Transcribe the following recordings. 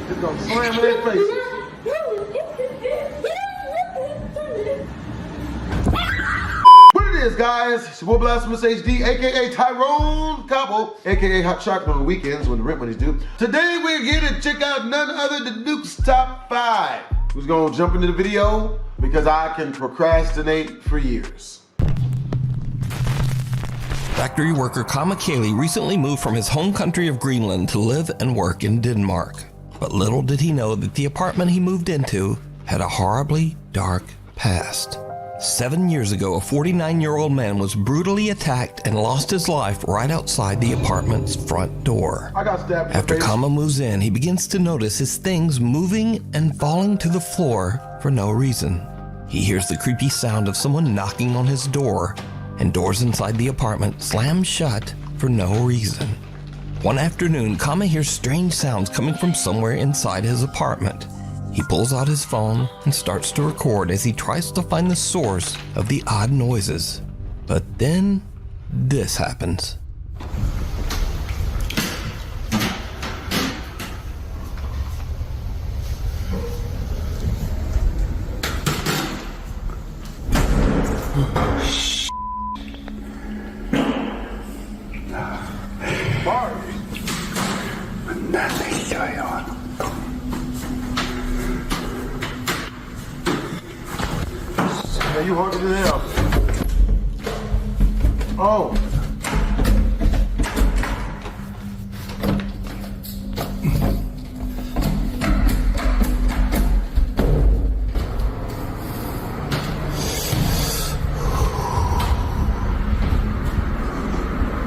Just gonna slam in their faces. What it is, guys? It's your boy BlastphamousHD, aka Tyrone Cobble, aka Hot Chocolate on the weekends when the rent money's due. Today we're here to check out none other than Duke's Top 5. Who's gonna jump into the video because I can procrastinate for years. Factory worker Kama Kaylee recently moved from his home country of Greenland to live and work in Denmark. But little did he know that the apartment he moved into had a horribly dark past. 7 years ago, a 49-year-old man was brutally attacked and lost his life right outside the apartment's front door. I got stabbed in the After face. Kama moves in, he begins to notice his things moving and falling to the floor for no reason. He hears the creepy sound of someone knocking on his door, and doors inside the apartment slam shut for no reason. One afternoon, Kama hears strange sounds coming from somewhere inside his apartment. He pulls out his phone and starts to record as he tries to find the source of the odd noises. But then, this happens. Man, you hungry as hell. Oh.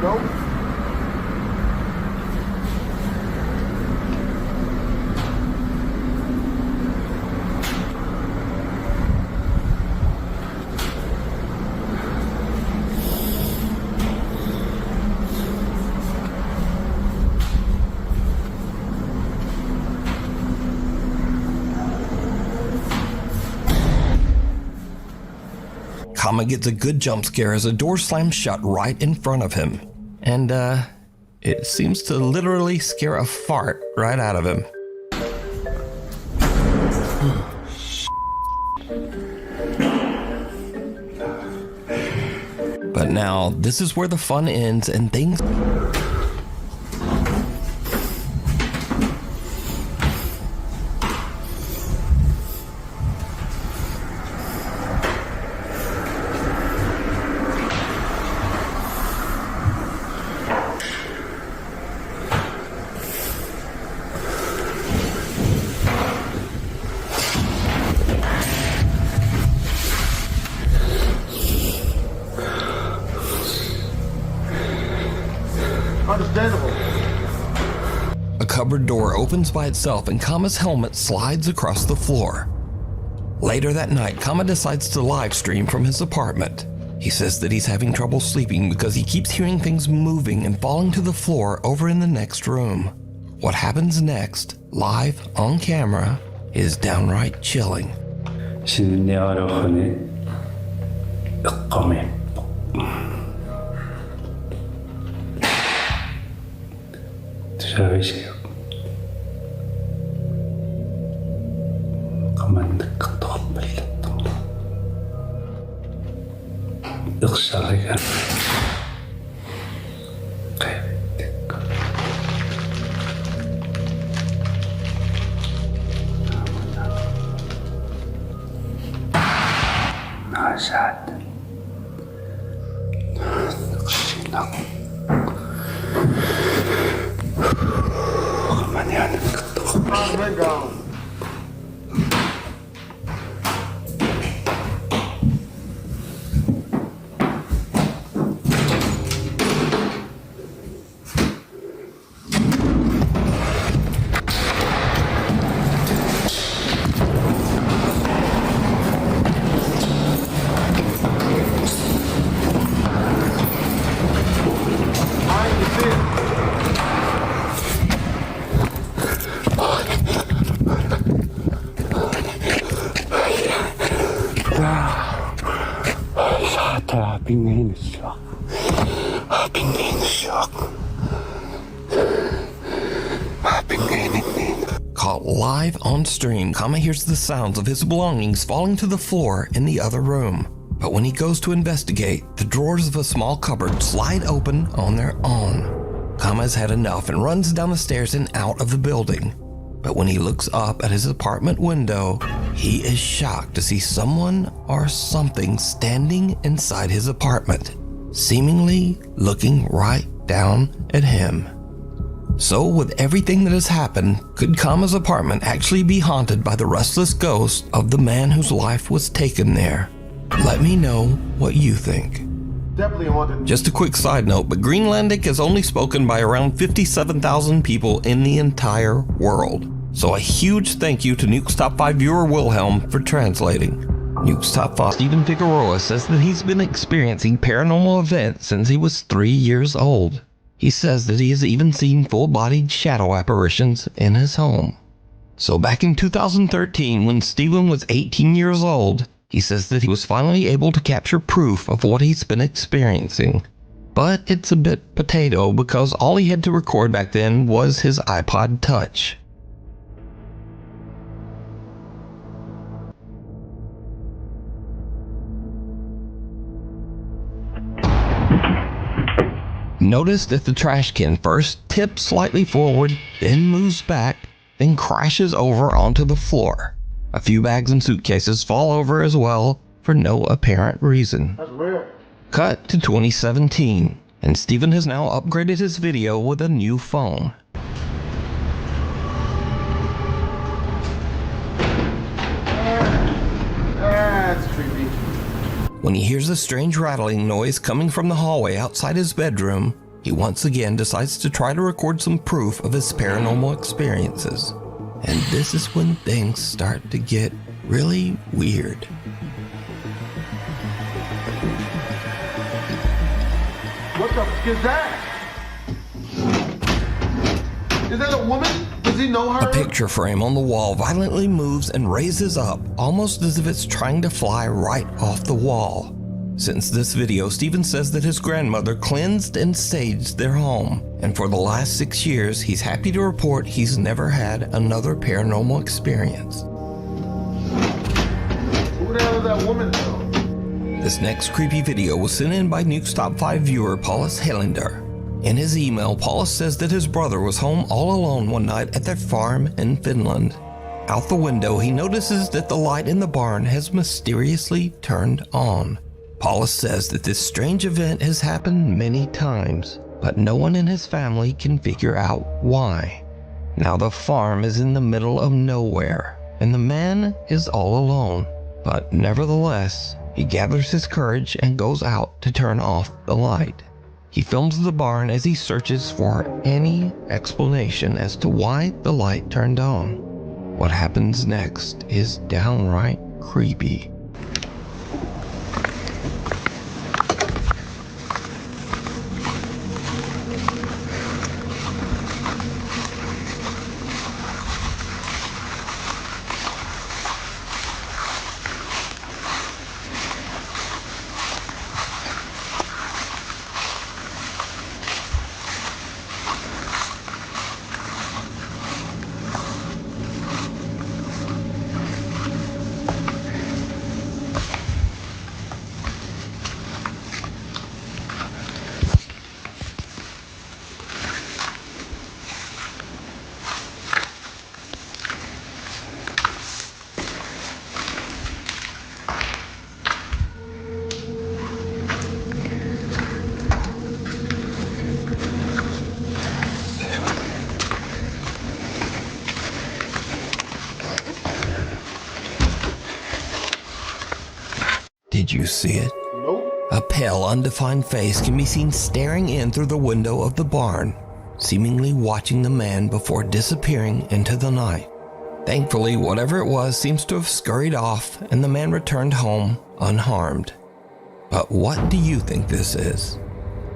Nope. Kama gets a good jump scare as a door slams shut right in front of him. And, it seems to literally scare a fart right out of him. But now, this is where the fun ends and things... Understandable. A cupboard door opens by itself and Kama's helmet slides across the floor. Later that night, Kama decides to live stream from his apartment. He says that he's having trouble sleeping because he keeps hearing things moving and falling to the floor over in the next room. What happens next, live on camera, is downright chilling. caught live on stream, Kama hears the sounds of his belongings falling to the floor in the other room. But when he goes to investigate, the drawers of a small cupboard slide open on their own. Kama has had enough and runs down the stairs and out of the building. But when he looks up at his apartment window, he is shocked to see someone or something standing inside his apartment, seemingly looking right down at him. So with everything that has happened, could Kama's apartment actually be haunted by the restless ghost of the man whose life was taken there? Let me know what you think. Definitely haunted. Just a quick side note, but Greenlandic is only spoken by around 57,000 people in the entire world. So a huge thank you to Nuke's Top 5 viewer Wilhelm for translating. Nuke's Top 5 Stephen Figueroa says that he's been experiencing paranormal events since he was 3 years old. He says that he has even seen full-bodied shadow apparitions in his home. So back in 2013, when Stephen was 18 years old, he says that he was finally able to capture proof of what he's been experiencing. But it's a bit potato because all he had to record back then was his iPod Touch. Notice that the trash can first tips slightly forward, then moves back, then crashes over onto the floor. A few bags and suitcases fall over as well for no apparent reason. That's weird. Cut to 2017, and Stephen has now upgraded his video with a new phone. That's creepy. When he hears a strange rattling noise coming from the hallway outside his bedroom, he once again decides to try to record some proof of his paranormal experiences. And this is when things start to get really weird. What the f is that? Is that a woman? Does he know her? A picture frame on the wall violently moves and raises up, almost as if it's trying to fly right off the wall. Since this video, Stephen says that his grandmother cleansed and saged their home, and for the last 6 years, he's happy to report he's never had another paranormal experience. Who the hell is that woman though? This next creepy video was sent in by Nuke's Top 5 viewer Paulus Helander. In his email, Paulus says that his brother was home all alone one night at their farm in Finland. Out the window, he notices that the light in the barn has mysteriously turned on. Paulus says that this strange event has happened many times, but no one in his family can figure out why. Now the farm is in the middle of nowhere, and the man is all alone. But nevertheless, he gathers his courage and goes out to turn off the light. He films the barn as he searches for any explanation as to why the light turned on. What happens next is downright creepy. Did you see it? Nope. A pale, undefined face can be seen staring in through the window of the barn, seemingly watching the man before disappearing into the night. Thankfully, whatever it was seems to have scurried off, and the man returned home unharmed. But what do you think this is?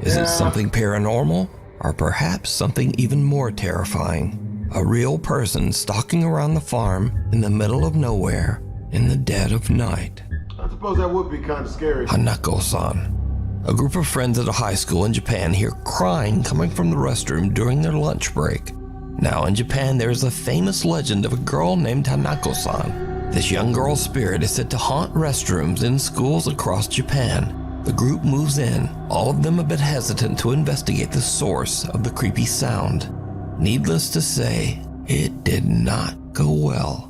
Is it something paranormal, or perhaps something even more terrifying? A real person stalking around the farm in the middle of nowhere in the dead of night. I suppose that would be kind of scary. Hanakosan. A group of friends at a high school in Japan hear crying coming from the restroom during their lunch break. Now in Japan, there is a famous legend of a girl named Hanakosan. This young girl's spirit is said to haunt restrooms in schools across Japan. The group moves in, all of them a bit hesitant to investigate the source of the creepy sound. Needless to say, it did not go well.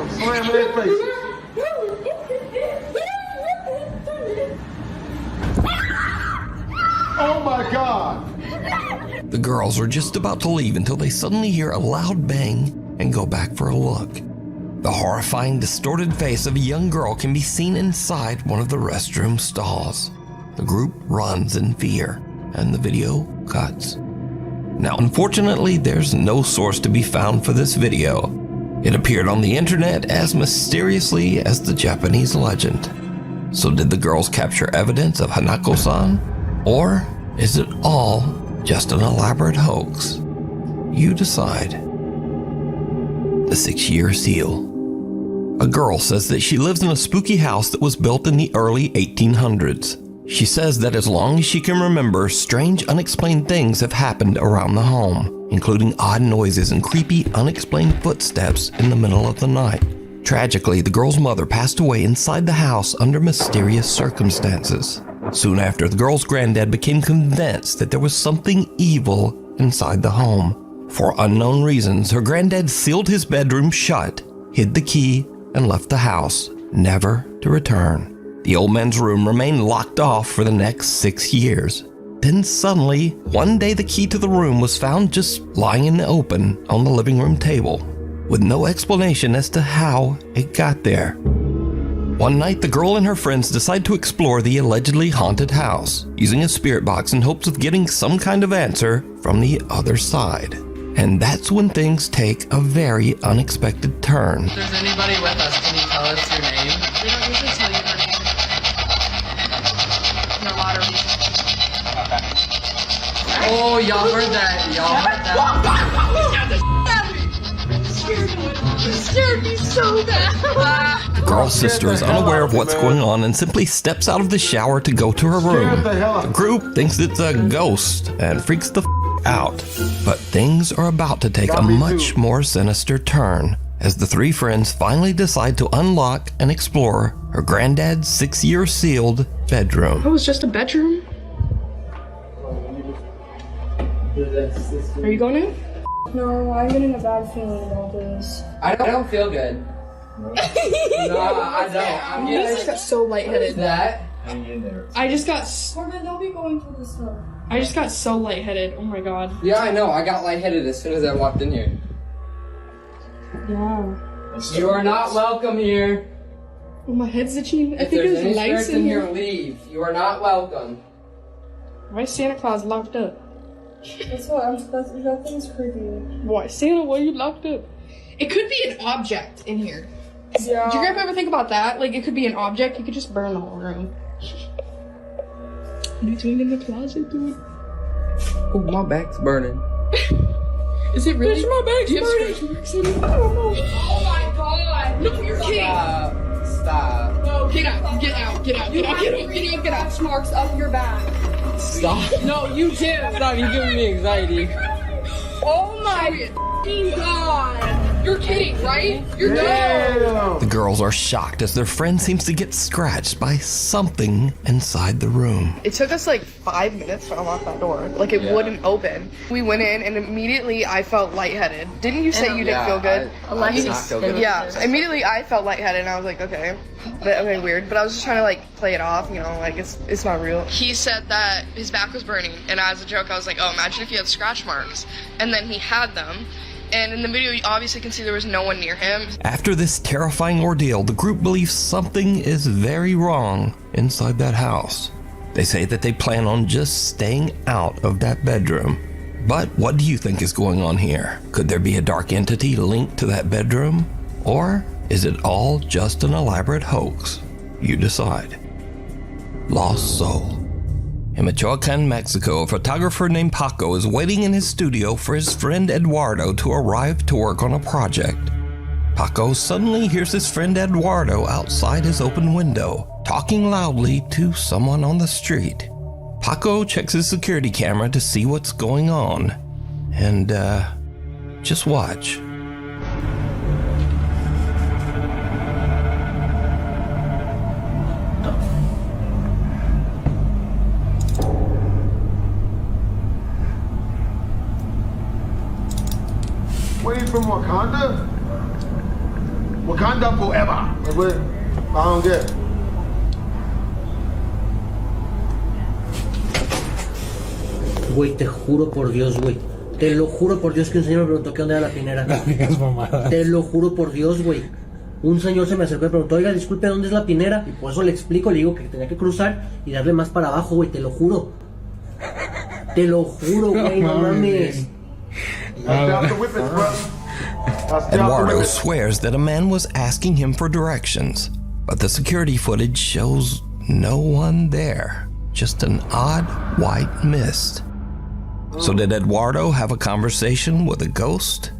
Slam in their faces. Oh my God! The girls are just about to leave until they suddenly hear a loud bang and go back for a look. The horrifying, distorted face of a young girl can be seen inside one of the restroom stalls. The group runs in fear, and the video cuts. Now, unfortunately, there's no source to be found for this video. It appeared on the internet as mysteriously as the Japanese legend. So did the girls capture evidence of Hanakosan? Or is it all just an elaborate hoax? You decide. The 6-year seal. A girl says that she lives in a spooky house that was built in the early 1800s. She says that as long as she can remember, strange, unexplained things have happened around the home, including odd noises and creepy, unexplained footsteps in the middle of the night. Tragically, the girl's mother passed away inside the house under mysterious circumstances. Soon after, the girl's granddad became convinced that there was something evil inside the home. For unknown reasons, her granddad sealed his bedroom shut, hid the key, and left the house, never to return. The old man's room remained locked off for the next 6 years. Then suddenly, one day the key to the room was found just lying in the open on the living room table, with no explanation as to how it got there. One night, the girl and her friends decide to explore the allegedly haunted house, using a spirit box in hopes of getting some kind of answer from the other side. And that's when things take a very unexpected turn. If there's anybody with us, can you tell us your name? We don't usually tell you our name. In a lot of reasons. Oh, y'all heard that. Y'all heard that. You scared me so bad. The girl's sister is unaware of what's going on and simply steps out of the shower to go to her room. The group thinks it's a ghost and freaks the out. But things are about to take a much more sinister turn as the three friends finally decide to unlock and explore her granddad's 6-year sealed bedroom. Oh, it's just a bedroom? Are you going in? No, I'm getting a bad feeling about this. I don't feel good. No, I don't. I just got so lightheaded. That? I just got Corbin, don't be going through this stuff. I just got so lightheaded. Oh my god. Yeah, I know. I got lightheaded as soon as I walked in here. Yeah. You are not welcome here. Oh, my head's itching. I If think there's there's any lights spirits in here. leave. You are not welcome. Why is Santa Claus locked up? That's what that thing's creepy. Why, Santa, why are you locked up? It could be an object in here. Yeah. Did you guys ever think about that? Like, it could be an object. You could just burn the whole room. Between in the closet, dude. Oh, my back's burning. Is it really? Bitch, my back's Do you have burning. scratch marks in it? I don't know. Oh my god! No, you're kidding! Stop. No, get out! Get out! Get out! Get out! Get out! Get out! Get out! Marks up your back. Stop. No, you do! Stop, you're giving me anxiety. Oh my god. You're kidding, right? You're done. Damn. The girls are shocked as their friend seems to get scratched by something inside the room. It took us like 5 minutes to unlock that door. Like it wouldn't open. We went in and immediately I felt lightheaded. Didn't you say you didn't feel good? Yeah, immediately I felt lightheaded and I was like, okay, weird. But I was just trying to like play it off, you know, like it's not real. He said that his back was burning, and as a joke I was like, oh, imagine if you had scratch marks. And then he had them. And in the video, you obviously can see there was no one near him. After this terrifying ordeal, the group believes something is very wrong inside that house. They say that they plan on just staying out of that bedroom. But what do you think is going on here? Could there be a dark entity linked to that bedroom? Or is it all just an elaborate hoax? You decide. Lost Soul. In Michoacan, Mexico, a photographer named Paco is waiting in his studio for his friend Eduardo to arrive to work on a project. Paco suddenly hears his friend Eduardo outside his open window, talking loudly to someone on the street. Paco checks his security camera to see what's going on, and just watch. Wait, from Wakanda? Wakanda forever. Like, what? I don't get it. Güey, te juro por Dios, güey. Te lo juro por Dios que un señor me preguntó que dónde era la pinera. No digas mamadas. Te lo juro por Dios, güey. Un señor se me acercó y me preguntó, oiga, disculpe, ¿dónde es la pinera? Y por eso le explico, le digo que tenía que cruzar y darle más para abajo, güey, te lo juro. Te lo juro, güey, no mames. Eduardo swears that a man was asking him for directions, but the security footage shows no one there, just an odd white mist. So did Eduardo have a conversation with a ghost,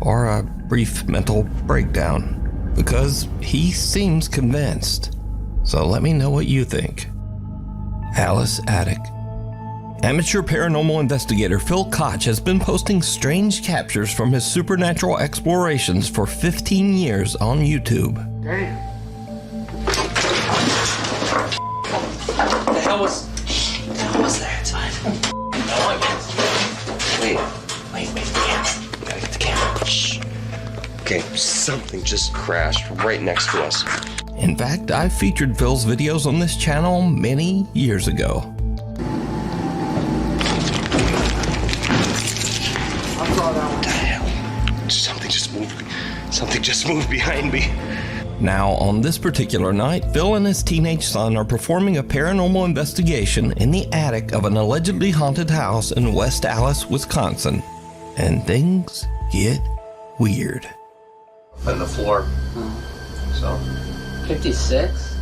or a brief mental breakdown? Because he seems convinced. So let me know what you think. Alice Attic. Amateur paranormal investigator Phil Koch has been posting strange captures from his supernatural explorations for 15 years on YouTube. Damn. The hell was that? Wait, the camera. We gotta get the camera. Shh. Okay, something just crashed right next to us. In fact, I featured Phil's videos on this channel many years ago. What the hell? Something just moved behind me. Now, on this particular night, Phil and his teenage son are performing a paranormal investigation in the attic of an allegedly haunted house in West Allis, Wisconsin. And things get weird. On the floor. So. 56?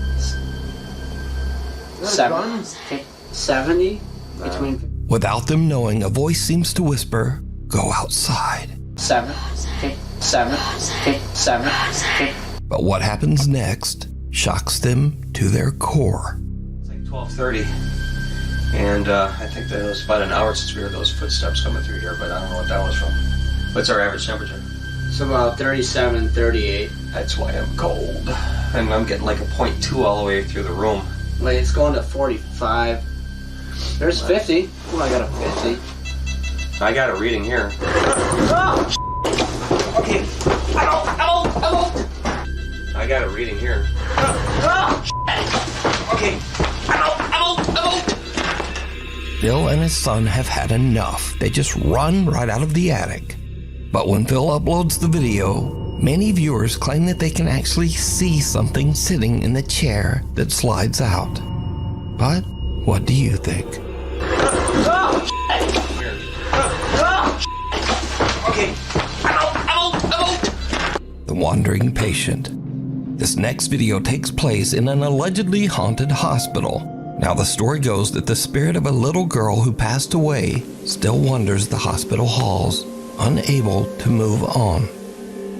70? Between. Without them knowing, a voice seems to whisper, "Go outside." 7. But what happens next shocks them to their core. It's like 12:30. And I think that it was about an hour since we heard those footsteps coming through here, but I don't know what that was from. What's our average temperature? It's about 37, 38. That's why I'm cold. And I'm getting like a 0.2 all the way through the room. Wait, it's going to 45. There's 50. Oh, I got a 50. I got a reading here. Okay. I got a reading here. Okay. Phil and his son have had enough. They just run right out of the attic. But when Phil uploads the video, many viewers claim that they can actually see something sitting in the chair that slides out. But what do you think? Okay. The Wandering Patient. This next video takes place in an allegedly haunted hospital. Now the story goes that the spirit of a little girl who passed away still wanders the hospital halls, unable to move on.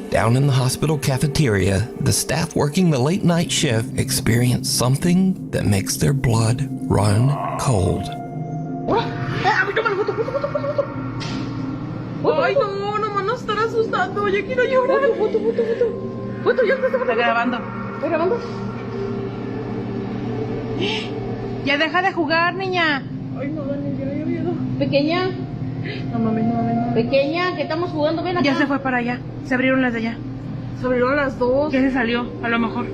Down in the hospital cafeteria, the staff working the late night shift experience something that makes their blood run cold. Ay, no, nomás no estar asustado. llorando, yo quiero llorar. Foto, ya está grabando. ¿Está grabando? Ya deja de jugar, niña. Ay, no, Dani, ya miedo. Pequeña. No mames, no. Pequeña, que estamos jugando, ven acá. Ya se fue para allá. Se abrieron las de allá. Se abrieron las dos. Ya se salió, a lo mejor.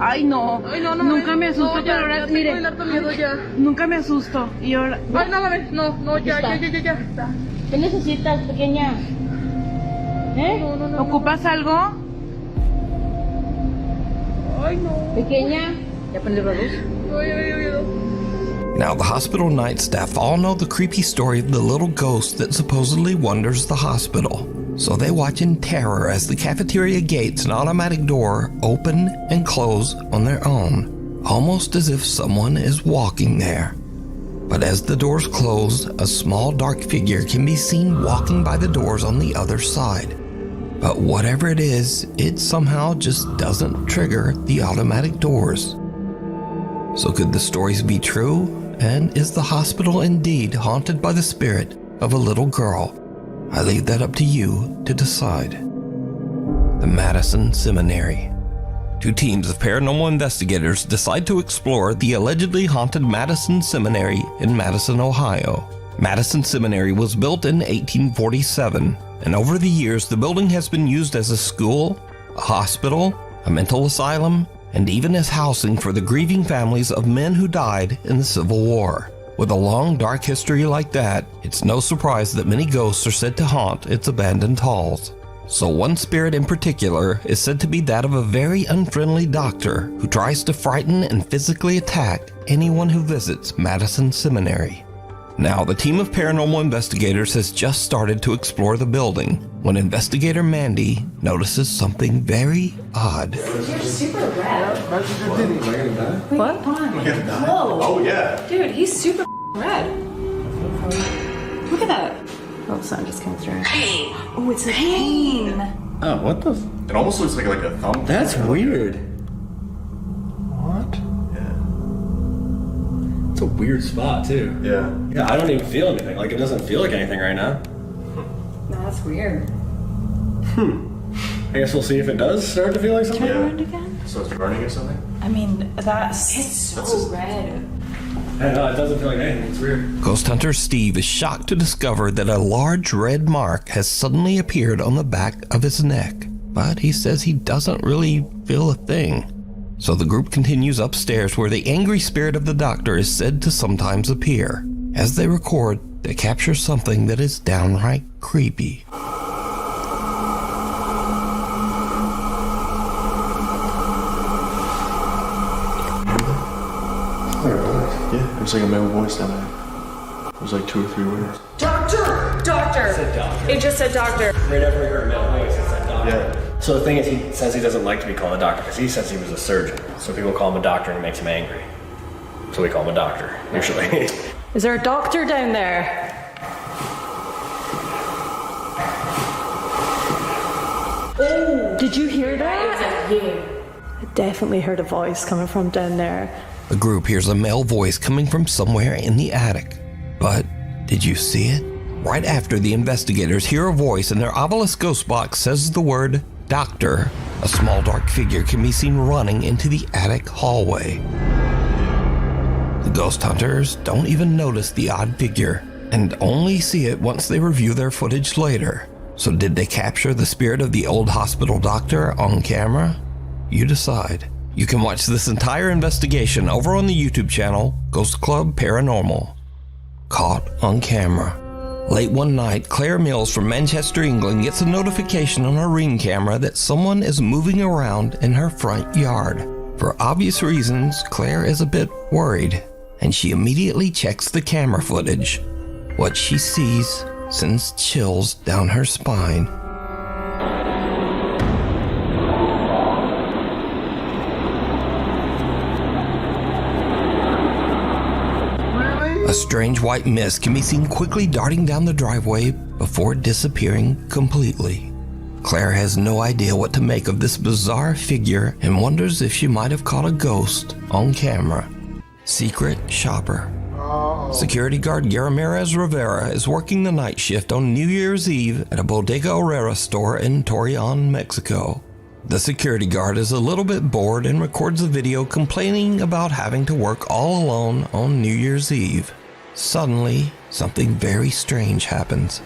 Ay, no. Nunca me asusto, pero ahora, mire. Miedo ya. Nunca me asusto. Y ahora. Ay, no mames, no, ya. ¿Qué necesitas, pequeña? No. ¿Ocupas algo? Ay, no. Pequeña. ¿Ya prendió la luz? Now, the hospital night staff all know the creepy story of the little ghost that supposedly wanders the hospital. So they watch in terror as the cafeteria gates and automatic door open and close on their own, almost as if someone is walking there. But as the doors close, a small dark figure can be seen walking by the doors on the other side. But whatever it is, it somehow just doesn't trigger the automatic doors. So could the stories be true? And is the hospital indeed haunted by the spirit of a little girl? I leave that up to you to decide. The Madison Seminary. Two teams of paranormal investigators decide to explore the allegedly haunted Madison Seminary in Madison, Ohio. Madison Seminary was built in 1847, and over the years the building has been used as a school, a hospital, a mental asylum, and even as housing for the grieving families of men who died in the Civil War. With a long, dark history like that, it's no surprise that many ghosts are said to haunt its abandoned halls. So one spirit in particular is said to be that of a very unfriendly doctor who tries to frighten and physically attack anyone who visits Madison Seminary. Now, the team of paranormal investigators has just started to explore the building when investigator Mandy notices something very odd. You're super red. What? Whoa. Oh, yeah. Dude, he's super red. Look at that. Oh, sun just came through. Hey. Oh, it's a pain. Oh, what the? It almost looks like a thumb. That's weird. What? Yeah. It's a weird spot, too. Yeah. Yeah, I don't even feel anything. Like, it doesn't feel like anything right now. No, that's weird. I guess we'll see if it does start to feel like something. Turn around again? So it's burning or something? I mean, it's so red. I know, it doesn't feel like anything. It's weird. Ghost hunter Steve is shocked to discover that a large red mark has suddenly appeared on the back of his neck, but he says he doesn't really feel a thing. So the group continues upstairs where the angry spirit of the doctor is said to sometimes appear. As they record, they capture something that is downright creepy. Yeah, it was like a male voice down there. It was like 2 or 3 words. Doctor! Doctor! It said doctor. It just said doctor. Right after we heard a male voice, it said doctor. Yeah. So the thing is, he says he doesn't like to be called a doctor because he says he was a surgeon. So people call him a doctor and it makes him angry. So we call him a doctor, usually. Is there a doctor down there? Oh! Did you hear that? Yeah. I definitely heard a voice coming from down there. The group hears a male voice coming from somewhere in the attic. But did you see it? Right after the investigators hear a voice and their obelisk ghost box says the word doctor, a small dark figure can be seen running into the attic hallway. The ghost hunters don't even notice the odd figure and only see it once they review their footage later. So did they capture the spirit of the old hospital doctor on camera? You decide. You can watch this entire investigation over on the YouTube channel, Ghost Club Paranormal. Caught on camera. Late one night, Claire Mills from Manchester, England gets a notification on her Ring camera that someone is moving around in her front yard. For obvious reasons, Claire is a bit worried, and she immediately checks the camera footage. What she sees sends chills down her spine. A strange white mist can be seen quickly darting down the driveway before disappearing completely. Claire has no idea what to make of this bizarre figure and wonders if she might have caught a ghost on camera. Secret shopper. Security guard Ramirez Rivera is working the night shift on New Year's Eve at a Bodega Herrera store in Torreon, Mexico. The security guard is a little bit bored and records a video complaining about having to work all alone on New Year's Eve. Suddenly, something very strange happens.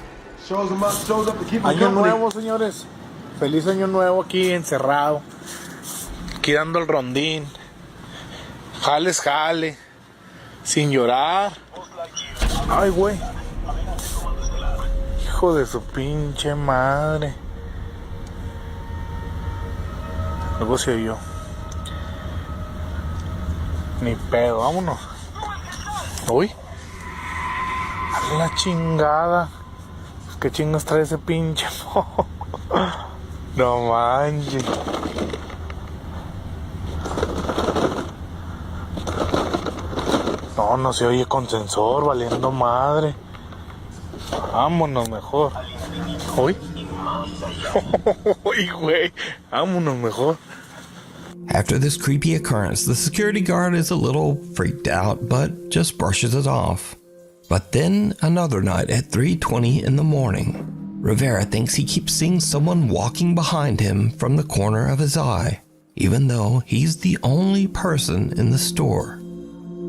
Año nuevo, señores. Feliz año nuevo aquí encerrado. Aquí dando el rondín. Jales, jale. Sin llorar. Ay, güey. Hijo de su pinche madre. Negocio yo. Ni pedo, vámonos. Uy. A la chingada. ¿Qué chingos trae ese pinche? No manches. No se oye con sensor, valiendo madre. Vámonos mejor. Uy. Uy, güey. Vámonos mejor. After this creepy occurrence, the security guard is a little freaked out, but just brushes it off. But then, another night at 3:20 in the morning, Rivera thinks he keeps seeing someone walking behind him from the corner of his eye, even though he's the only person in the store.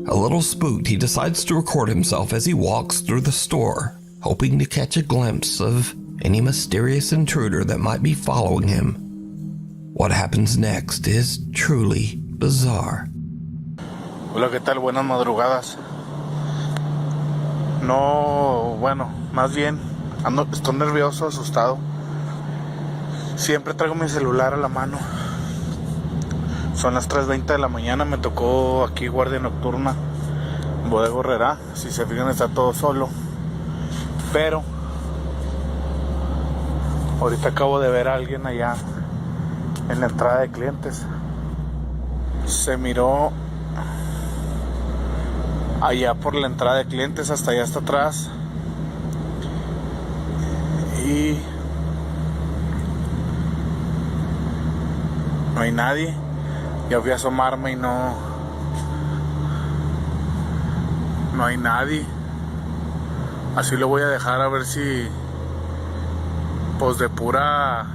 A little spooked, he decides to record himself as he walks through the store, hoping to catch a glimpse of any mysterious intruder that might be following him. What happens next is truly bizarre. Hola, ¿qué tal? Buenas madrugadas. No, bueno, más bien estoy nervioso, asustado. Siempre traigo mi celular a la mano. Son las 3:20 de la mañana, me tocó aquí guardia nocturna en Bodega Herrera. Si se fijan, está todo solo. Pero ahorita acabo de ver a alguien allá en la entrada de clientes. Se miró allá por la entrada de clientes, hasta allá, hasta atrás. Y no hay nadie. Ya fui a asomarme y no hay nadie. Así lo voy a dejar, a ver si pues de pura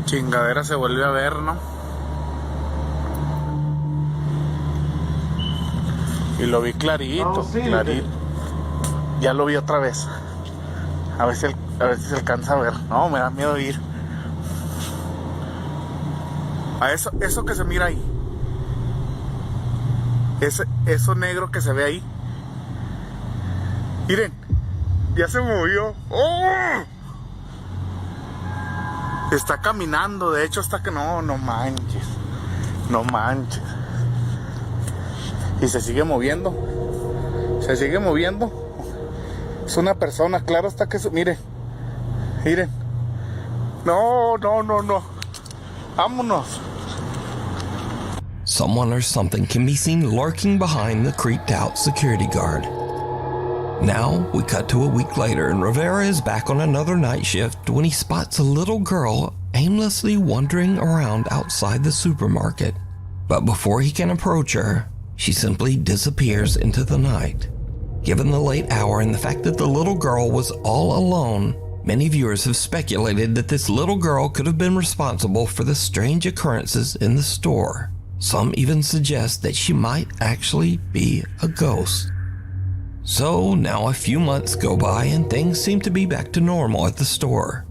chingadera se vuelve a ver, ¿no? Y lo vi clarito, clarito. Ya lo vi otra vez. A ver si se alcanza a ver. No, me da miedo ir. A eso que se mira ahí. Eso negro que se ve ahí. Miren, ya se movió. ¡Oh! Está caminando, de hecho hasta que no manches. No manches. Y se sigue moviendo. Se sigue moviendo. Es una persona, claro, hasta que miren. Miren. No. Vámonos. Someone or something can be seen lurking behind the creeped out security guard. Now, we cut to a week later and Rivera is back on another night shift when he spots a little girl aimlessly wandering around outside the supermarket. But before he can approach her, she simply disappears into the night. Given the late hour and the fact that the little girl was all alone, many viewers have speculated that this little girl could have been responsible for the strange occurrences in the store. Some even suggest that she might actually be a ghost. So now a few months go by and things seem to be back to normal at the store.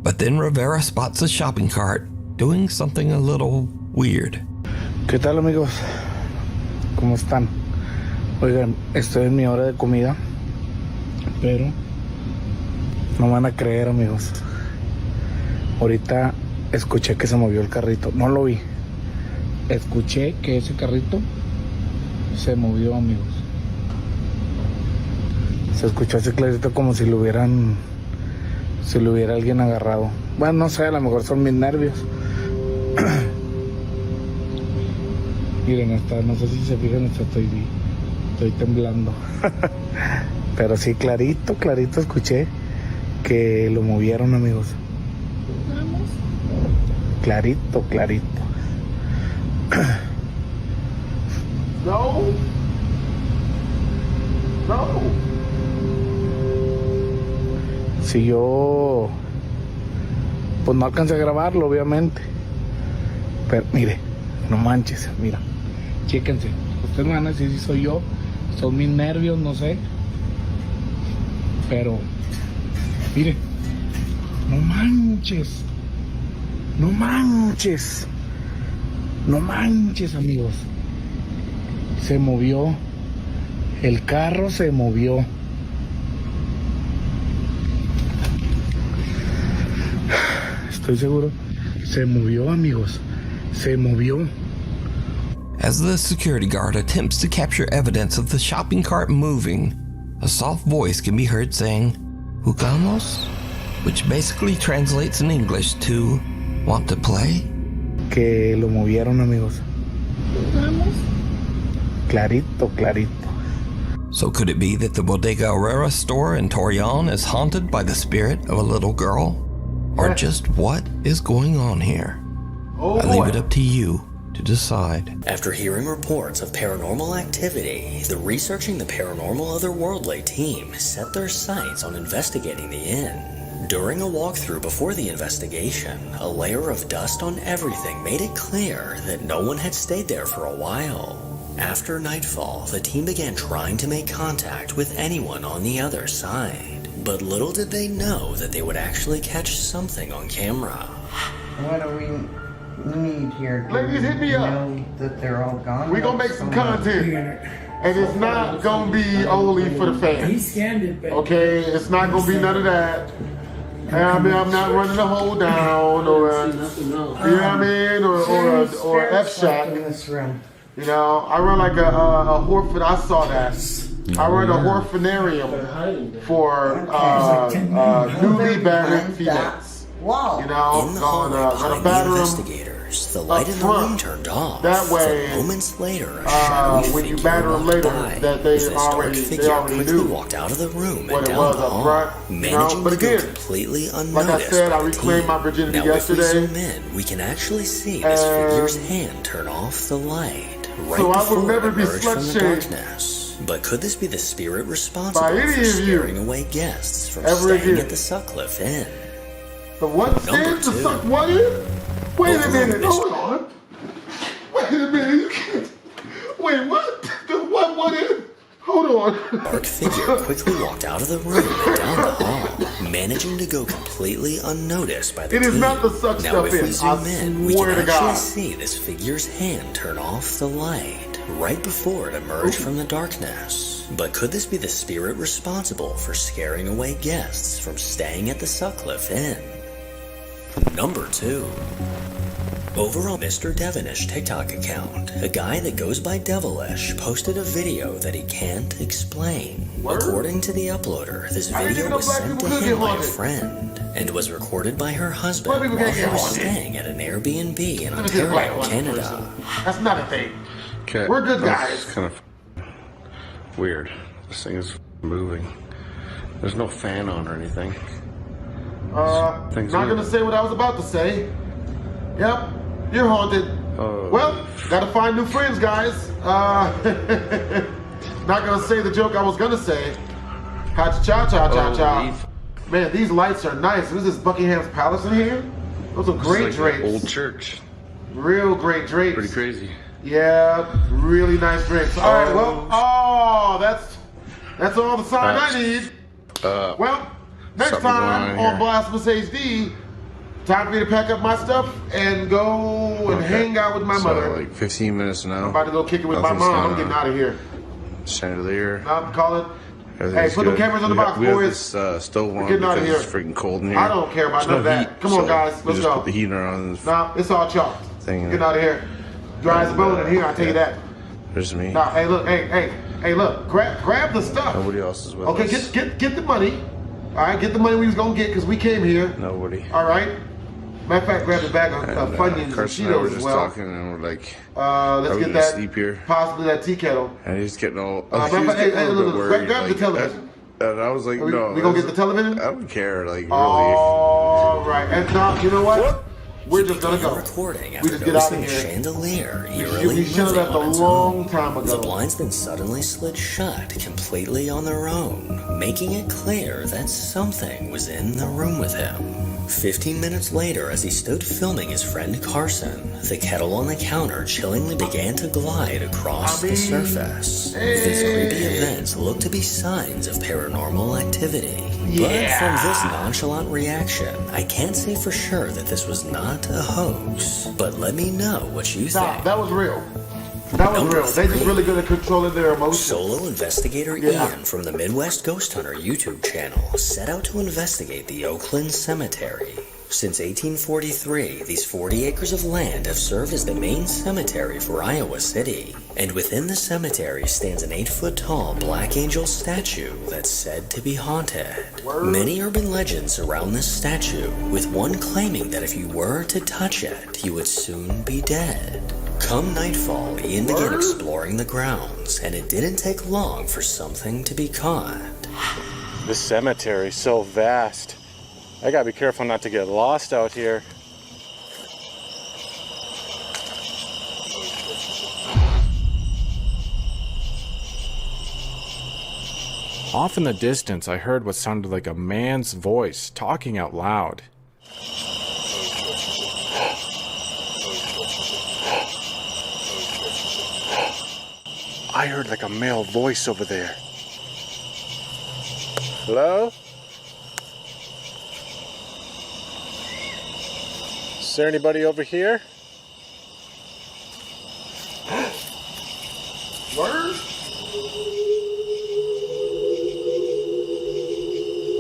But then Rivera spots a shopping cart doing something a little weird. ¿Qué tal, amigos? ¿Cómo están? Oigan, estoy en mi hora de comida, pero no van a creer, amigos. Ahorita escuché que se movió el carrito. No lo vi. Escuché que ese carrito se movió, amigos. Se escuchó así clarito como si lo hubiera alguien agarrado. Bueno, no sé, a lo mejor son mis nervios. Miren, hasta no sé si se fijan, hasta estoy temblando. Pero sí, clarito escuché que lo movieron, amigos. Clarito. No. No. Si yo, pues no alcancé a grabarlo, obviamente. Pero mire, no manches, mira, chéquense. Ustedes van a decir si soy yo, son mis nervios, no sé. Pero, mire, no manches, no manches, no manches, amigos. Se movió, el carro se movió. Estoy seguro, se movió, amigos, se movió. As the security guard attempts to capture evidence of the shopping cart moving, a soft voice can be heard saying, "Jugamos?" which basically translates in English to, "Want to play?" Que lo movieron, amigos. ¿Jugamos? Clarito, clarito. So could it be that the Bodega Herrera store in Torreon is haunted by the spirit of a little girl? Or just what is going on here? I leave it up to you to decide. After hearing reports of paranormal activity, the Researching the Paranormal Otherworldly team set their sights on investigating the inn. During a walkthrough before the investigation, a layer of dust on everything made it clear that no one had stayed there for a while. After nightfall, the team began trying to make contact with anyone on the other side. But little did they know that they would actually catch something on camera. What do we need here? Ladies, hit me up. Know that they're all gone. We're gonna make some content. And it's not gonna be only for the fans. He scanned it, baby. Okay, it's not gonna be none of that. I mean, I'm not running a hole down or a, you know what I mean, or a F shot. In this room. You know, I run like a I saw that. I run a orphanarium for newly battered females. Wow. You know, In the hallway behind the investigators, the light in the room turned off. That way, but moments later, a shadowy when you figure batter them walked later, by, that they as this dark already figure quickly knew walked out of the room what and it down was the up hall, front. managing But to go again, completely unnoticed. like I said, by I the reclaimed team. my virginity now, yesterday. if we zoom in, we can actually see this figure's hand turn off the light right So I before will never it be emerged from the slut-shamed darkness. But could this be the spirit responsible by any for of you scaring away guests from ever staying again. at the Sutcliffe Inn? The what Number stand? The two. suck what in? Wait a Overall minute, mystery. hold on. Wait a minute, you can't. Wait, what? The what in? Hold on. Dark figure quickly walked out of the room and down the hall, managing to go completely unnoticed by the It team. is not the suck now, stuff if we in. zoom I in, we swear can to actually God. see this figure's hand turn off the light right before it emerged from the darkness. But could this be the spirit responsible for scaring away guests from staying at the Sutcliffe Inn? Number 2. Over on Mr. Devonish TikTok account, a guy that goes by Devilish posted a video that he can't explain. According to the uploader, this video was sent to him by a friend and was recorded by her husband while he was staying at an Airbnb in Ontario, Canada. That's not a thing. Okay. We're good That's guys. kind of weird. This thing is moving. There's no fan on or anything. Not gonna say what I was about to say. Yep, you're haunted. Well, gotta find new friends, guys. Not gonna say the joke I was gonna say. Cha-cha-cha-cha-cha. Man, these lights are nice. Who's this, Buckingham's Palace in here? Those are great It's like drapes. an old church. Real great drapes. Pretty crazy. Yeah, really nice drapes. All right, well, that's all the sign I need. Well, next something going time on on BlastphamousHD, time for me to pack up my stuff and go and hang out with my mother. Like 15 minutes now. I'm about to go kick it with my mom. I'm getting out of here. Chandelier. I'm calling. Hey, Everything's put the good. cameras on the box, We have boys. this stove We're on getting out of because it's here. freaking cold in here. I don't care about There's none of no that. heat, Come on, so guys. we Let's just go. put the heater on. This Nah, it's all chalked. thing. Get out of here. Dry as a bone in here, I'll tell you that. There's me. Nah, hey, look, hey, look. Grab the stuff. Nobody else is with Okay, us. get the money. All right, get the money we was gonna get because we came here. Nobody. All right. Matter of fact, grab a bag of Funyuns and Carson and I were Cheetos as just well. talking and we're like, Let's are we get gonna that. sleep here? Possibly that tea kettle. And he's getting all. matter he of was fact, hey, getting a little bit look, worried. grab the like, television. And I was like, We no. gonna get the television? I don't care. Like, really. All right. And now, you know what? We're just gonna go. Recording We after just get out noticing of the here. chandelier eerily We shut it moving up a on its long own. time ago. The blinds then suddenly slid shut completely on their own, making it clear that something was in the room with him. 15 minutes later, as he stood filming his friend Carson, the kettle on the counter chillingly began to glide across the surface. These creepy events looked to be signs of paranormal activity. But from this nonchalant reaction, I can't say for sure that this was not a hoax. But let me know what you think. That was real. That was real. They just really good at controlling their emotions. Solo investigator Ian from the Midwest Ghost Hunter YouTube channel set out to investigate the Oakland Cemetery. Since 1843, these 40 acres of land have served as the main cemetery for Iowa City. And within the cemetery stands an 8-foot-tall Black Angel statue that's said to be haunted. Many urban legends surround this statue, with one claiming that if you were to touch it, you would soon be dead. Come nightfall, Ian began exploring the grounds, and it didn't take long for something to be caught. This cemetery is so vast. I gotta be careful not to get lost out here. Off in the distance, I heard what sounded like a man's voice talking out loud. I heard like a male voice over there. Hello? Is there anybody over here? Word?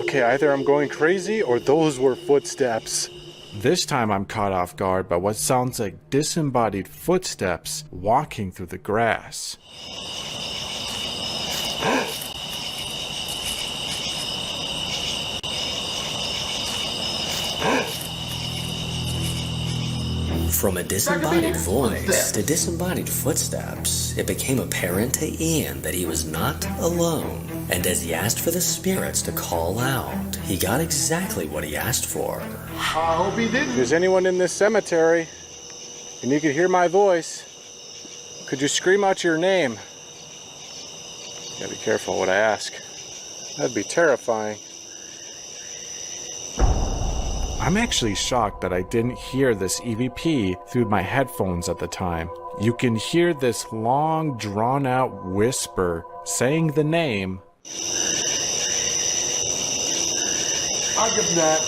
Okay, either I'm going crazy or those were footsteps. This time I'm caught off guard by what sounds like disembodied footsteps walking through the grass. From a disembodied voice to disembodied footsteps, it became apparent to Ian that he was not alone. And as he asked for the spirits to call out, he got exactly what he asked for. I hope he didn't. If there's anyone in this cemetery, and you could hear my voice, could you scream out your name? Gotta be careful what I ask. That'd be terrifying. I'm actually shocked that I didn't hear this EVP through my headphones at the time. You can hear this long, drawn-out whisper saying the name. I'll give him that.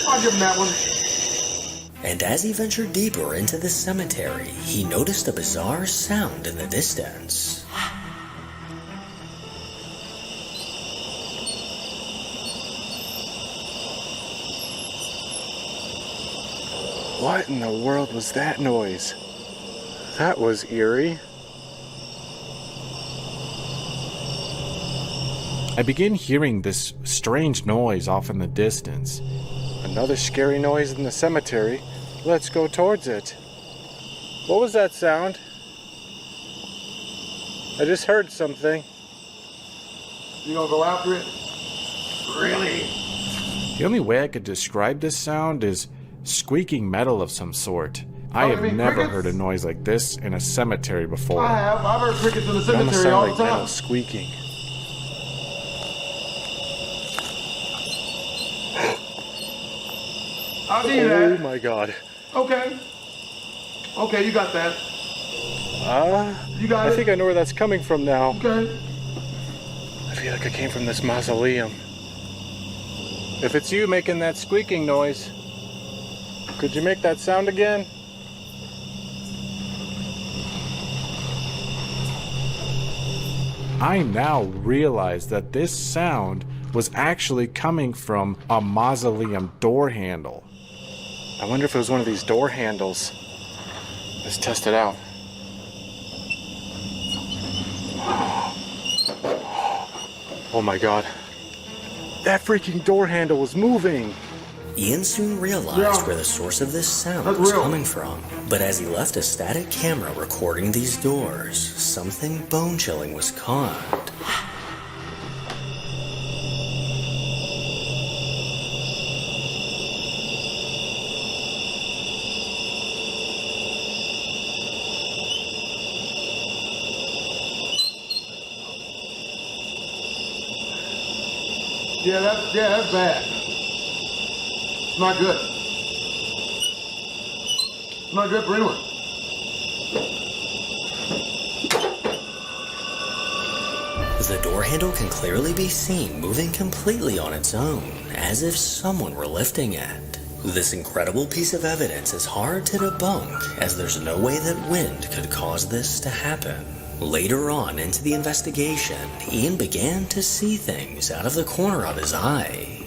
I'll give him that one. And as he ventured deeper into the cemetery, he noticed a bizarre sound in the distance. What in the world was that noise? That was eerie. I begin hearing this strange noise off in the distance. Another scary noise in the cemetery. Let's go towards it. What was that sound? I just heard something. You gonna go after it? Really? The only way I could describe this sound is squeaking metal of some sort. I have never heard a noise like this in a cemetery before. I have. I've heard crickets in the It almost cemetery sounded all the like time. metal squeaking. I'll do that. Oh my god. Okay. Okay, you got that. You got I it. think I know where that's coming from now. Okay. I feel like I came from this mausoleum. If it's you making that squeaking noise, could you make that sound again? I now realize that this sound was actually coming from a mausoleum door handle. I wonder if it was one of these door handles. Let's test it out. Oh my god. That freaking door handle was moving! Ian soon realized where the source of this sound was coming from. But as he left a static camera recording these doors, something bone-chilling was caught. Yeah, that's bad. It's not good. It's not good for anyone. The door handle can clearly be seen moving completely on its own, as if someone were lifting it. This incredible piece of evidence is hard to debunk, as there's no way that wind could cause this to happen. Later on into the investigation, Ian began to see things out of the corner of his eye.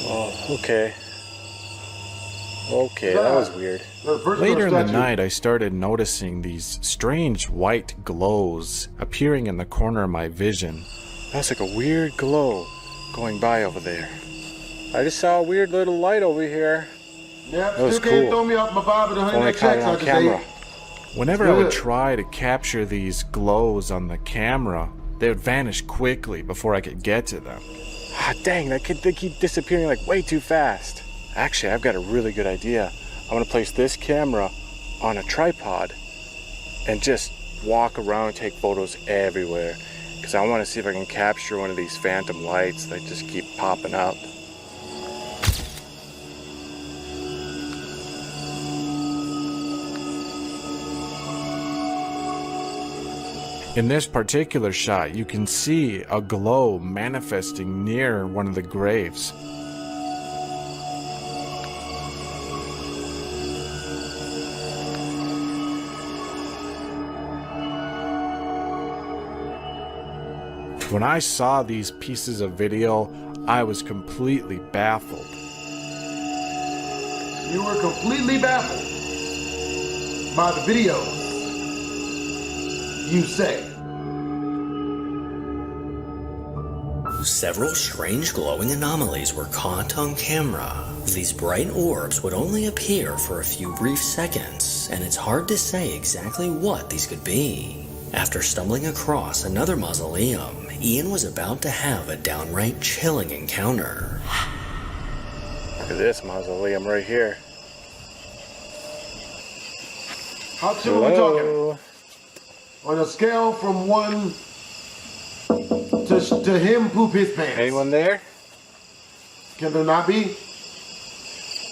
Oh, okay. Okay, that was weird. Later in the night, I started noticing these strange white glows appearing in the corner of my vision. That's like a weird glow going by over there. I just saw a weird little light over here. Yep, that was still can't cool. throw me off my bob at Only 100 caught it checks on out camera. today. Whenever I would try to capture these glows on the camera, they would vanish quickly before I could get to them. Ah, dang, they keep disappearing like way too fast. Actually, I've got a really good idea. I'm gonna place this camera on a tripod and just walk around and take photos everywhere. Because I want to see if I can capture one of these phantom lights that just keep popping up. In this particular shot, you can see a glow manifesting near one of the graves. When I saw these pieces of video, I was completely baffled. You were completely baffled by the video, you say. Several strange glowing anomalies were caught on camera. These bright orbs would only appear for a few brief seconds, and it's hard to say exactly what these could be. After stumbling across another mausoleum, Ian was about to have a downright chilling encounter. Look at this mausoleum right here. How chill are we talking? On a scale from 1 to him poop his pants. Anyone there? Can there not be?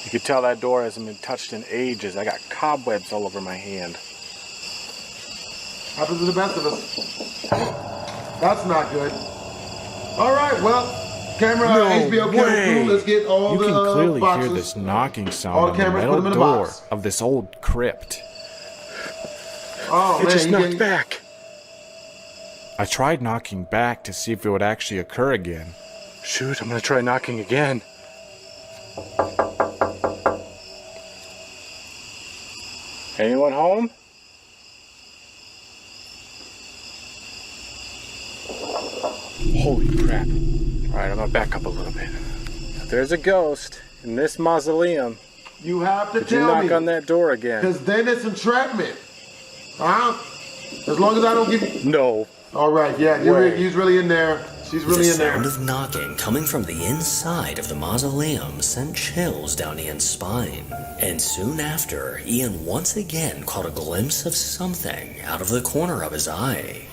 You could tell that door hasn't been touched in ages. I got cobwebs all over my hand. Happens to the best of us. That's not good. All right, well, camera, HBO camera crew, let's get all the You can clearly boxes. hear this knocking sound All on the the cameras, put metal them in a door box. of this old crypt. Oh, It man, just you knocked can- back. I tried knocking back to see if it would actually occur again. Shoot, I'm gonna try knocking again. Anyone home? Holy crap. Alright, I'm gonna back up a little bit. If there's a ghost in this mausoleum, you have to could you tell knock me. on that door again? Because then it's entrapment. Huh? As long as I don't give you... No. All right, yeah, he's really in there. She's really The in there. sound of knocking coming from the inside of the mausoleum sent chills down Ian's spine. And soon after, Ian once again caught a glimpse of something out of the corner of his eye.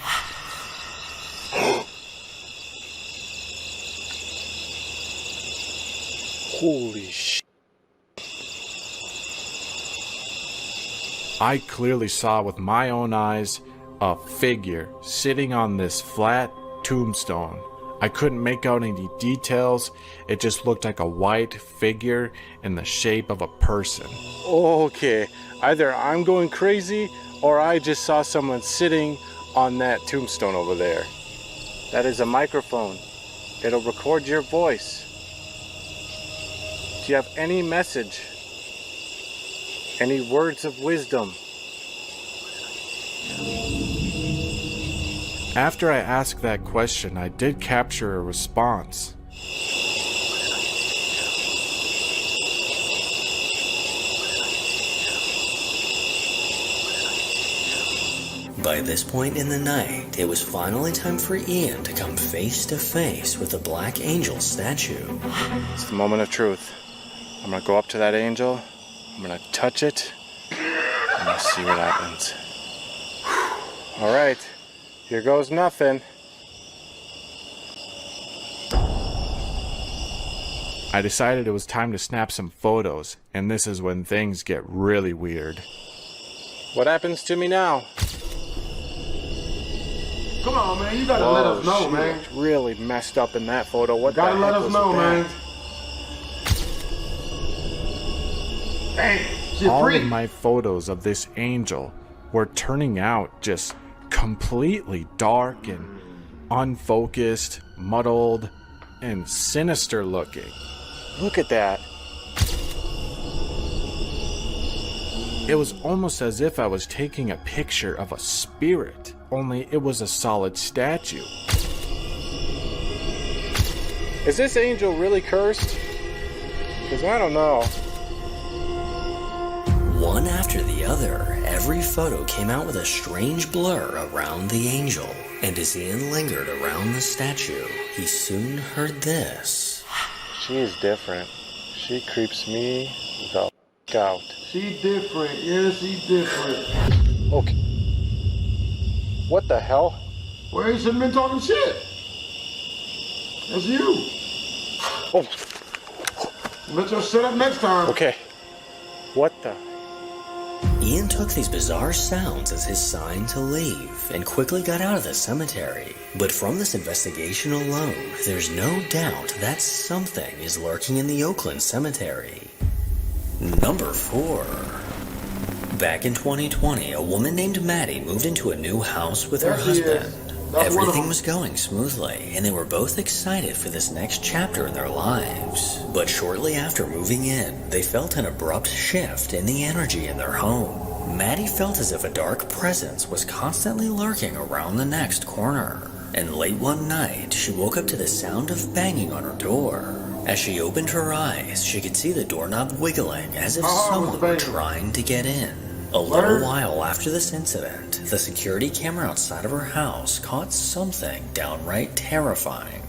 Holy shit. I clearly saw with my own eyes a figure sitting on this flat tombstone. I couldn't make out any details. It just looked like a white figure in the shape of a person. Okay, either I'm going crazy or I just saw someone sitting on that tombstone over there. That is a microphone. It'll record your voice. Do you have any message? Any words of wisdom? After I asked that question, I did capture a response. By this point in the night, it was finally time for Ian to come face to face with the Black Angel statue. It's the moment of truth. I'm gonna go up to that angel, I'm gonna touch it, and I'll see what happens. Alright, Here goes nothing. I decided it was time to snap some photos, and this is when things get really weird. What happens to me now? Come on, man. You gotta let us know, man. Looked really messed up in that photo. What the heck gotta let us was know, that? man. Dang, all of my photos of this angel were turning out just completely dark and unfocused, muddled, and sinister looking. Look at that. It was almost as if I was taking a picture of a spirit, only it was a solid statue. Is this angel really cursed? Because I don't know. One after the other, every photo came out with a strange blur around the angel. And as Ian lingered around the statue, he soon heard this. She is different. She creeps me the f*** out. She different. Yeah, she different. Okay. What the hell? Well, you shouldn't have been talking shit. That's you. Oh. Let your shit up next time. Okay. What the? Ian took these bizarre sounds as his sign to leave and quickly got out of the cemetery. But from this investigation alone, there's no doubt that something is lurking in the Oakland Cemetery. Number 4. Back in 2020, a woman named Maddie moved into a new house with her husband. Everything was going smoothly, and they were both excited for this next chapter in their lives. But shortly after moving in, they felt an abrupt shift in the energy in their home. Maddie felt as if a dark presence was constantly lurking around the next corner. And late one night, she woke up to the sound of banging on her door. As she opened her eyes, she could see the doorknob wiggling as if someone were trying to get in. A little while after this incident, the security camera outside of her house caught something downright terrifying.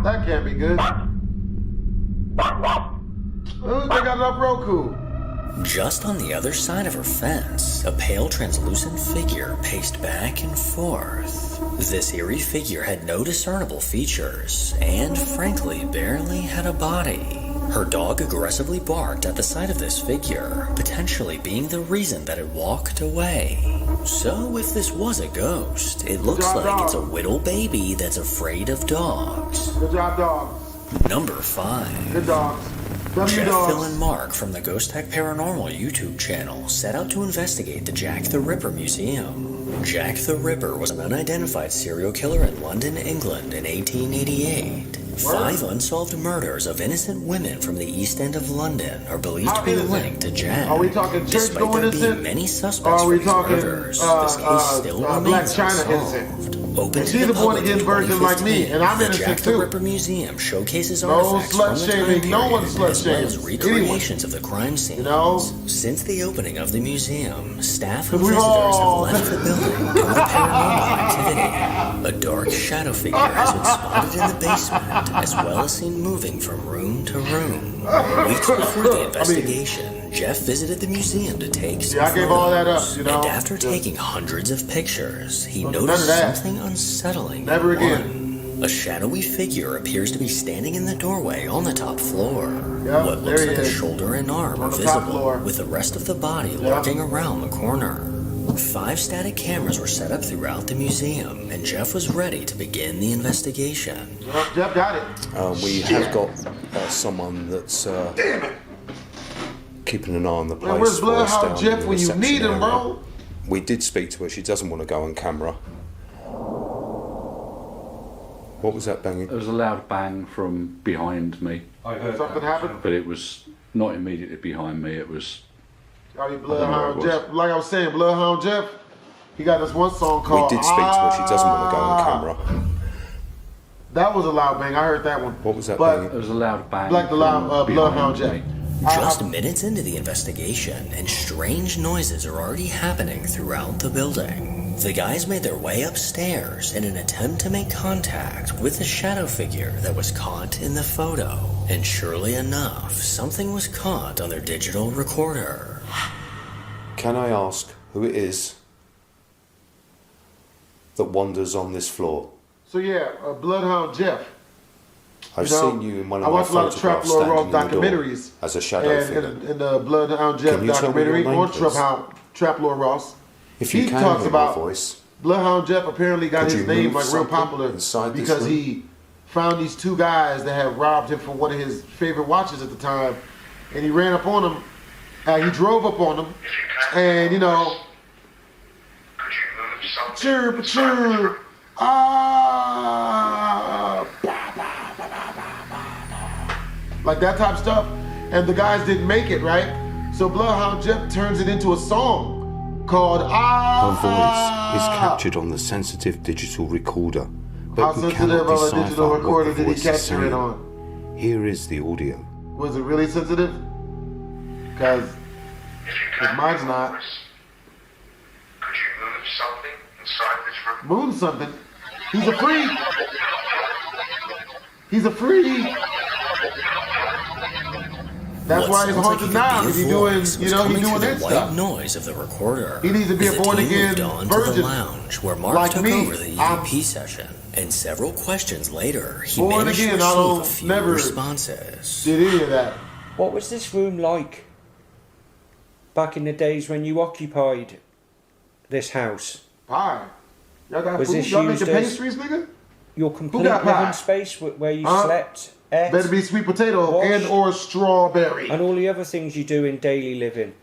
That can't be good. Oh, they got it up Roku. Just on the other side of her fence, a pale translucent figure paced back and forth. This eerie figure had no discernible features, and frankly barely had a body. Her dog aggressively barked at the sight of this figure, potentially being the reason that it walked away. So if this was a ghost, it looks like it's a little baby that's afraid of dogs. Good job, dogs. Number 5. Good dogs. Jeff, Phil, and Mark from the Ghost Tech Paranormal YouTube channel set out to investigate the Jack the Ripper Museum. Jack the Ripper was an unidentified serial killer in London, England in 1888. 5 unsolved murders of innocent women from the East End of London are believed to be linked to Jack. Are we talking church Despite there being many suspects for these murders, this case still remains unsolved. Open to the public in 2015, and I'm the innocent Jack the too. Ripper Museum showcases No artifacts from slut the time shaming, period, no one slut as well as shames. recreations of the crime scenes. You know? Since the opening of the museum, staff and visitors have left the building due to paranormal activity. A dark shadow figure has been spotted in the basement, as well as seen moving from room to room. Weeks before the investigation, Jeff visited the museum to take some I gave all that up, photos, you know. and after taking hundreds of pictures, he None noticed of that. something unsettling. Never again. A shadowy figure appears to be standing in the doorway on the top floor. Yep, What looks there he like a is. shoulder and arm On are the top visible, floor. with the rest of the body lurking around the corner. 5 static cameras were set up throughout the museum, and Jeff was ready to begin the investigation. Yep, Jeff got it. We have got someone that's keeping an eye on the place. Man, where's for us Bloodhound down Jeff in the when you reception need him, area. bro? We did speak to her. She doesn't want to go on camera. What was that banging? There was a loud bang from behind me. I heard something happened. But it was not immediately behind me. It was. Are you Bloodhound Jeff? Like I was saying, Bloodhound Jeff. He got this one song We called. did speak to her. She doesn't want to go on camera. That was a loud bang. I heard that one. What was that But banging? There was a loud bang. like the loud from Bloodhound behind Jeff. me. Just minutes into the investigation, and strange noises are already happening throughout the building. The guys made their way upstairs in an attempt to make contact with the shadow figure that was caught in the photo. And surely enough, something was caught on their digital recorder. Can I ask who it is that wanders on this floor? So yeah, Bloodhound Jeff. I've seen you in one of I my watched a lot of Trap photographs Lore standing Raw in the door documentaries. as a shadow and figure. In the Bloodhound Jeff Can you tell me your documentary name, on please? Trap Lore Ross. If you he can talks hear my about voice, Bloodhound Jeff apparently got could his you name move like real something popular inside this because room? he found these two guys that had robbed him from one of his favorite watches at the time, and he ran up on them. He drove up on them, and you know, chirp, chirp, like that type of stuff, and the guys didn't make it, right? So Bloodhound Jeff turns it into a song called her voice is captured on the sensitive digital recorder, but How we sensitive cannot of a decipher digital what recorder the did he voice is capture it saying. on? Here is the audio. Was it really sensitive? Because mine's not. Moon something. He's a freak. He's a freak. That's why he's haunted now, because he's doing, you know, he's doing that stuff. Noise of the recorder. He needs to be a born again To the virgin, lounge where Mark like took me. over the EVP session, and several questions later, he Born managed again, to I receive don't a few never responses. did any of that. What was this room like back in the days when you occupied this house? Pie. Y'all got Was food? this Y'all used making as pastries, nigga? your complete got pie? living space where you Huh? slept, ate, Better be sweet potato washed, and or strawberry. and all the other things you do in daily living?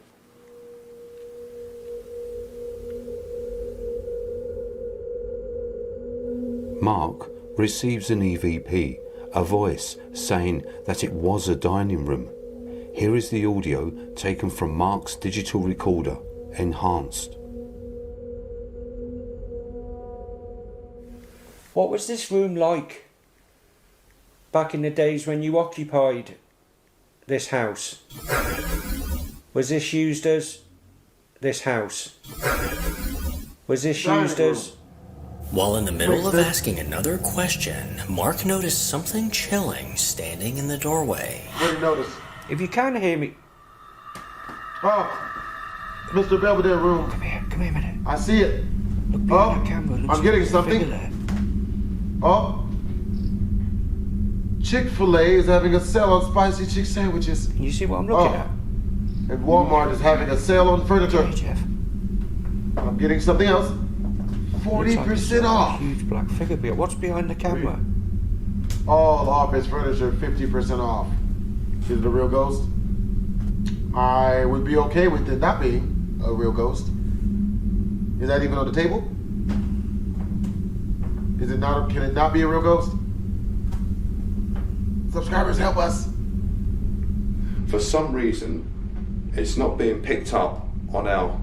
Mark receives an EVP, a voice saying that it was a dining room. Here is the audio taken from Mark's digital recorder, enhanced. What was this room like back in the days when you occupied this house? Was this used as this house? Was this used as... While in the middle of asking another question, Mark noticed something chilling standing in the doorway. What did you notice? If you can hear me... Oh, Mr. Belvedere room. Come here a minute. I see it. Look behind the camera. I'm getting something. Oh, Chick-fil-A is having a sale on spicy chick sandwiches. You see what I'm looking at? And Walmart is having a sale on furniture. Hey, Jeff. I'm getting something else. 40% off. Huge black figure. What's behind the camera? All office furniture 50% off. Is it a real ghost? I would be okay with it not being a real ghost. Is that even on the table? Is it not? Can it not be a real ghost? Subscribers, help us. For some reason, it's not being picked up on our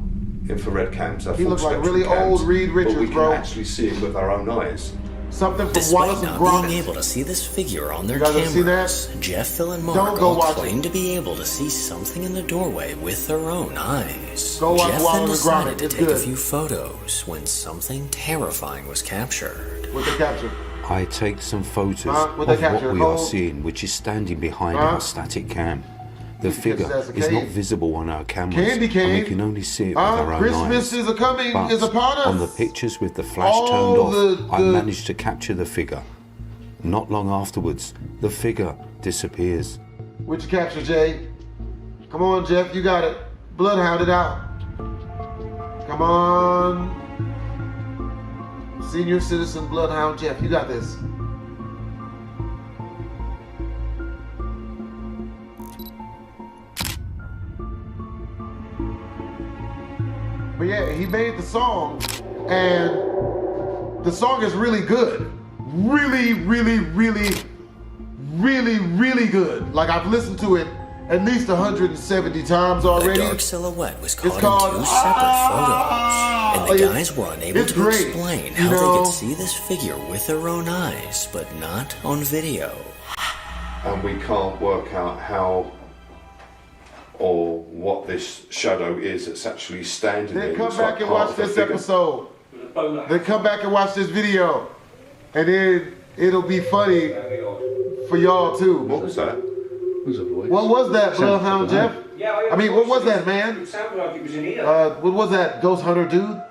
infrared cams. Our He full looks like spectrum really cams, old Reed Richards, but we can bro. actually see it with our own eyes. Something from Despite Wallace and not Gromit. being able to see this figure on their You guys have seen cameras, Jeff, Phil, and Mark Don't go all watch claim to be able to see something in the doorway with their own eyes. Go watch Jeff then Wallace and Gromit. decided to It's take a good. few photos when something terrifying was captured. What they capture? I take some photos What of they what capture? we are Cold? seeing, which is standing behind Huh? our static cam. The figure that's a is not cave. visible on our cameras, Candy and we cane. can only see it with our own Christmas eyes. is a coming, But is upon us. on the pictures with the flash All turned off, the- I managed to capture the figure. Not long afterwards, the figure disappears. What you capture, Jay? Come on, Jeff, you got it. Bloodhound it out. Come on. Senior citizen Bloodhound Jeff, you got this. But yeah, he made the song, and the song is really good. Really, really, really, really, really good. Like, I've listened to it at least 170 times already. The dark silhouette was caught It's called in two separate photos, and the guys were unable it's to great, explain you how they know? could see this figure with their own eyes, but not on video. And we can't work out how or what this shadow is that's actually standing Then there. come It's back like and part watch of the this figure. episode. then come back and watch this video. And then it'll be funny for y'all too. What was that? What was that, Bloodhound Jeff? Yeah, I mean, what was that, man? It sounded like it was in here. What was that, Ghost Hunter dude?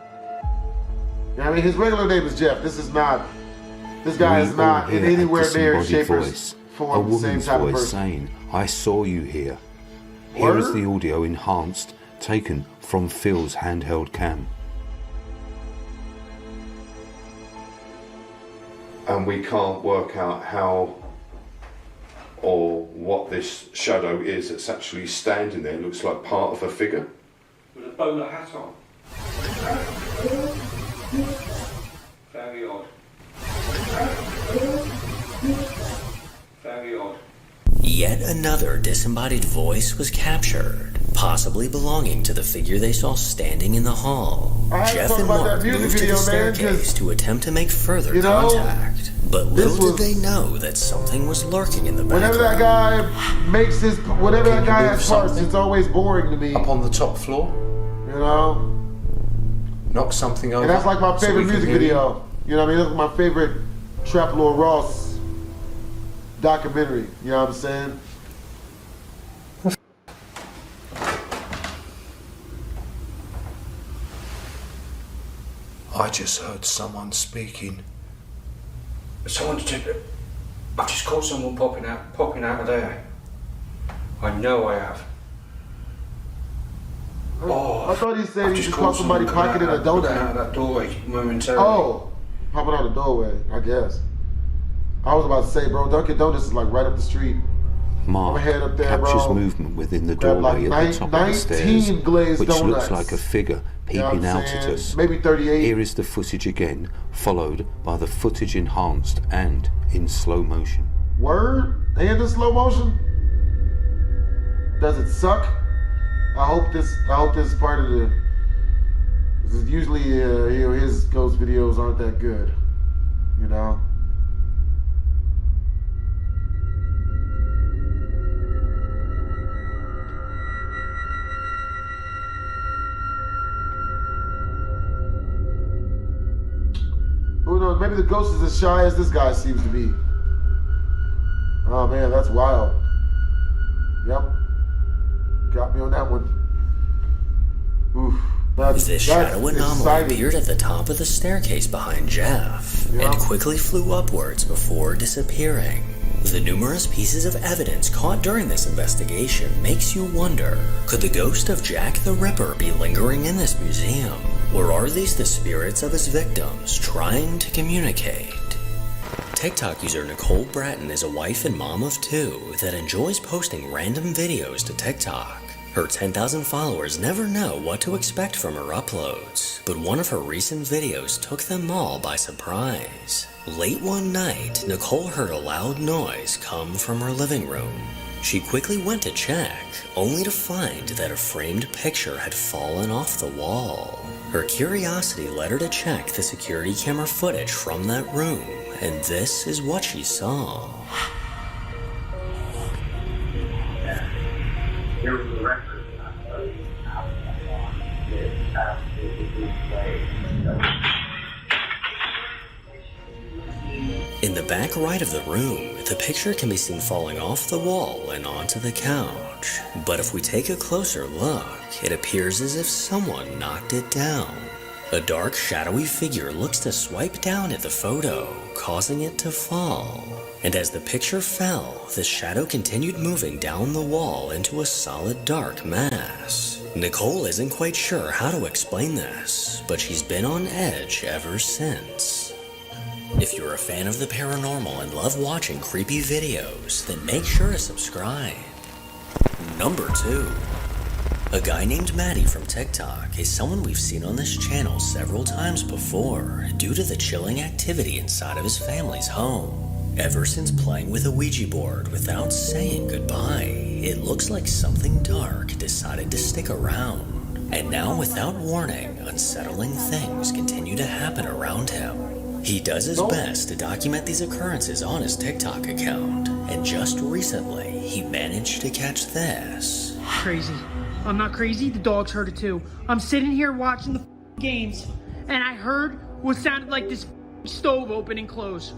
I mean, his regular name is Jeff. This guy is not in anywhere near shape or form the same type of person. Saying, "I saw you here." Here is the audio enhanced, taken from Phil's handheld cam. And we can't work out how or what this shadow is that's actually standing there. It looks like part of a figure. With a bowler hat on. Very odd. Very odd. Yet another disembodied voice was captured, possibly belonging to the figure they saw standing in the hall. Jeff and Mark moved to the staircase to attempt to make further contact, but little did they know that something was lurking in the background. Whenever that guy whatever that guy has parts, it's always boring to me. Up on the top floor? You know? Knock something over. And that's like my favorite music video. You know what I mean? That's my favorite Trap Lord Ross documentary. You know what I'm saying? I just heard someone speaking. I've just caught someone popping out of there. I know I have. I thought he said he just caught somebody pocketing a donut. Out of that doorway momentarily. Oh, popping out the doorway, I guess. I was about to say, bro, Dunkin' Donuts is like right up the street. Mark head up there, captures bro. movement within the doorway like at the top of the stairs, which donuts. looks like a figure peeping out at us. Maybe 38. Here is the footage again, followed by the footage enhanced and in slow motion. Word? And in slow motion? Does it suck? I hope this is part of the. Because usually his ghost videos aren't that good, you know. Who knows? Maybe the ghost is as shy as this guy seems to be. Oh man, that's wild. Yep. Got me on that one. Oof. This shadow anomaly appeared at the top of the staircase behind Jeff and quickly flew upwards before disappearing. The numerous pieces of evidence caught during this investigation makes you wonder, could the ghost of Jack the Ripper be lingering in this museum? Or are these the spirits of his victims trying to communicate? TikTok user Nicole Bratton is a wife and mom of two that enjoys posting random videos to TikTok. Her 10,000 followers never know what to expect from her uploads, but one of her recent videos took them all by surprise. Late one night, Nicole heard a loud noise come from her living room. She quickly went to check, only to find that a framed picture had fallen off the wall. Her curiosity led her to check the security camera footage from that room, and this is what she saw. In the back right of the room, the picture can be seen falling off the wall and onto the couch. But if we take a closer look, it appears as if someone knocked it down. A dark, shadowy figure looks to swipe down at the photo, causing it to fall. And as the picture fell, the shadow continued moving down the wall into a solid dark mass. Nicole isn't quite sure how to explain this, but she's been on edge ever since. If you're a fan of the paranormal and love watching creepy videos, then make sure to subscribe. Number 2. A guy named Maddie from TikTok is someone we've seen on this channel several times before due to the chilling activity inside of his family's home. Ever since playing with a Ouija board without saying goodbye, it looks like something dark decided to stick around. And now, without warning, unsettling things continue to happen around him. He does his best to document these occurrences on his TikTok account, and just recently, he managed to catch this. Crazy. I'm not crazy, the dogs heard it too. I'm sitting here watching the games, and I heard what sounded like this stove open and close.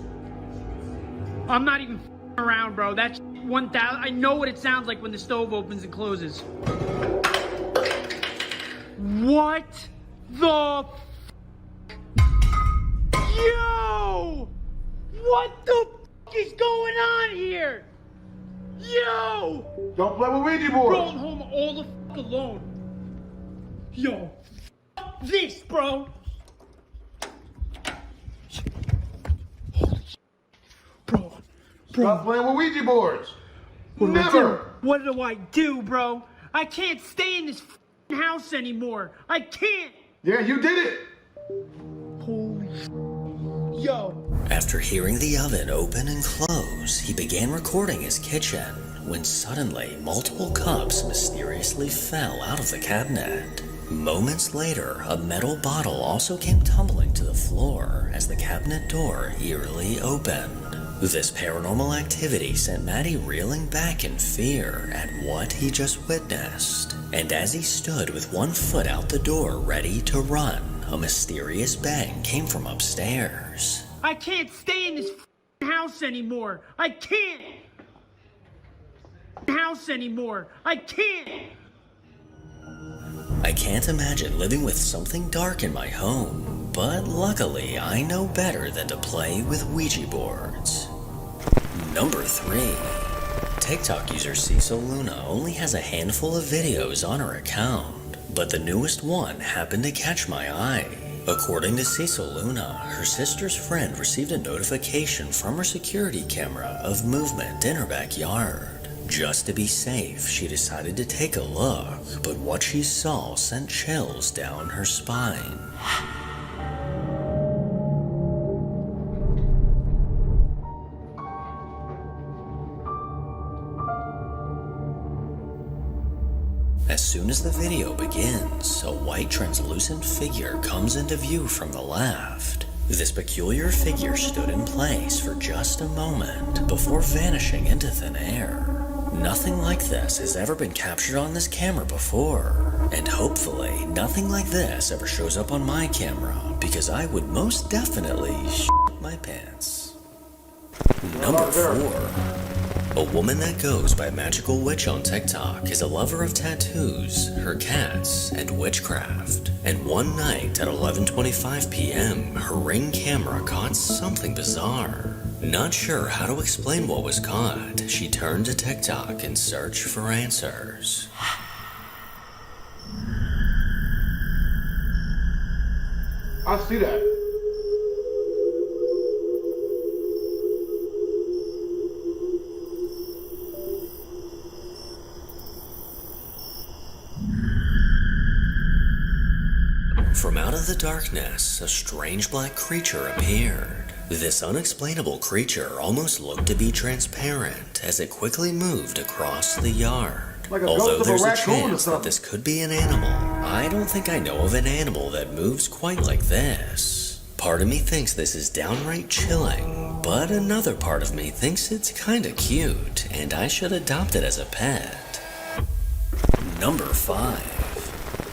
I'm not even around, bro. That's 1,000. I know what it sounds like when the stove opens and closes. What the Yo! What the is going on here? Yo! Don't play with Ouija boards. Bro, I'm home all the alone. Yo, this, bro. Bro. Stop playing with Ouija boards. Never. What do I do, bro? I can't stay in this house anymore. I can't. Yeah, you did it. Holy yo. After hearing the oven open and close, he began recording his kitchen when suddenly multiple cups mysteriously fell out of the cabinet. Moments later, a metal bottle also came tumbling to the floor as the cabinet door eerily opened. This paranormal activity sent Matty reeling back in fear at what he just witnessed. And as he stood with one foot out the door ready to run, a mysterious bang came from upstairs. I can't stay in this house anymore. I can't. House anymore. I can't. I can't imagine living with something dark in my home, but luckily I know better than to play with Ouija boards. Number 3. TikTok user Cecil Luna only has a handful of videos on her account, but the newest one happened to catch my eye. According to Cecil Luna, her sister's friend received a notification from her security camera of movement in her backyard. Just to be safe, she decided to take a look, but what she saw sent chills down her spine. As soon as the video begins, a white translucent figure comes into view from the left. This peculiar figure stood in place for just a moment before vanishing into thin air. Nothing like this has ever been captured on this camera before, and hopefully nothing like this ever shows up on my camera, because I would most definitely shit my pants. Number 4. A woman that goes by Magical Witch on TikTok is a lover of tattoos, her cats, and witchcraft. And one night at 11:25 p.m., her Ring camera caught something bizarre. Not sure how to explain what was caught, she turned to TikTok and searched for answers. I see that. From out of the darkness, a strange black creature appeared. This unexplainable creature almost looked to be transparent as it quickly moved across the yard. Like a Although ghost of there's a a raccoon or chance that something. this could be an animal, I don't think I know of an animal that moves quite like this. Part of me thinks this is downright chilling, but another part of me thinks it's kinda cute and I should adopt it as a pet. Number 5.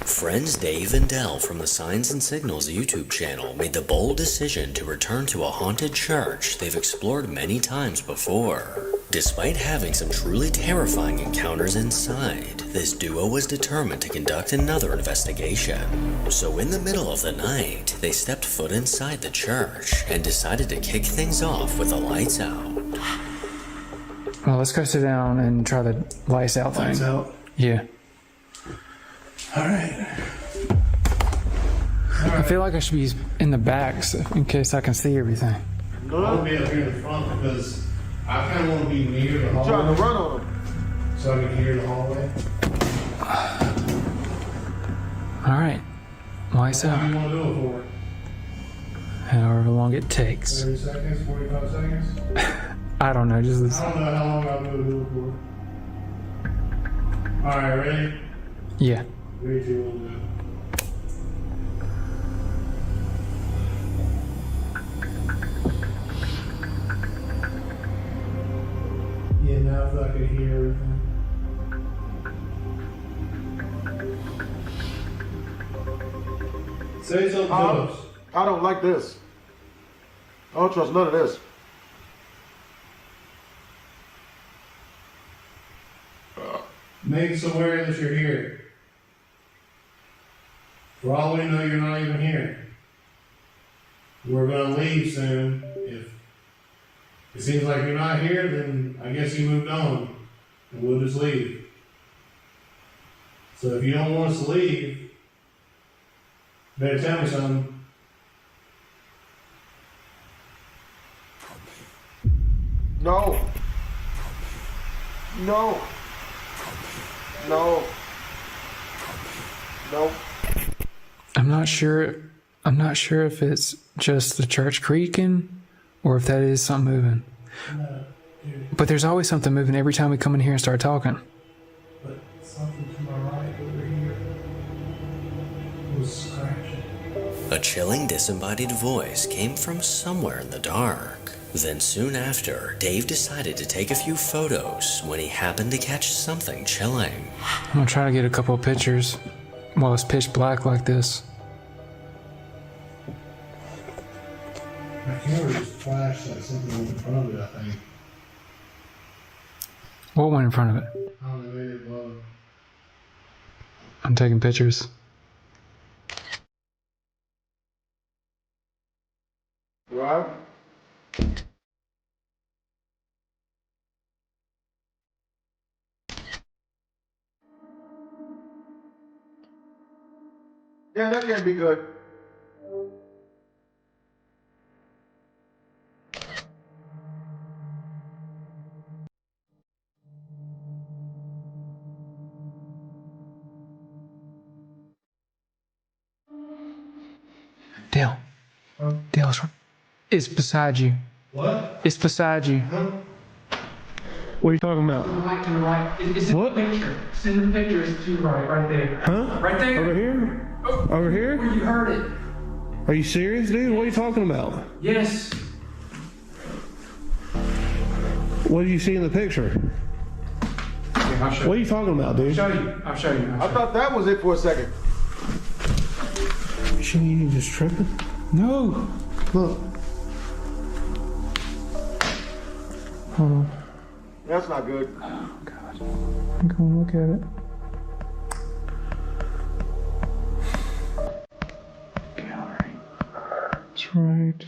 Friends Dave and Dell from the Signs and Signals YouTube channel made the bold decision to return to a haunted church they've explored many times before. Despite having some truly terrifying encounters inside, this duo was determined to conduct another investigation. So in the middle of the night, they stepped foot inside the church and decided to kick things off with the lights out. Well, let's go sit down and try the lights out thing. Lights out? Yeah. All right. I feel like I should be in the back so, in case I can see everything. I want to be up here in the front because I kind of want to be near the hallway. Trying to run on them. So I can hear the hallway. All right. Lights out. How long do you want to do it for? However long it takes. 30 seconds? 45 seconds? I don't know. Just I don't know how long I'll do it for. All right, ready? yeah. 3, 2, 1, yeah, now I feel like I can hear everything. Say something to us. I don't like this. I don't trust none of this. Make us aware that you're here. For all we know, you're not even here. We're gonna leave soon. If it seems like you're not here, then I guess you moved on, and we'll just leave. So if you don't want us to leave, better tell me something. No. No. No. No. I'm not sure if it's just the church creaking or if that is something moving. But there's always something moving every time we come in here and start talking. But something to my right over here was scratching. A chilling disembodied voice came from somewhere in the dark. Then soon after, Dave decided to take a few photos when he happened to catch something chilling. I'm gonna try to get a couple of pictures while it's pitch black like this. My camera just flashed like something was in front of it, I think. What went in front of it? I don't know, maybe above. I'm taking pictures. Right? Yeah, that can't be good. Dale. Dale, it's beside you. What? It's beside you. What are you talking about? To the right. It's in the picture. It's in the picture. It's to the right there. Huh? Right there. Over here? Over here? Where you heard it. Are you serious, dude? What are you talking about? Yes. What do you see in the picture? Yeah, I'll show What are you talking about, dude? I'll show you. I thought that was it for a second. Shouldn't you just tripping? No. Look. Hold on. That's not good. Oh, God. I'm gonna look at it. Gallery. It's right.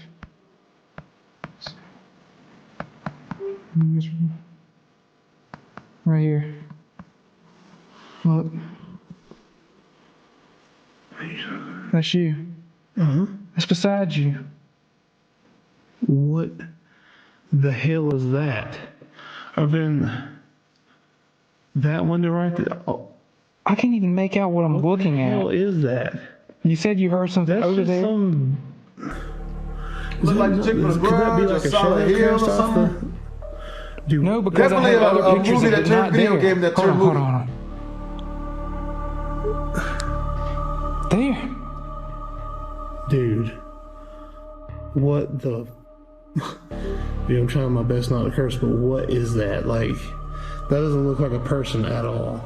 Right here. Look. That's you. Uh-huh. That's beside you. What the hell is that? I've been that window right there. Oh, I can't even make out what I'm looking at. What the hell is that? You said you heard something That's over just there? some. Look like the chick from the Could that be Grudge like or a Solid shadow Hill or cast off something? Dude, No, because I Definitely have other a pictures movie of that it turned not video there. game that Hold turned on, movie. hold on. There. Dude. What the... Dude, I'm trying my best not to curse, but what is that? Like, that doesn't look like a person at all.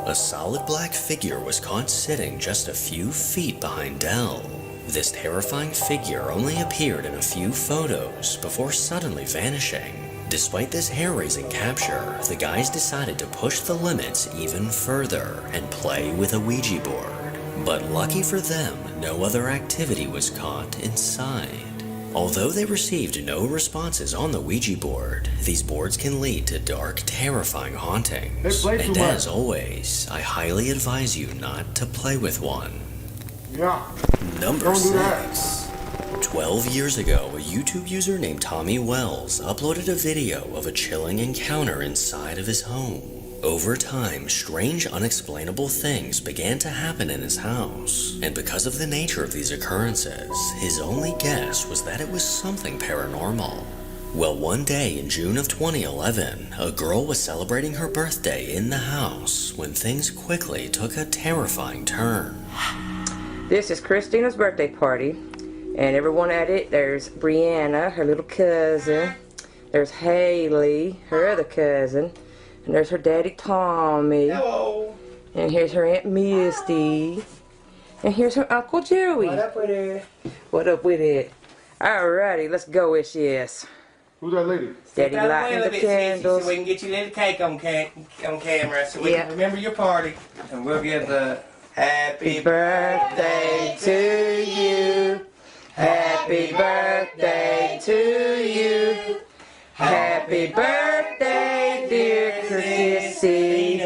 A solid black figure was caught sitting just a few feet behind Dell. This terrifying figure only appeared in a few photos before suddenly vanishing. Despite this hair-raising capture, the guys decided to push the limits even further and play with a Ouija board. But lucky for them, no other activity was caught inside. Although they received no responses on the Ouija board, these boards can lead to dark, terrifying hauntings. And as always, I highly advise you not to play with one. Yeah. Number 6. 12 years ago, a YouTube user named Tommy Wells uploaded a video of a chilling encounter inside of his home. Over time, strange, unexplainable things began to happen in his house, and because of the nature of these occurrences, his only guess was that it was something paranormal. Well, one day in June of 2011, a girl was celebrating her birthday in the house when things quickly took a terrifying turn. This is Christina's birthday party, and everyone at it, there's Brianna, her little cousin, there's Haley, her other cousin, and there's her daddy Tommy. Hello. And here's her Aunt Misty. And here's her Uncle Joey. What up with it? What up with it? Alrighty, let's go, yes. Who's that lady? Daddy lighting the candles. So we can get you a little cake on camera so we can remember your party. And we'll give the happy birthday to you. Happy birthday to you. Happy birthday, dear Chrissy.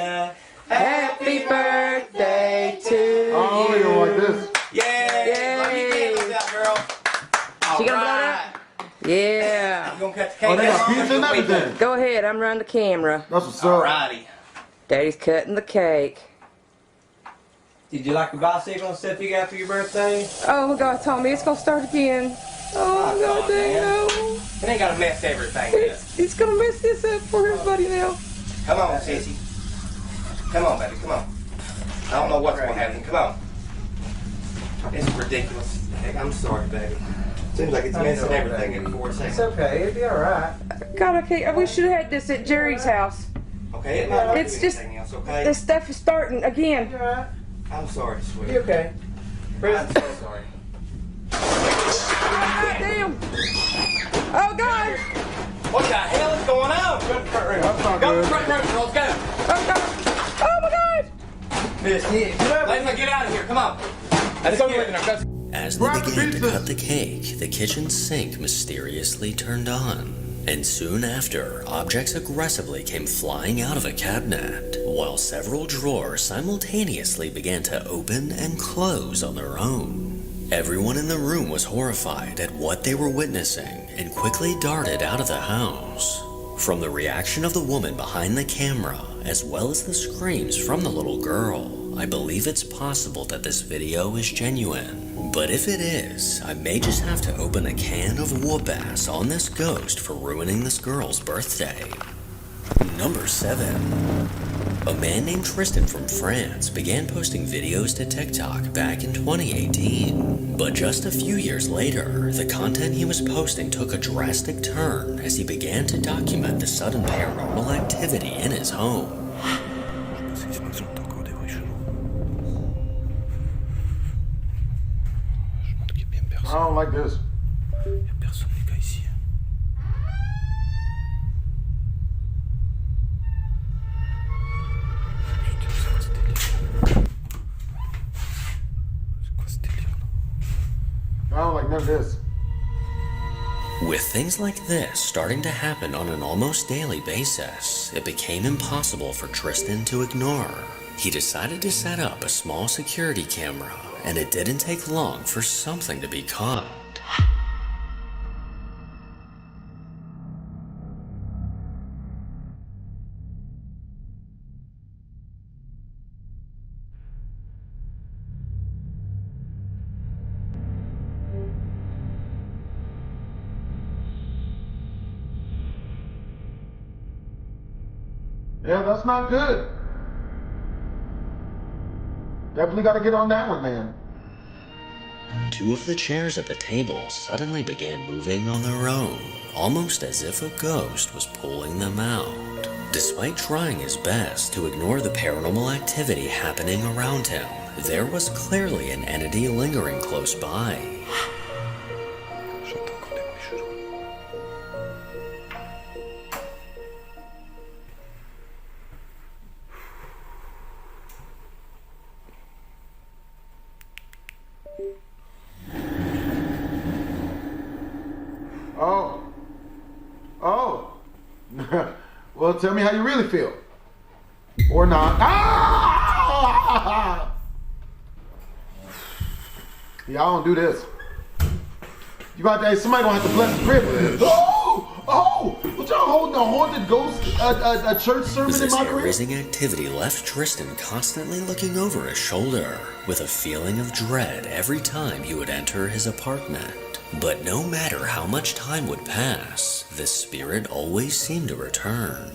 Happy birthday to you. Oh, you don't like this? Yeah. Blow your candles out, girl. She gonna blow that? Yeah. You gonna cut the cake? Oh, they got pizza and everything. Go ahead, I'm running the camera. That's what's up. Alrighty. Daddy's cutting the cake. Did you like the bicycle and stuff you got for your birthday? Oh my God, Tommy, it's gonna start again. Oh God, dang. It ain't gonna mess everything up. He's gonna mess this up for everybody now. Come on, sissy. Come on, baby, come on. I don't know what's gonna happen. Come on. This is ridiculous. Heck, I'm sorry, baby. Seems like it's messing everything in 4 seconds. It's okay, it'll be alright. God, okay, we should have had this at Jerry's house. Okay, it might not It's do just, anything else, okay? this stuff is starting again. I'm sorry, sweetie. You okay? I'm so sorry. God damn! Oh God! What the hell is going on? Go to the front room. Go to the front room, girls, go. Oh God! Oh my God! Miss, let's get out of here, come on. Let's go get it. As they began to cut the cake, the kitchen sink mysteriously turned on. And soon after, objects aggressively came flying out of a cabinet, while several drawers simultaneously began to open and close on their own. Everyone in the room was horrified at what they were witnessing and quickly darted out of the house. From the reaction of the woman behind the camera, as well as the screams from the little girl, I believe it's possible that this video is genuine. But if it is, I may just have to open a can of whoop-ass on this ghost for ruining this girl's birthday. Number 7. A man named Tristan from France began posting videos to TikTok back in 2018. But just a few years later, the content he was posting took a drastic turn as he began to document the sudden paranormal activity in his home. I don't like this. I don't like none of this. With things like this starting to happen on an almost daily basis, it became impossible for Tristan to ignore. He decided to set up a small security camera, and it didn't take long for something to be caught. Yeah, that's not good. Definitely got to get on that one, man. Two of the chairs at the table suddenly began moving on their own, almost as if a ghost was pulling them out. Despite trying his best to ignore the paranormal activity happening around him, there was clearly an entity lingering close by. Oh. Well, tell me how you really feel. Or not. Ah! Y'all don't do this. You got to, somebody gonna have to bless the crib. Oh! What y'all holding a haunted ghost, a church sermon in This my crib? hair-raising activity left Tristan constantly looking over his shoulder, with a feeling of dread every time he would enter his apartment. But no matter how much time would pass, this spirit always seemed to return.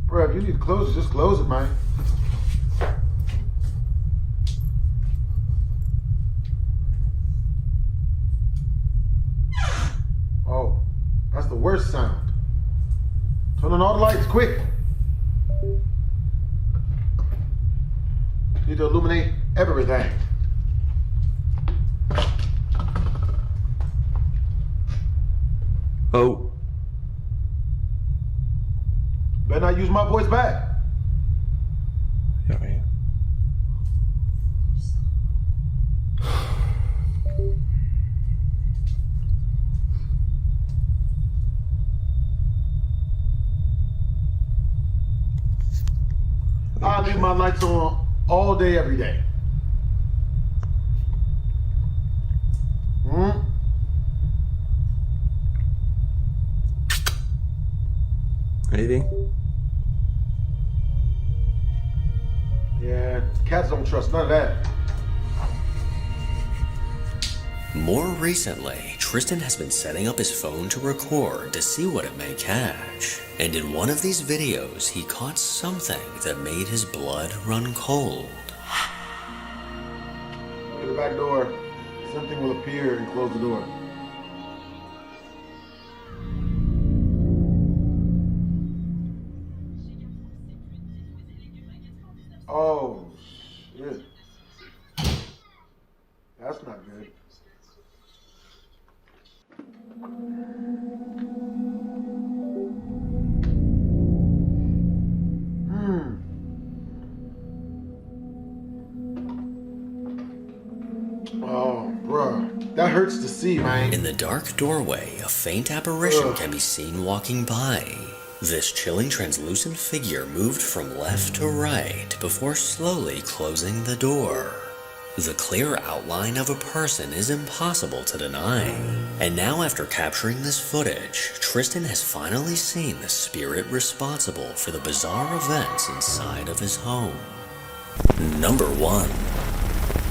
Bro, if you need to close it, just close it, man. Oh, that's the worst sound. Turn on all the lights, quick. Need to illuminate everything. Oh. Better not use my voice back. Ya veo. I leave my lights on all day, every day. Anything? Yeah, cats don't trust none of that. More recently, Tristan has been setting up his phone to record to see what it may catch. And in one of these videos, he caught something that made his blood run cold. Look at the back door. Something will appear and close the door. Oh, shit. That's not good. Oh, bruh. That hurts to see, man. In the dark doorway, a faint apparition can be seen walking by. This chilling translucent figure moved from left to right before slowly closing the door. The clear outline of a person is impossible to deny. And now after capturing this footage, Tristan has finally seen the spirit responsible for the bizarre events inside of his home. Number 1.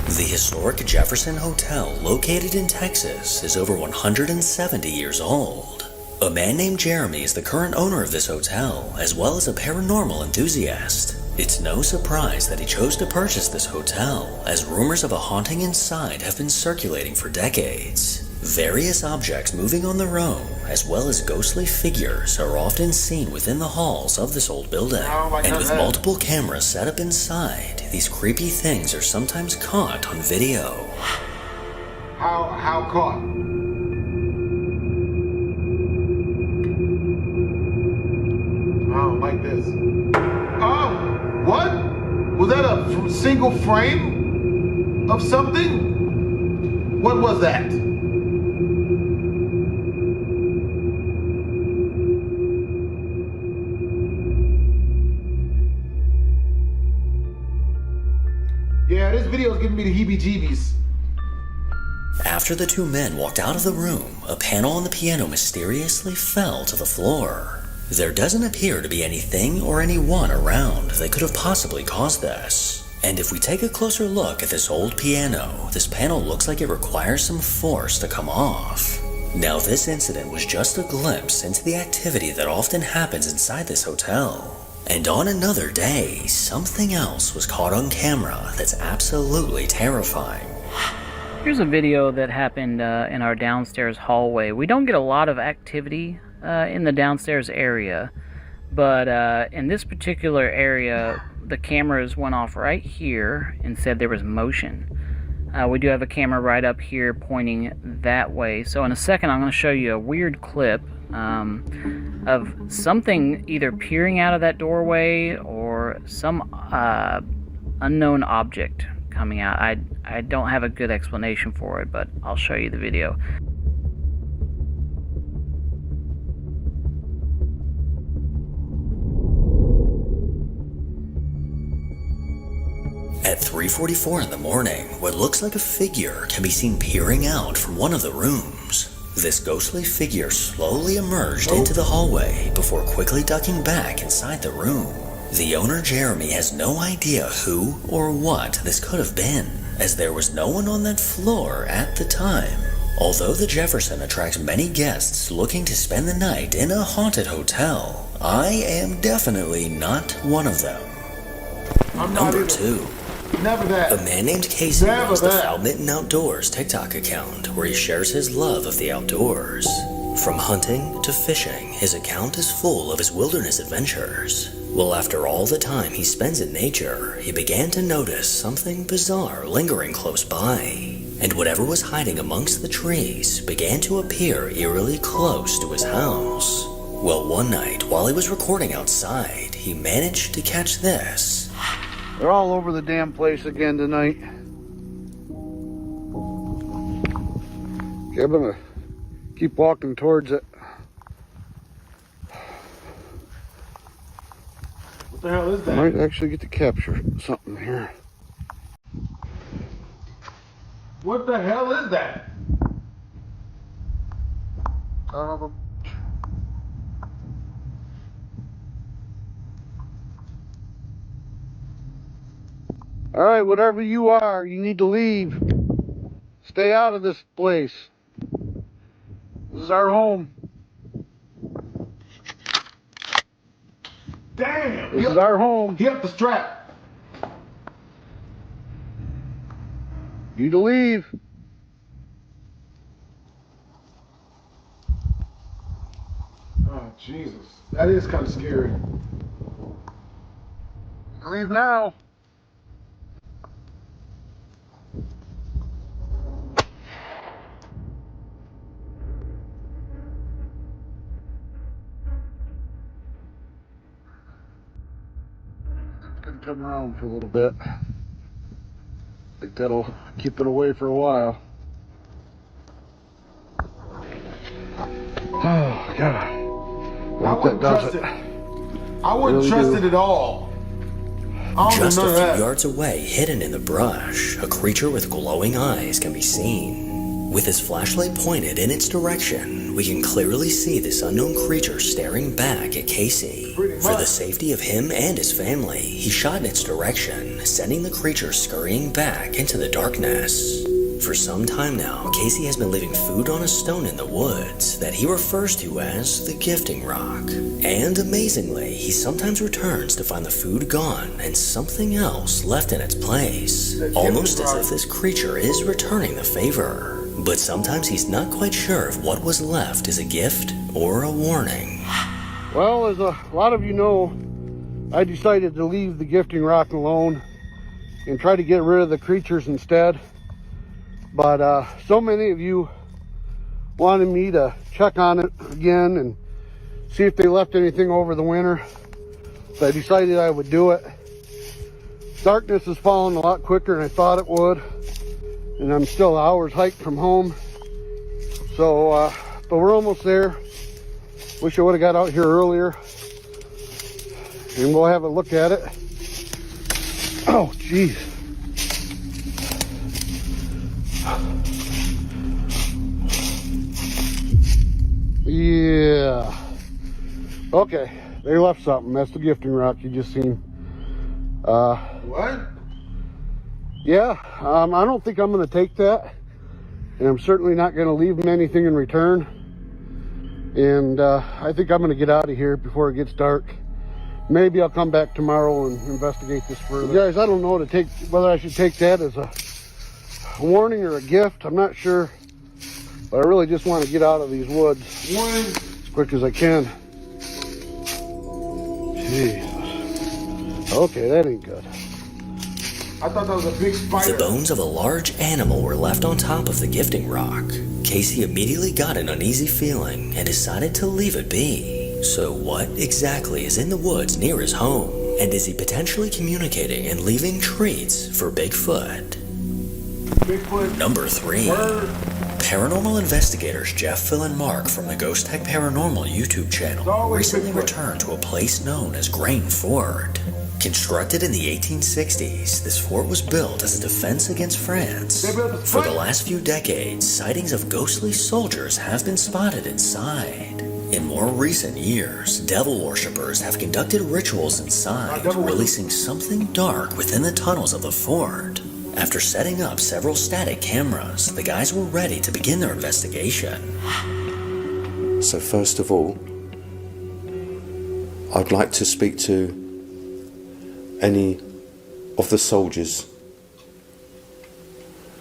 The historic Jefferson Hotel, located in Texas, is over 170 years old. A man named Jeremy is the current owner of this hotel, as well as a paranormal enthusiast. It's no surprise that he chose to purchase this hotel, as rumors of a haunting inside have been circulating for decades. Various objects moving on their own, as well as ghostly figures, are often seen within the halls of this old building. And with multiple cameras set up inside, these creepy things are sometimes caught on video. How caught? I don't like this. Oh! What? Was that a single frame of something? What was that? Yeah, this video is giving me the heebie-jeebies. After the two men walked out of the room, a panel on the piano mysteriously fell to the floor. There doesn't appear to be anything or anyone around that could have possibly caused this. And if we take a closer look at this old piano, this panel looks like it requires some force to come off. Now this incident was just a glimpse into the activity that often happens inside this hotel. And on another day, something else was caught on camera that's absolutely terrifying. Here's a video that happened in our downstairs hallway. We don't get a lot of activity in the downstairs area, but in this particular area, the cameras went off right here and said there was motion. We do have a camera right up here pointing that way. So in a second, I'm going to show you a weird clip of something either peering out of that doorway or some unknown object coming out. I don't have a good explanation for it, but I'll show you the video. At 3:44 in the morning, what looks like a figure can be seen peering out from one of the rooms. This ghostly figure slowly emerged into the hallway before quickly ducking back inside the room. The owner, Jeremy, has no idea who or what this could have been, as there was no one on that floor at the time. Although the Jefferson attracts many guests looking to spend the night in a haunted hotel, I am definitely not one of them. Number 2. Never that. A man named Casey Never runs the that. Fountain Outdoors TikTok account where he shares his love of the outdoors. From hunting to fishing, his account is full of his wilderness adventures. Well, after all the time he spends in nature, he began to notice something bizarre lingering close by. And whatever was hiding amongst the trees began to appear eerily close to his house. Well, one night, while he was recording outside, he managed to catch this. They're all over the damn place again tonight. Okay, I'm gonna keep walking towards it. What the hell is that? Might actually get to capture something here. What the hell is that? Alright, whatever you are, you need to leave. Stay out of this place. This is our home. Damn! This is our home. He up the strap. You need to leave. Oh, Jesus. That is kind of scary. Leave now. Come around for a little bit. I think that'll keep it away for a while. Oh, God. I hope that does it. I wouldn't trust it at all. Just a few yards away, hidden in the brush, a creature with glowing eyes can be seen. With his flashlight pointed in its direction, we can clearly see this unknown creature staring back at Casey. For the safety of him and his family, he shot in its direction, sending the creature scurrying back into the darkness. For some time now, Casey has been leaving food on a stone in the woods that he refers to as the gifting rock. And amazingly, he sometimes returns to find the food gone and something else left in its place. Almost as if this creature is returning the favor. But sometimes he's not quite sure if what was left is a gift or a warning. Well, as a lot of you know, I decided to leave the gifting rock alone and try to get rid of the creatures instead. But so many of you wanted me to check on it again and see if they left anything over the winter. So I decided I would do it. Darkness is falling a lot quicker than I thought it would. And I'm still hours hike from home. So, but we're almost there. Wish I would have got out here earlier. And we'll have a look at it. Oh, jeez. Yeah. Okay, they left something. That's the gifting rock you just seen. What? Yeah, I don't think I'm going to take that. And I'm certainly not going to leave them anything in return. And I think I'm going to get out of here before it gets dark. Maybe I'll come back tomorrow and investigate this further. Guys, I don't know whether I should take that as a warning or a gift. I'm not sure. But I really just want to get out of these woods as quick as I can. Jesus. Okay, that ain't good. I thought that was a big spider. The bones of a large animal were left on top of the gifting rock. Casey immediately got an uneasy feeling and decided to leave it be. So what exactly is in the woods near his home? And is he potentially communicating and leaving treats for Bigfoot? Number 3. Paranormal investigators Jeff, Phil, and Mark from the Ghost Tech Paranormal YouTube channel recently returned to a place known as Grain Fort. Constructed in the 1860s, this fort was built as a defense against France. For the last few decades, sightings of ghostly soldiers have been spotted inside. In more recent years, devil worshippers have conducted rituals inside, releasing something dark within the tunnels of the fort. After setting up several static cameras, the guys were ready to begin their investigation. So first of all, I'd like to speak to any of the soldiers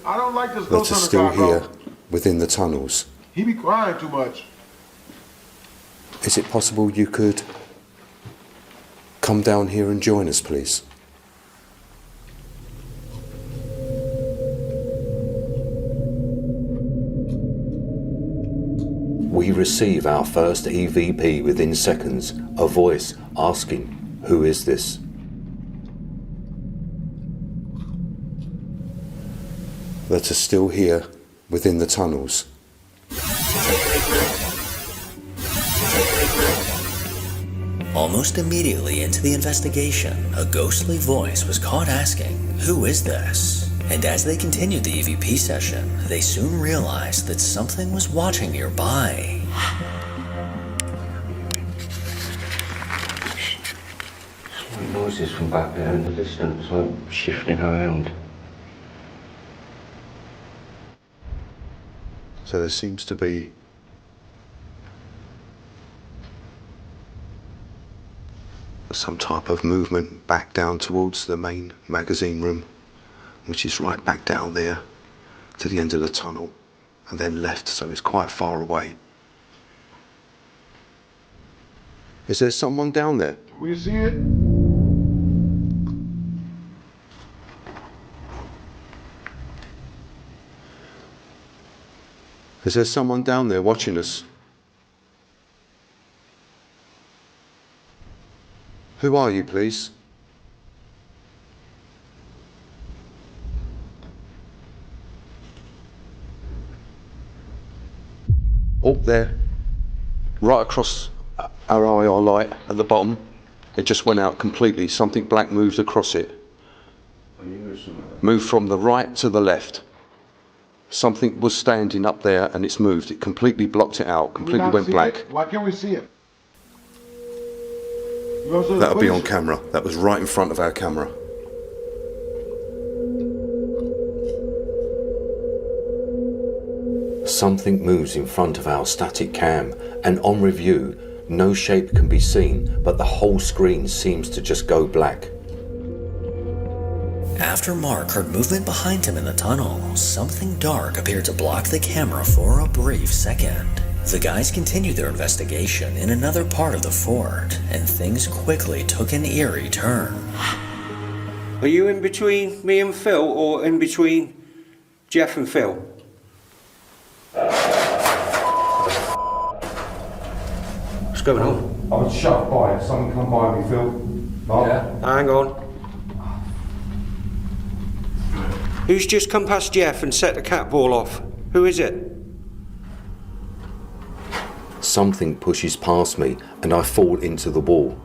I don't like this that ghost are hunter still guy, bro. here within the tunnels. He be crying too much. Is it possible you could come down here and join us, please? We receive our first EVP within seconds, a voice asking, "Who is this?" That are still here within the tunnels. Almost immediately into the investigation, a ghostly voice was caught asking, "Who is this?" And as they continued the EVP session, they soon realized that something was watching nearby. Noises from back there in the distance, like shifting around. So there seems to be some type of movement back down towards the main magazine room, which is right back down there to the end of the tunnel, and then left, so it's quite far away. Is there someone down there? We see it? Is there someone down there watching us? Who are you, please? Up there, right across our IR light at the bottom. It just went out completely. Something black moved across it. Moved from the right to the left. Something was standing up there and it's moved. It completely blocked it out, completely went black. Why can't we see it? That'll be on camera. That was right in front of our camera. Something moves in front of our static cam, and on review, no shape can be seen, but the whole screen seems to just go black. After Mark heard movement behind him in the tunnel, something dark appeared to block the camera for a brief second. The guys continued their investigation in another part of the fort, and things quickly took an eerie turn. Are you in between me and Phil, or in between Jeff and Phil? What's going on? I was shut by it. Someone come by me, Phil. Mark? Yeah. Hang on. Who's just come past Jeff and set the cat ball off? Who is it? Something pushes past me and I fall into the wall.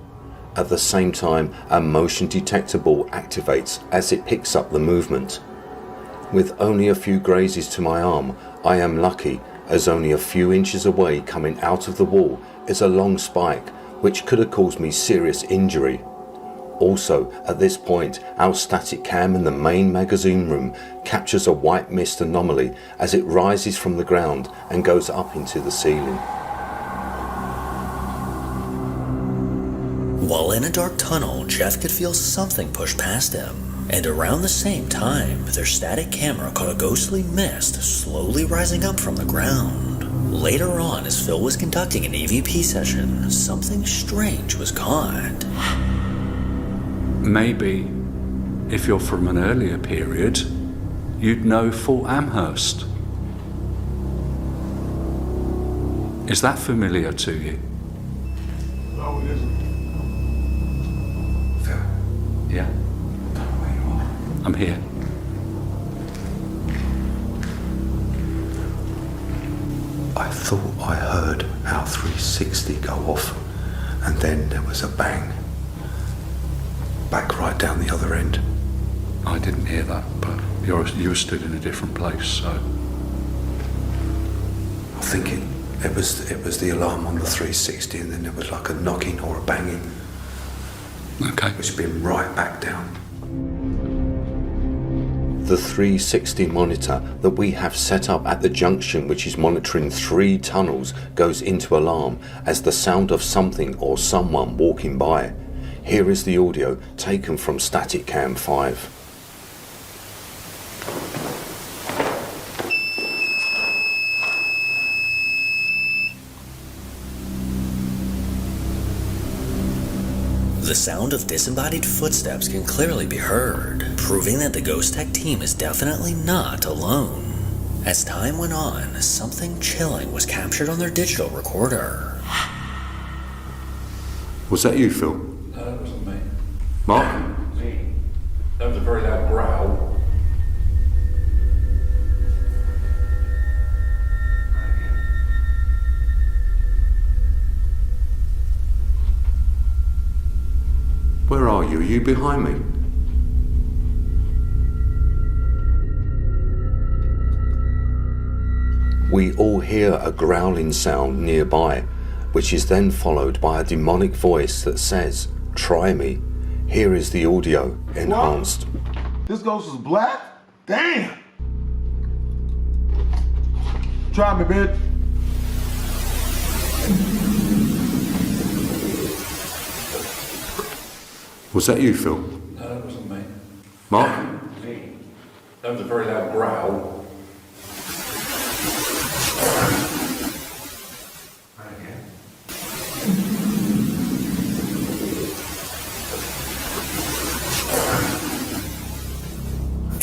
At the same time, a motion detector ball activates as it picks up the movement. With only a few grazes to my arm, I am lucky, as only a few inches away coming out of the wall is a long spike which could have caused me serious injury. Also, at this point, our static cam in the main magazine room captures a white mist anomaly as it rises from the ground and goes up into the ceiling. While in a dark tunnel, Jeff could feel something push past him. And around the same time, their static camera caught a ghostly mist slowly rising up from the ground. Later on, as Phil was conducting an EVP session, something strange was caught. Maybe, if you're from an earlier period, you'd know Fort Amhurst. Is that familiar to you? No, it isn't. Yeah. I'm here. I thought I heard our 360 go off, and then there was a bang. Back right down the other end. I didn't hear that, but you were stood in a different place, so. I think it was the alarm on the 360, and then there was like a knocking or a banging. Okay. Which had been right back down. The 360 monitor that we have set up at the junction, which is monitoring 3 tunnels, goes into alarm as the sound of something or someone walking by. Here is the audio taken from Static Cam 5. The sound of disembodied footsteps can clearly be heard, proving that the Ghost Tech team is definitely not alone. As time went on, something chilling was captured on their digital recorder. Was that you, Phil? No, that wasn't me. Mark? That was a very loud growl. Where are you? Are you behind me? We all hear a growling sound nearby, which is then followed by a demonic voice that says, "Try me." Here is the audio enhanced. This ghost is black? Damn! Try me, bitch. Was that you, Phil? No, that wasn't me. Mark? That was a very loud growl.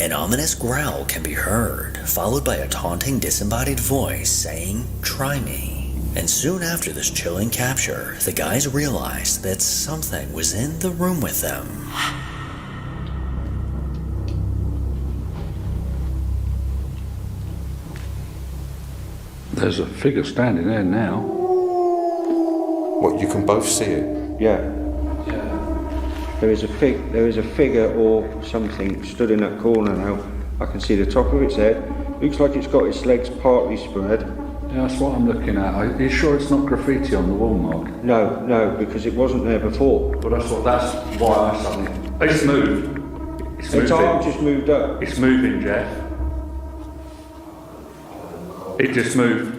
An ominous growl can be heard, followed by a taunting disembodied voice saying, "Try me." And soon after this chilling capture, the guys realized that something was in the room with them. There's a figure standing there now. What, you can both see it? Yeah. There is a figure or something stood in that corner now. I can see the top of its head. Looks like it's got its legs partly spread. Yeah, that's what I'm looking at. Are you sure it's not graffiti on the wall, Mark? No, because it wasn't there before. Well, that's why I suddenly... It's moved. Its arm just moved up. It's moving, Jeff. It just moved.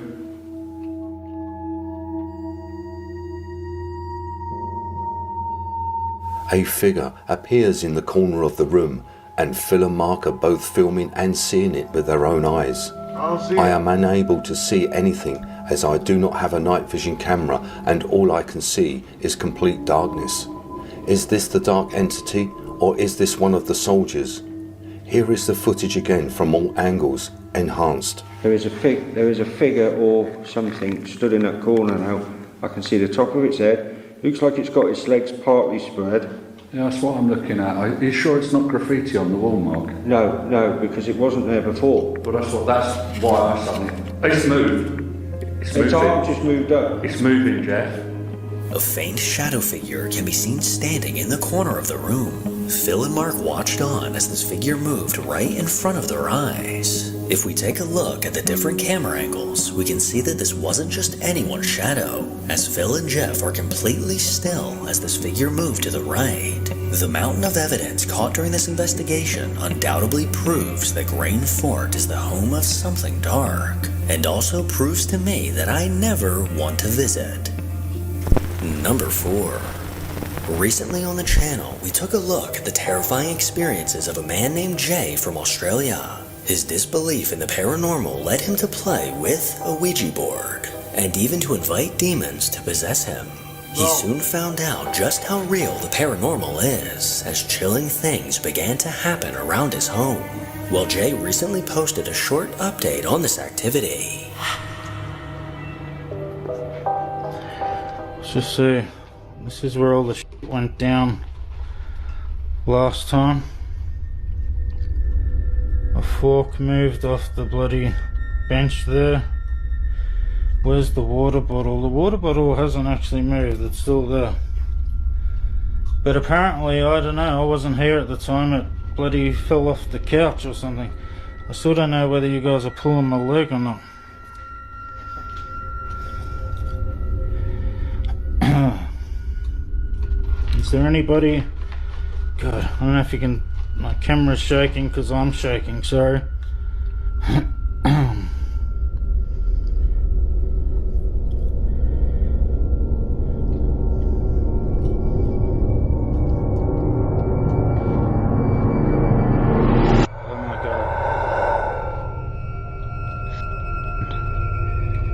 A figure appears in the corner of the room, and Phil and Mark are both filming and seeing it with their own eyes. I am unable to see anything as I do not have a night vision camera and all I can see is complete darkness. Is this the dark entity or is this one of the soldiers? Here is the footage again from all angles, enhanced. There is a figure or something stood in that corner now. I can see the top of its head. Looks like it's got its legs partly spread. Yeah, that's what I'm looking at. Are you sure it's not graffiti on the wall, Mark? No, because it wasn't there before. Well, that's why I suddenly... It's moved. Its arm just moved up. It's moving, Jeff. A faint shadow figure can be seen standing in the corner of the room. Phil and Mark watched on as this figure moved right in front of their eyes. If we take a look at the different camera angles, we can see that this wasn't just anyone's shadow, as Phil and Jeff are completely still as this figure moved to the right. The mountain of evidence caught during this investigation undoubtedly proves that Grain Fort is the home of something dark, and also proves to me that I never want to visit. Number 4. Recently on the channel, we took a look at the terrifying experiences of a man named Jay from Australia. His disbelief in the paranormal led him to play with a Ouija board, and even to invite demons to possess him. He soon found out just how real the paranormal is, as chilling things began to happen around his home. Well, Jay recently posted a short update on this activity. Let's just say, this is where all the shit went down last time. A fork moved off the bloody bench there. Where's the water bottle? The water bottle hasn't actually moved, it's still there. But apparently, I don't know, I wasn't here at the time, it bloody fell off the couch or something. I still don't know whether you guys are pulling my leg or not. Is there anybody? God, I don't know if you can My camera's shaking because I'm shaking, sorry.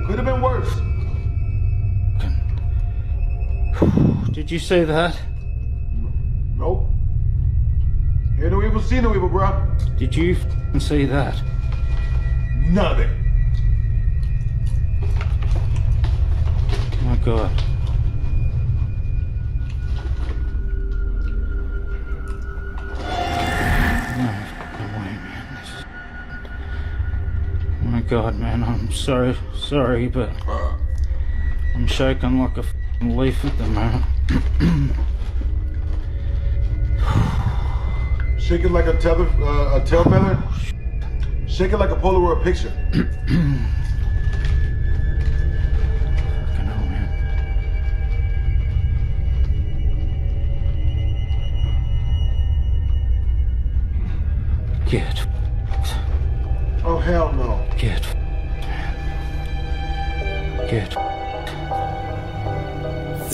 Could have been worse. Did you say that? Nope. Hear no evil, see no evil, bro. Did you say that? None of it. Oh my God. Oh my God, man, I'm sorry, but I'm shaking like a leaf at the moment. Shaking like a tail feather. Shaking like a Polaroid picture. Fucking hell, man. Get. Oh hell no. Get.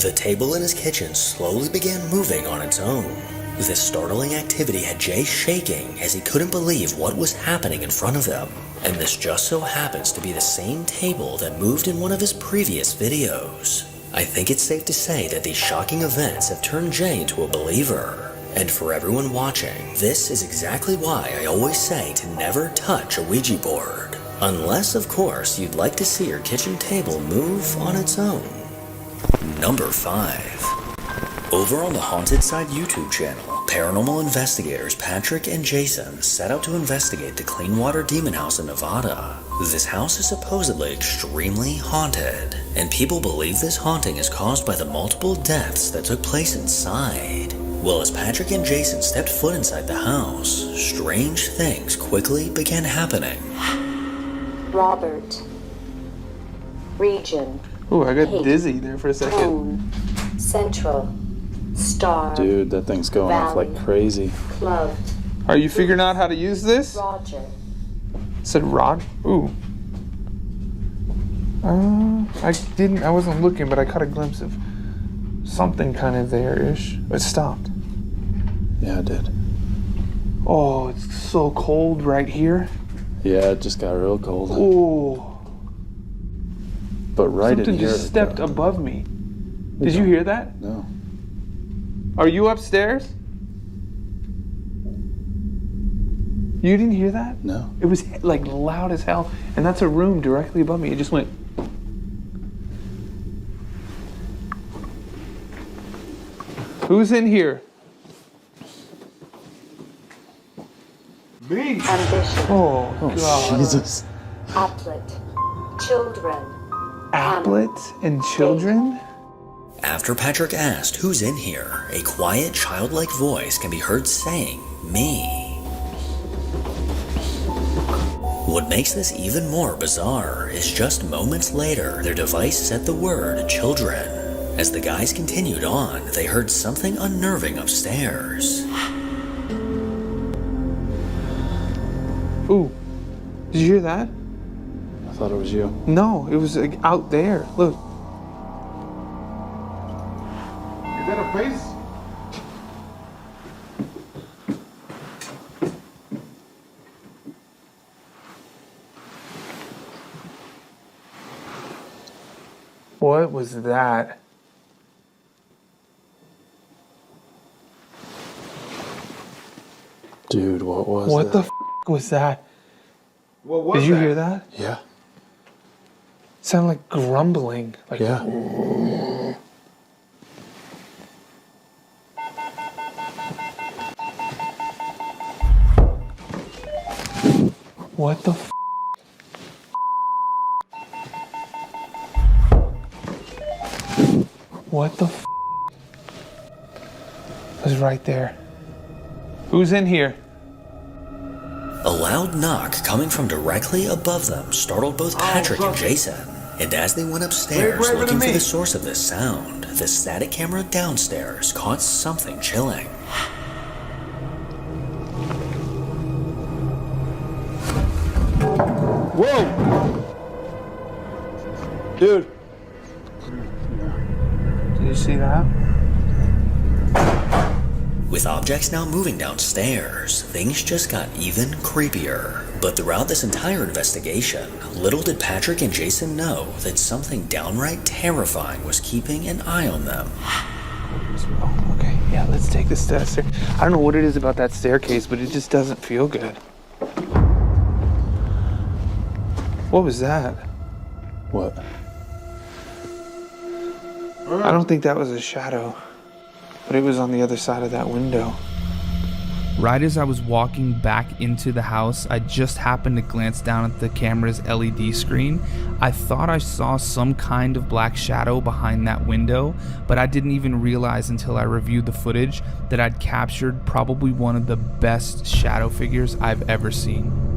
The table in his kitchen slowly began moving on its own. This startling activity had Jay shaking as he couldn't believe what was happening in front of him. And this just so happens to be the same table that moved in one of his previous videos. I think it's safe to say that these shocking events have turned Jay into a believer. And for everyone watching, this is exactly why I always say to never touch a Ouija board. Unless, of course, you'd like to see your kitchen table move on its own. Number 5. Over on the Haunted Side YouTube channel, paranormal investigators Patrick and Jason set out to investigate the Cleanwater Demon House in Nevada. This house is supposedly extremely haunted, and people believe this haunting is caused by the multiple deaths that took place inside. Well, as Patrick and Jason stepped foot inside the house, strange things quickly began happening. Robert. Region. Ooh, I got Hate. dizzy there for a second. Tone. Central. Star. Dude, that thing's going off like crazy. Club. Are you figuring out how to use this? Roger. It said Rod. Ooh. I wasn't looking, but I caught a glimpse of something kind of there-ish. It stopped. Yeah, it did. Oh, it's so cold right here. Yeah, it just got real cold. Oh. But right Something in here. just stepped above me. Did you hear that? No. Are you upstairs? You didn't hear that? No. It was like loud as hell, and that's a room directly above me. It just went. Who's in here? Me. Ambition. Oh, God. Jesus. Applet. Children. Applets and children? After Patrick asked who's in here, a quiet, childlike voice can be heard saying, "Me." What makes this even more bizarre is just moments later, their device said the word "children." As the guys continued on, they heard something unnerving upstairs. Ooh, did you hear that? I thought it was you. No, it was like out there. Look. Is that a face? What was that? Dude, what was What that? the was that? What was Did you that? hear that? Yeah. It sounded like grumbling. Like, Yeah. What the What the It was right there. Who's in here? A loud knock coming from directly above them startled both Patrick and Jason. And as they went upstairs braver looking than for me. the source of this sound, the static camera downstairs caught something chilling. Whoa! Dude. Did you see that? With objects now moving downstairs, things just got even creepier. But throughout this entire investigation, little did Patrick and Jason know that something downright terrifying was keeping an eye on them. Okay, yeah, let's take this stairs. I don't know what it is about that staircase, but it just doesn't feel good. What was that? What? I don't think that was a shadow, but it was on the other side of that window. Right as I was walking back into the house, I just happened to glance down at the camera's LED screen. I thought I saw some kind of black shadow behind that window, but I didn't even realize until I reviewed the footage that I'd captured probably one of the best shadow figures I've ever seen.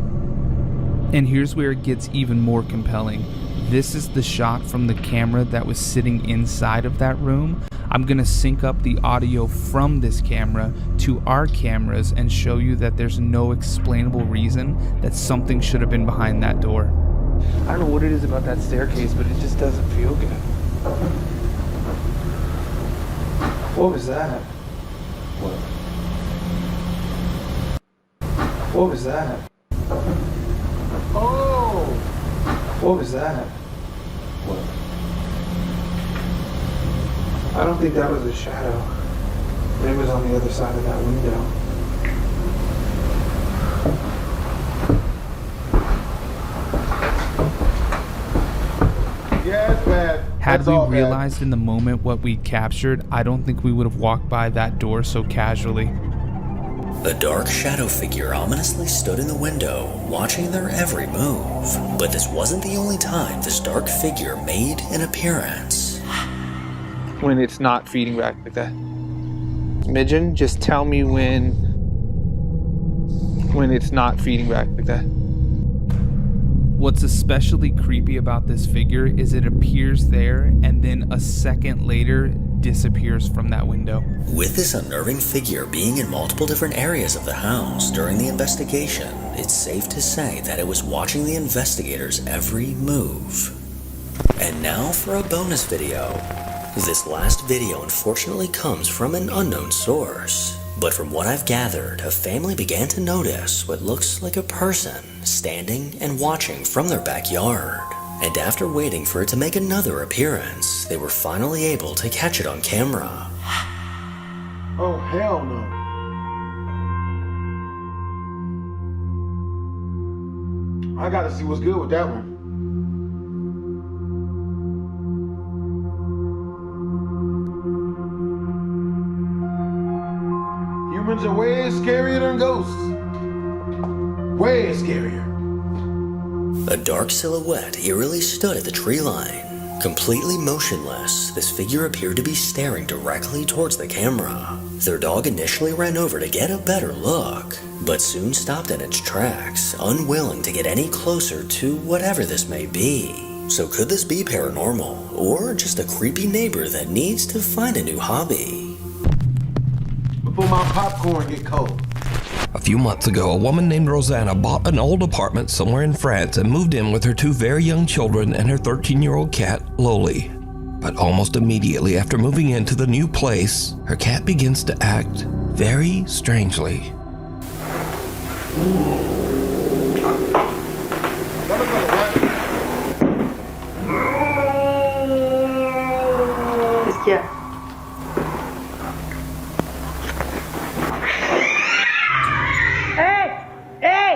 And here's where it gets even more compelling. This is the shot from the camera that was sitting inside of that room. I'm gonna sync up the audio from this camera to our cameras and show you that there's no explainable reason that something should have been behind that door. I don't know what it is about that staircase, but it just doesn't feel good. What was that? What? What was that? Oh! What was that? What? I don't think that was a shadow. It was on the other side of that window. Yeah, it's bad. Had we realized in the moment what we captured, I don't think we would have walked by that door so casually. A dark shadow figure ominously stood in the window, watching their every move. But this wasn't the only time this dark figure made an appearance. When it's not feeding back like that. Midgen, just tell me when it's not feeding back like that. What's especially creepy about this figure is it appears there and then a second later disappears from that window. With this unnerving figure being in multiple different areas of the house during the investigation, it's safe to say that it was watching the investigators' every move. And now for a bonus video. This last video unfortunately comes from an unknown source, but from what I've gathered, a family began to notice what looks like a person standing and watching from their backyard. And after waiting for it to make another appearance, they were finally able to catch it on camera. Oh, hell no. I gotta see what's good with that one. Humans are way scarier than ghosts. Way scarier. A dark silhouette eerily stood at the tree line. Completely motionless, this figure appeared to be staring directly towards the camera. Their dog initially ran over to get a better look, but soon stopped in its tracks, unwilling to get any closer to whatever this may be. So could this be paranormal, or just a creepy neighbor that needs to find a new hobby? Before my popcorn get cold. A few months ago, a woman named Rosanna bought an old apartment somewhere in France and moved in with her 2 very young children and her 13-year-old cat, Loli. But almost immediately after moving into the new place, her cat begins to act very strangely. Yeah. Hey! Hey!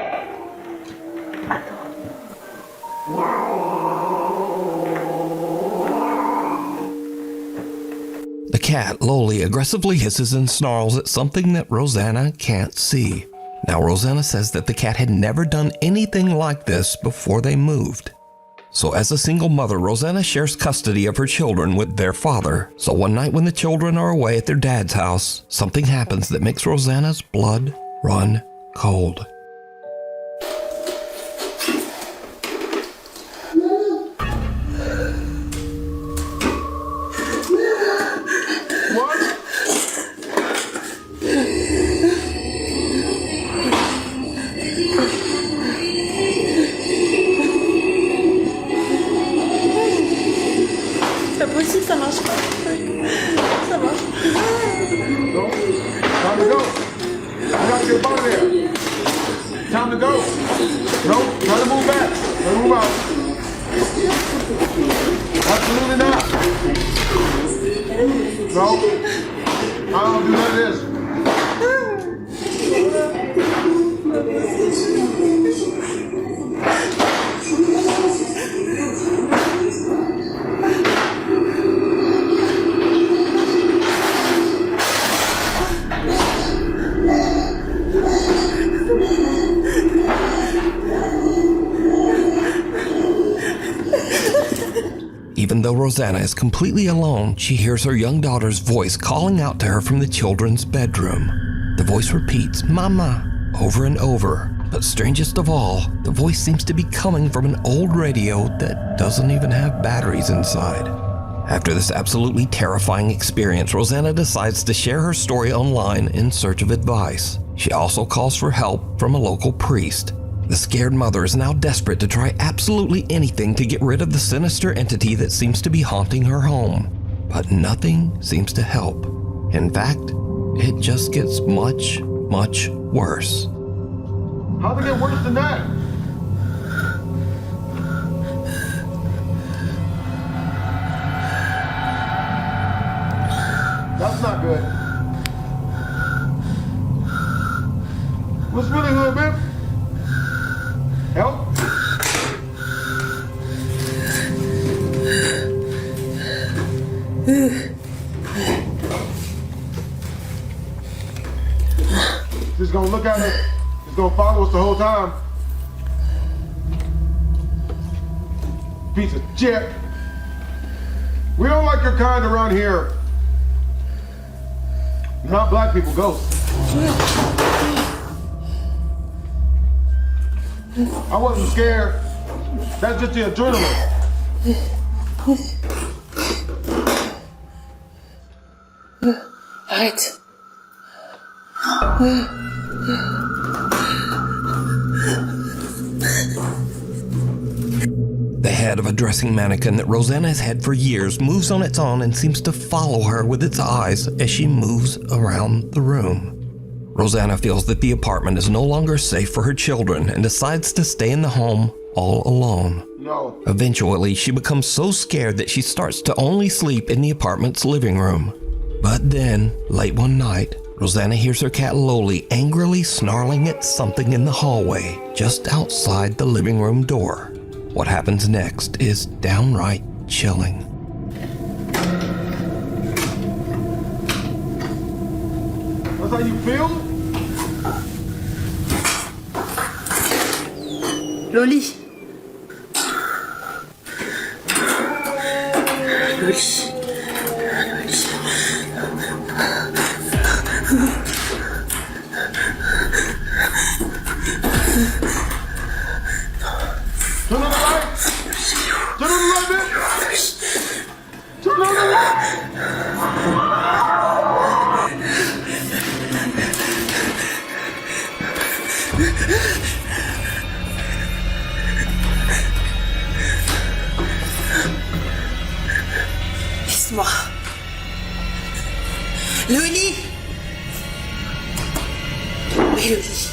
The cat, Loli, aggressively hisses and snarls at something that Rosanna can't see. Now, Rosanna says that the cat had never done anything like this before they moved. So as a single mother, Rosanna shares custody of her children with their father. So one night when the children are away at their dad's house, something happens that makes Rosanna's blood run cold. to go. No, try to move back. Try to move out. Absolutely not. No. I don't do none of this. Even though Rosanna is completely alone, she hears her young daughter's voice calling out to her from the children's bedroom. The voice repeats, "Mama," over and over. But strangest of all, the voice seems to be coming from an old radio that doesn't even have batteries inside. After this absolutely terrifying experience, Rosanna decides to share her story online in search of advice. She also calls for help from a local priest. The scared mother is now desperate to try absolutely anything to get rid of the sinister entity that seems to be haunting her home. But nothing seems to help. In fact, it just gets much, much worse. How'd it get worse than that? That's not good. What's really good, man? Help? Just gonna look at it. It's gonna follow us the whole time. Piece of shit. We don't like your kind around here. Not black people, ghosts. I wasn't scared. That's just the adrenaline. Right. The head of a dressing mannequin that Rosanna has had for years moves on its own and seems to follow her with its eyes as she moves around the room. Rosanna feels that the apartment is no longer safe for her children and decides to stay in the home all alone. No. Eventually, she becomes so scared that she starts to only sleep in the apartment's living room. But then, late one night, Rosanna hears her cat Loli angrily snarling at something in the hallway just outside the living room door. What happens next is downright chilling. That's how you feel? Loli. Loli. Turn on the light! Turn on the light, man! Turn on the light! Laisse-moi. Loli. Oui, Loli.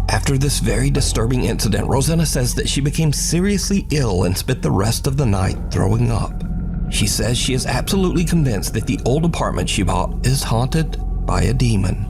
After this very disturbing incident, Rosanna says that she became seriously ill and spent the rest of the night throwing up. She says she is absolutely convinced that the old apartment she bought is haunted by a demon.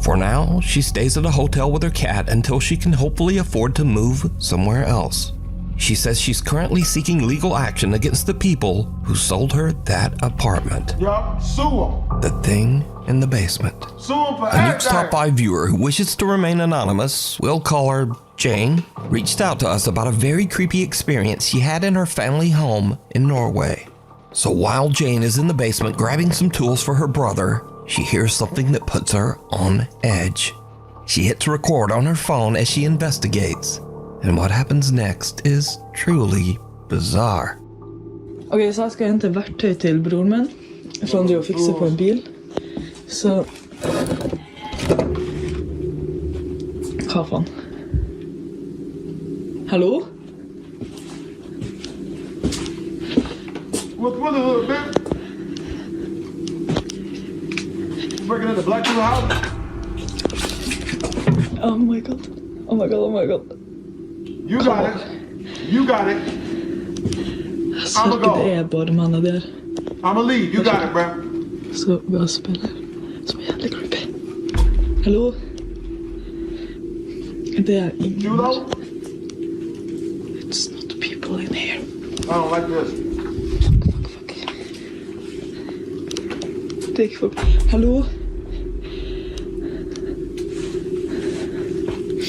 For now, she stays at a hotel with her cat until she can hopefully afford to move somewhere else. She says she's currently seeking legal action against the people who sold her that apartment. Yup, sue them. The thing in the basement. Sue them for A Nuke's Top everything. 5 viewer who wishes to remain anonymous, we'll call her Jane, reached out to us about a very creepy experience she had in her family home in Norway. So while Jane is in the basement grabbing some tools for her brother, she hears something that puts her on edge. She hits record on her phone as she investigates, and what happens next is truly bizarre. Okej, så här ska jag hämta verktyg till bror min från det och fixa på en bil. Så... Fan. Hallå? What's with the hood, man? breaking into Blackpool house? Oh my god. Oh my god, oh my god. You got it. You got it. I'ma go. Det är bara mannen där. I'ma leave. You got it, bro. Så jag spelar. Som är jävligt creepy. Hallå? Det är ingen. Julo? It's not people in here. I don't like this. Take fuck. Hallå?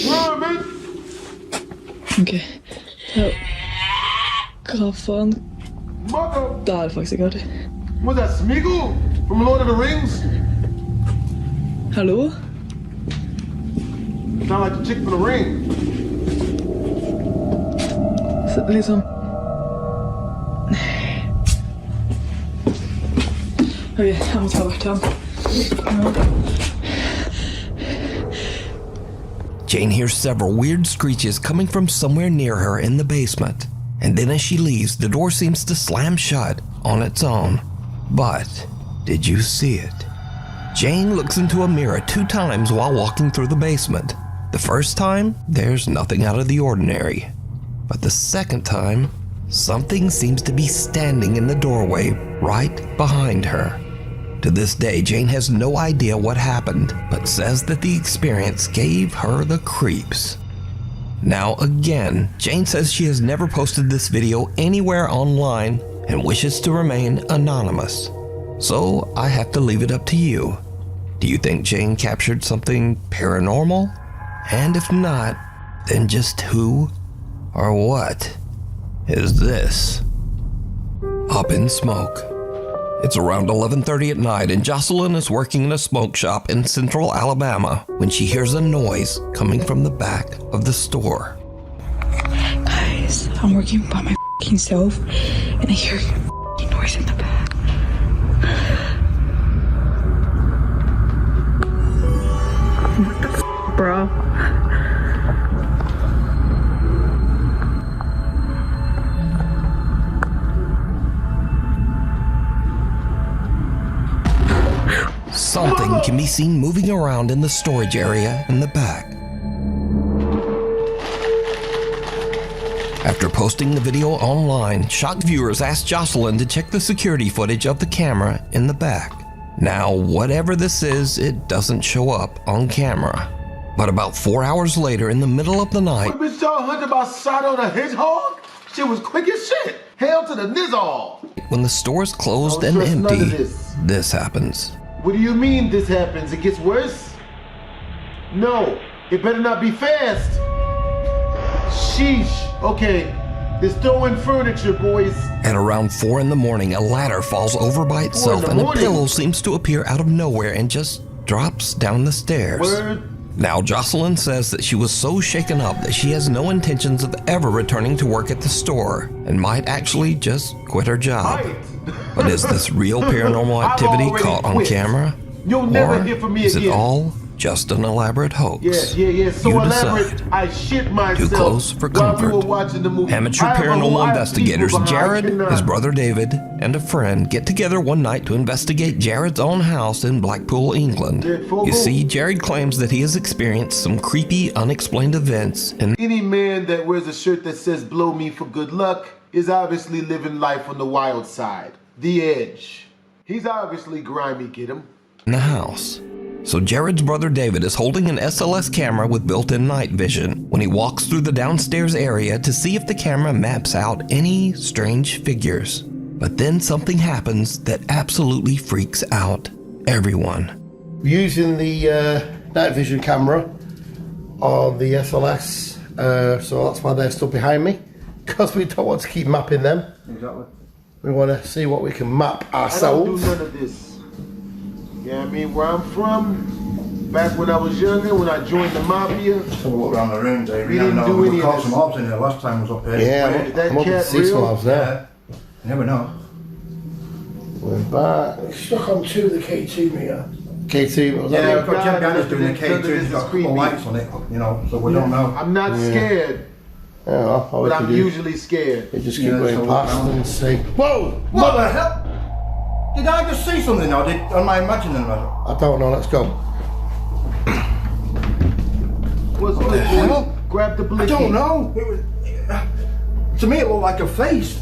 Run, man! Okej. Ja. Vad fan? Det här är faktiskt inte klart. Was that Smeagol from Lord of the Rings? Hallå? Sound like the chick from the ring. Så, liksom... Okej, jag måste ha varit han. Jane hears several weird screeches coming from somewhere near her in the basement. And then as she leaves, the door seems to slam shut on its own. But did you see it? Jane looks into a mirror 2 times while walking through the basement. The first time, there's nothing out of the ordinary. But the second time, something seems to be standing in the doorway right behind her. To this day, Jane has no idea what happened, but says that the experience gave her the creeps. Now again, Jane says she has never posted this video anywhere online and wishes to remain anonymous. So I have to leave it up to you. Do you think Jane captured something paranormal? And if not, then just who or what is this? Up in Smoke. It's around 11:30 at night and Jocelyn is working in a smoke shop in central Alabama when she hears a noise coming from the back of the store. Guys, I'm working by my f***ing self and I hear a noise in the back. What the f***, bro? Something can be seen moving around in the storage area in the back. After posting the video online, shocked viewers asked Jocelyn to check the security footage of the camera in the back. Now, whatever this is, it doesn't show up on camera. But about 4 hours later, in the middle of the night, What bitch y'all hunted by Shadow the Hedgehog? Shit was quick as shit. Hell to the nizzle. when the store is closed and stress none of empty, this. this happens. What do you mean this happens? It gets worse? No, it better not be fast. Sheesh. Okay, it's throwing furniture, boys. At around 4 in the morning, a ladder falls over by itself and a pillow seems to appear out of nowhere and just drops down the stairs. Word. Now, Jocelyn says that she was so shaken up that she has no intentions of ever returning to work at the store and might actually just quit her job. But is this real paranormal activity caught on camera? You'll never Or hear from me is again. it all just an elaborate hoax? Yeah. So You elaborate, decide. I shit myself Too close for while we comfort. were watching the movie. Amateur I have a paranormal lot of investigators people behind Jared, cannot. his brother David, and a friend get together one night to investigate Jared's own house in Blackpool, England. You see, Jared claims that he has experienced some creepy, unexplained events and Any man that wears a shirt that says blow me for good luck is obviously living life on the wild side. The edge. He's obviously grimy, get him. in the house. So Jared's brother David is holding an SLS camera with built-in night vision when he walks through the downstairs area to see if the camera maps out any strange figures. But then something happens that absolutely freaks out everyone. Using the night vision camera on the SLS, so that's why they're stood behind me, because we don't want to keep mapping them. Exactly. We want to see what we can map I don't ourselves. do none of this. You know what I mean? Where I'm from, back when I was younger, when I joined the mafia, Have a look around the room, Dave. we You didn't never do know. any We of caught this. some mobs in there last time I was up here. Yeah, Is that I'm up to cat see real? some mobs there. You never know. We're back. Stuck on 2 of the K2 meter. K2, was Yeah, that we've got Jim Gannis doing the None of K2. this He's got is a couple of creepy. lights on it, you know, so we don't know. I'm not Yeah. scared, Yeah, all we but can I'm do usually scared. is just keep Yeah, going so past around. and see. Whoa! What the hell? Did I just see something or am I imagining it? I don't know, let's go. What's What the hell? Grab the blicky. I don't know. To me, it looked like a face.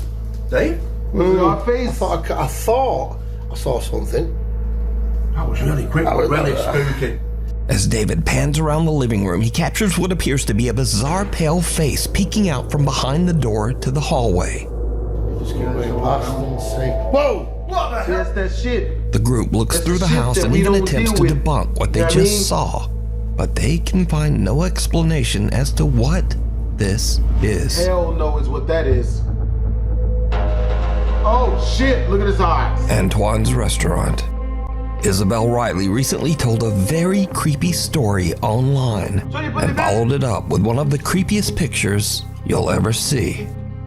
Dave? Our face. I thought I saw something. That was really quick, really spooky. As David pans around the living room, he captures what appears to be a bizarre pale face peeking out from behind the door to the hallway. Just keep going past and see. Whoa! What the hell? That's that shit. The group looks through the shit house that and we even don't attempts deal to with. debunk what they You know what I just mean? saw, but they can find no explanation as to what this is. Hell no is what that is. Oh shit, look at his eyes. Antoine's restaurant. Isabel Riley recently told a very creepy story online and followed it up with one of the creepiest pictures you'll ever see.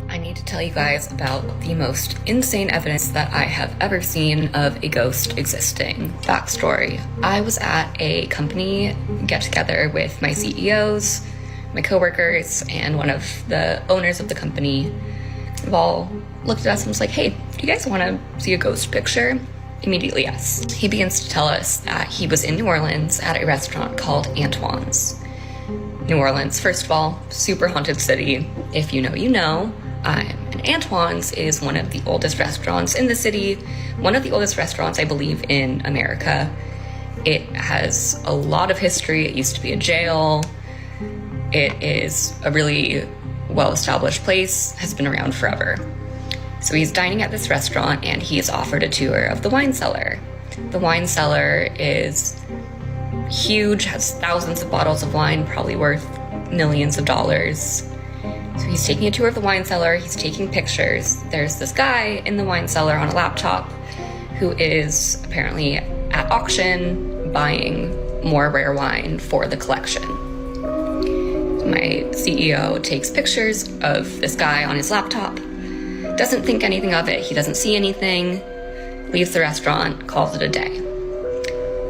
I need to tell you guys about the most insane evidence that I have ever seen of a ghost existing. Backstory. I was at a company get-together with my CEOs, my coworkers, and one of the owners of the company. They've all looked at us and was like, hey, do you guys want to see a ghost picture? Immediately, yes. He begins to tell us that he was in New Orleans at a restaurant called Antoine's. New Orleans, first of all, super haunted city. If you know, you know. And Antoine's is one of the oldest restaurants in the city, one of the oldest restaurants, I believe, in America. It has a lot of history. It used to be a jail. It is a really well-established place, has been around forever. So he's dining at this restaurant and he is offered a tour of the wine cellar. The wine cellar is huge, has thousands of bottles of wine, probably worth millions of dollars. So he's taking a tour of the wine cellar, he's taking pictures. There's this guy in the wine cellar on a laptop who is apparently at auction buying more rare wine for the collection. My CEO takes pictures of this guy on his laptop, doesn't think anything of it, he doesn't see anything, leaves the restaurant, calls it a day.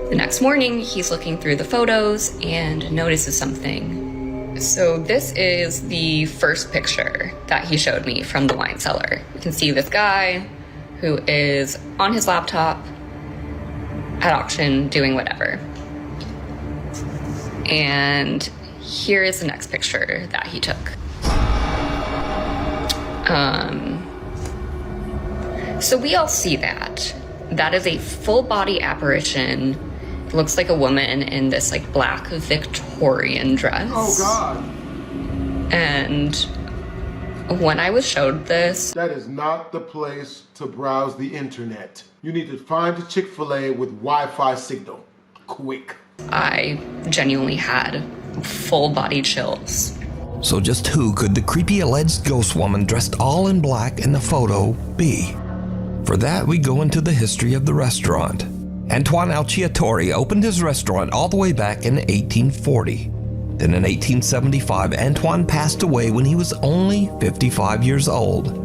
The next morning, he's looking through the photos and notices something. So this is the first picture that he showed me from the wine cellar. You can see this guy who is on his laptop at auction doing whatever. And here is the next picture that he took. So we all see that. That is a full body apparition. It looks like a woman in this like black Victorian dress. Oh God. And when I was showed this, that is not the place to browse the internet. You need to find a Chick-fil-A with Wi-Fi signal. Quick. I genuinely had full body chills. So just who could the creepy alleged ghost woman dressed all in black in the photo be? For that, we go into the history of the restaurant. Antoine Alciatore opened his restaurant all the way back in 1840. Then in 1875, Antoine passed away when he was only 55 years old.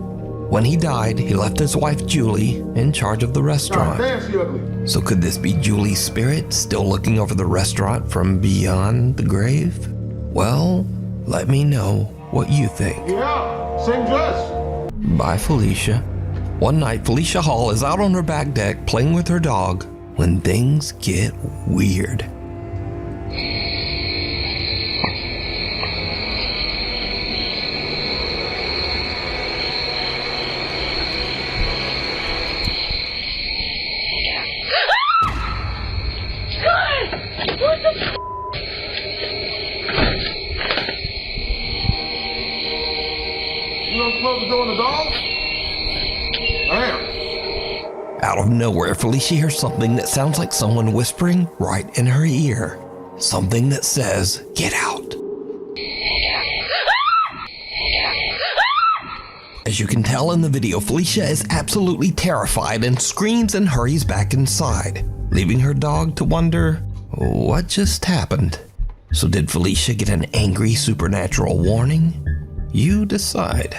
When he died, he left his wife Julie in charge of the restaurant. So could this be Julie's spirit still looking over the restaurant from beyond the grave? Well, let me know what you think. Yeah, same dress. Bye, Felicia. One night, Felicia Hall is out on her back deck playing with her dog when things get weird. You don't close the door on the dog? Damn. Out of nowhere, Felicia hears something that sounds like someone whispering right in her ear. Something that says, "Get out." As you can tell in the video, Felicia is absolutely terrified and screams and hurries back inside, leaving her dog to wonder, what just happened? So did Felicia get an angry supernatural warning? You decide.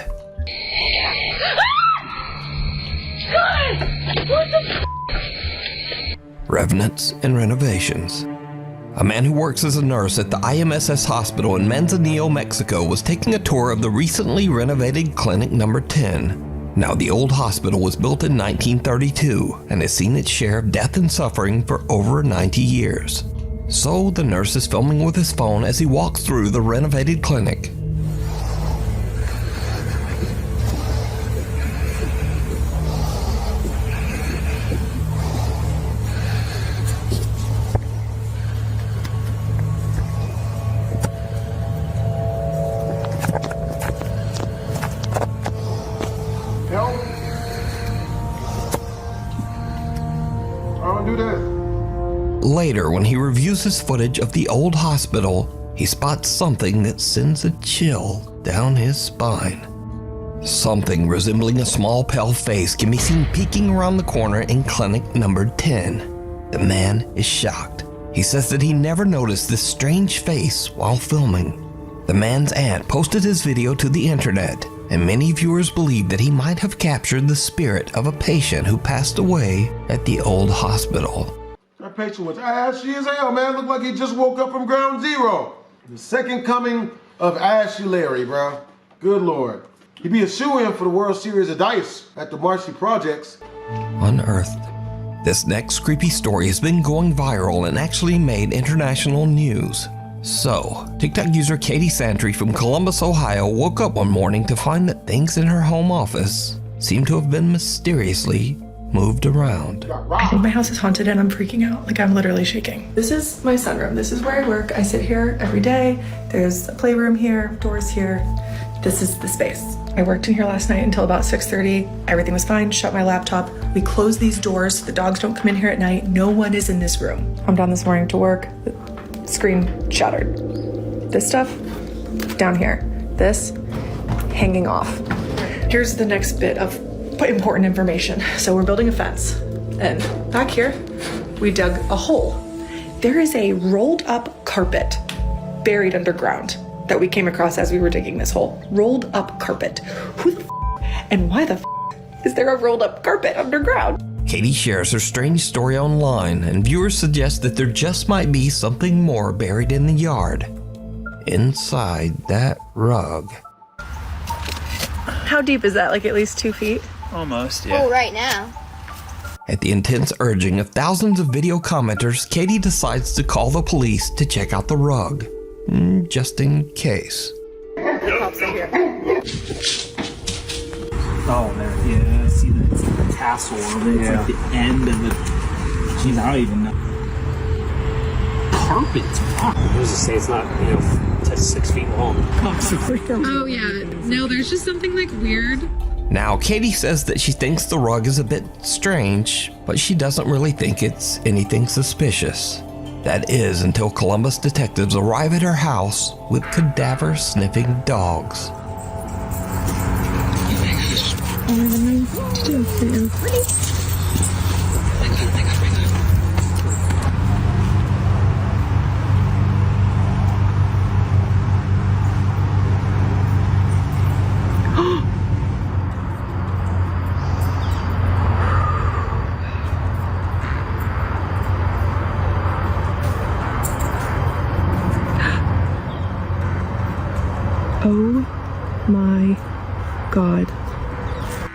Revenants and renovations. A man who works as a nurse at the IMSS hospital in Manzanillo, Mexico was taking a tour of the recently renovated Clinic Number 10. Now, the old hospital was built in 1932 and has seen its share of death and suffering for over 90 years. So the nurse is filming with his phone as he walks through the renovated clinic. Later, when he reviews his footage of the old hospital, he spots something that sends a chill down his spine. Something resembling a small pale face can be seen peeking around the corner in clinic number 10. The man is shocked. He says that he never noticed this strange face while filming. The man's aunt posted his video to the internet, and many viewers believe that he might have captured the spirit of a patient who passed away at the old hospital. That patient was ashy as hell, man. Looked like he just woke up from ground zero. The second coming of Ashy Larry, bro. Good Lord. He'd be a shoo-in for the World Series of Dice at the Marcy Projects. Unearthed. This next creepy story has been going viral and actually made international news. So, TikTok user Katie Santry from Columbus, Ohio woke up one morning to find that things in her home office seem to have been mysteriously moved around. I think my house is haunted and I'm freaking out. Like, I'm literally shaking. This is my sunroom. This is where I work. I sit here every day. There's a playroom here, doors here. This is the space. I worked in here last night until about 6:30. Everything was fine. Shut my laptop. We close these doors so the dogs don't come in here at night. No one is in this room. I'm down this morning to work. The screen shattered. This stuff down here. This hanging off. Here's the next bit of important information. So we're building a fence, and back here we dug a hole. There is a rolled up carpet buried underground that we came across as we were digging this hole. Rolled up carpet. Who the and why the is there a rolled up carpet underground? Katie shares her strange story online, and viewers suggest that there just might be something more buried in the yard, inside that rug. How deep is that? Like at least 2 feet? Almost, yeah. Oh, right now. At the intense urging of thousands of video commenters, Katie decides to call the police to check out the rug, just in case. Oh, there, yeah, see the tassel of it. It's like the end of the. Jeez, I don't even know. Carpets. Wow. I was just say it's not, 6 feet long. Oh yeah, no, there's just something like weird. Now, Katie says that she thinks the rug is a bit strange, but she doesn't really think it's anything suspicious. That is until Columbus detectives arrive at her house with cadaver-sniffing dogs. Oh my God.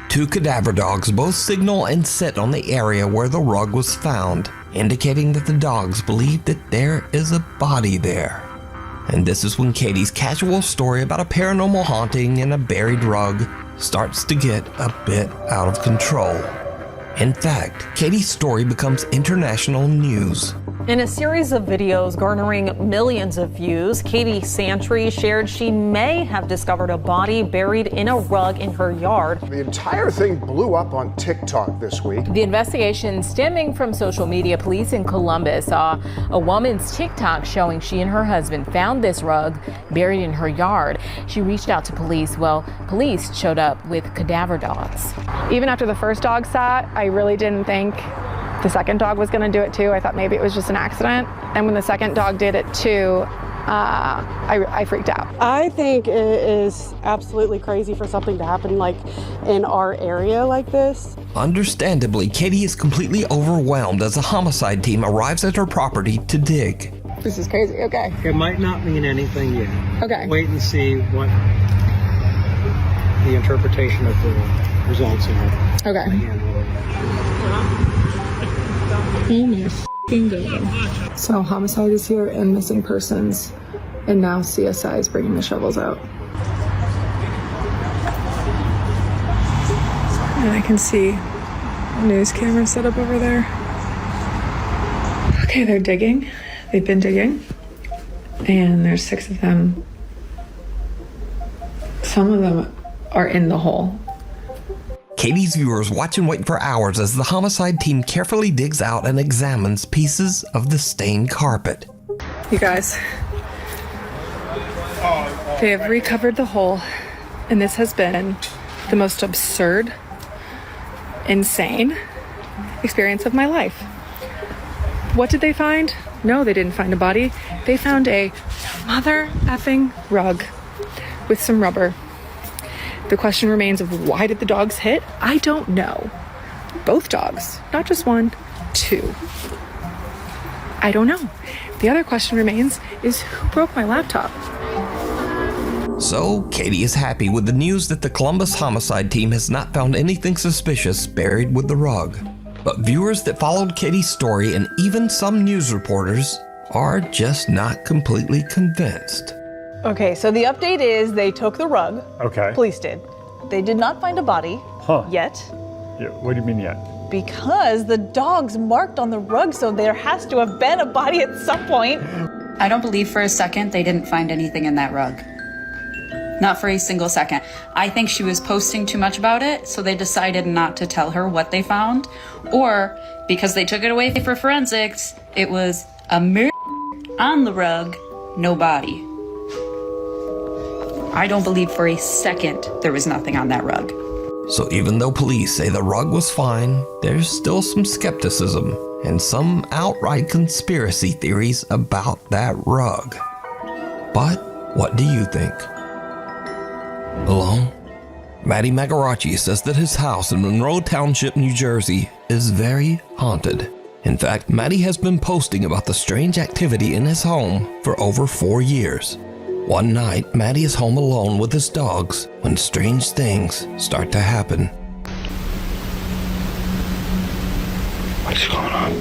2 cadaver dogs both signal and sit on the area where the rug was found, indicating that the dogs believe that there is a body there. And this is when Katie's casual story about a paranormal haunting and a buried rug starts to get a bit out of control. In fact, Katie's story becomes international news. In a series of videos garnering millions of views, Katie Santry shared she may have discovered a body buried in a rug in her yard. The entire thing blew up on TikTok this week. The investigation stemming from social media. Police in Columbus saw a woman's TikTok showing she and her husband found this rug buried in her yard. She reached out to police. Well, police showed up with cadaver dogs. Even after the first dog sat, I really didn't think the second dog was going to do it too. I thought maybe it was just an accident. And when the second dog did it too, I freaked out. I think it is absolutely crazy for something to happen like in our area like this. Understandably, Katie is completely overwhelmed as a homicide team arrives at her property to dig. This is crazy. Okay. It might not mean anything yet. Okay. Wait and see what the interpretation of the results here. Okay. Oh my f***ing god. So homicide is here and missing persons, and now CSI is bringing the shovels out. And I can see a news camera set up over there. Okay, they're digging. They've been digging. And there's 6 of them. Some of them are in the hole. Katie's viewers watch and wait for hours as the homicide team carefully digs out and examines pieces of the stained carpet. You guys, they have recovered the hole, and this has been the most absurd, insane experience of my life. What did they find? No, they didn't find a body. They found a mother effing rug with some rubber. The question remains of why did the dogs hit? I don't know. Both dogs, not just 1, 2. I don't know. The other question remains is who broke my laptop? So, Katie is happy with the news that the Columbus homicide team has not found anything suspicious buried with the rug. But viewers that followed Katie's story and even some news reporters are just not completely convinced. Okay, so the update is they took the rug. Okay. Police did. They did not find a body yet. Yeah, what do you mean yet? Because the dogs marked on the rug, so there has to have been a body at some point. I don't believe for a second they didn't find anything in that rug. Not for a single second. I think she was posting too much about it, so they decided not to tell her what they found. Or, because they took it away for forensics, it was a mirror on the rug, no body. I don't believe for a second there was nothing on that rug. So even though police say the rug was fine, there's still some skepticism and some outright conspiracy theories about that rug. But what do you think? Alone? Matty Magarachi says that his house in Monroe Township, New Jersey is very haunted. In fact, Matty has been posting about the strange activity in his home for over 4 years. One night, Matty is home alone with his dogs when strange things start to happen. What's going on?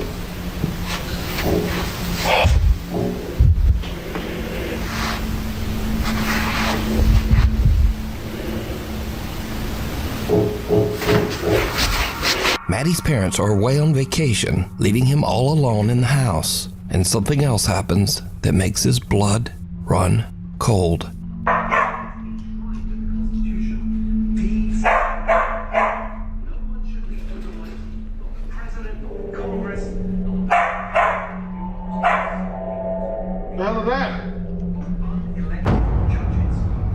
Matty's parents are away on vacation, leaving him all alone in the house, and something else happens that makes his blood run cold.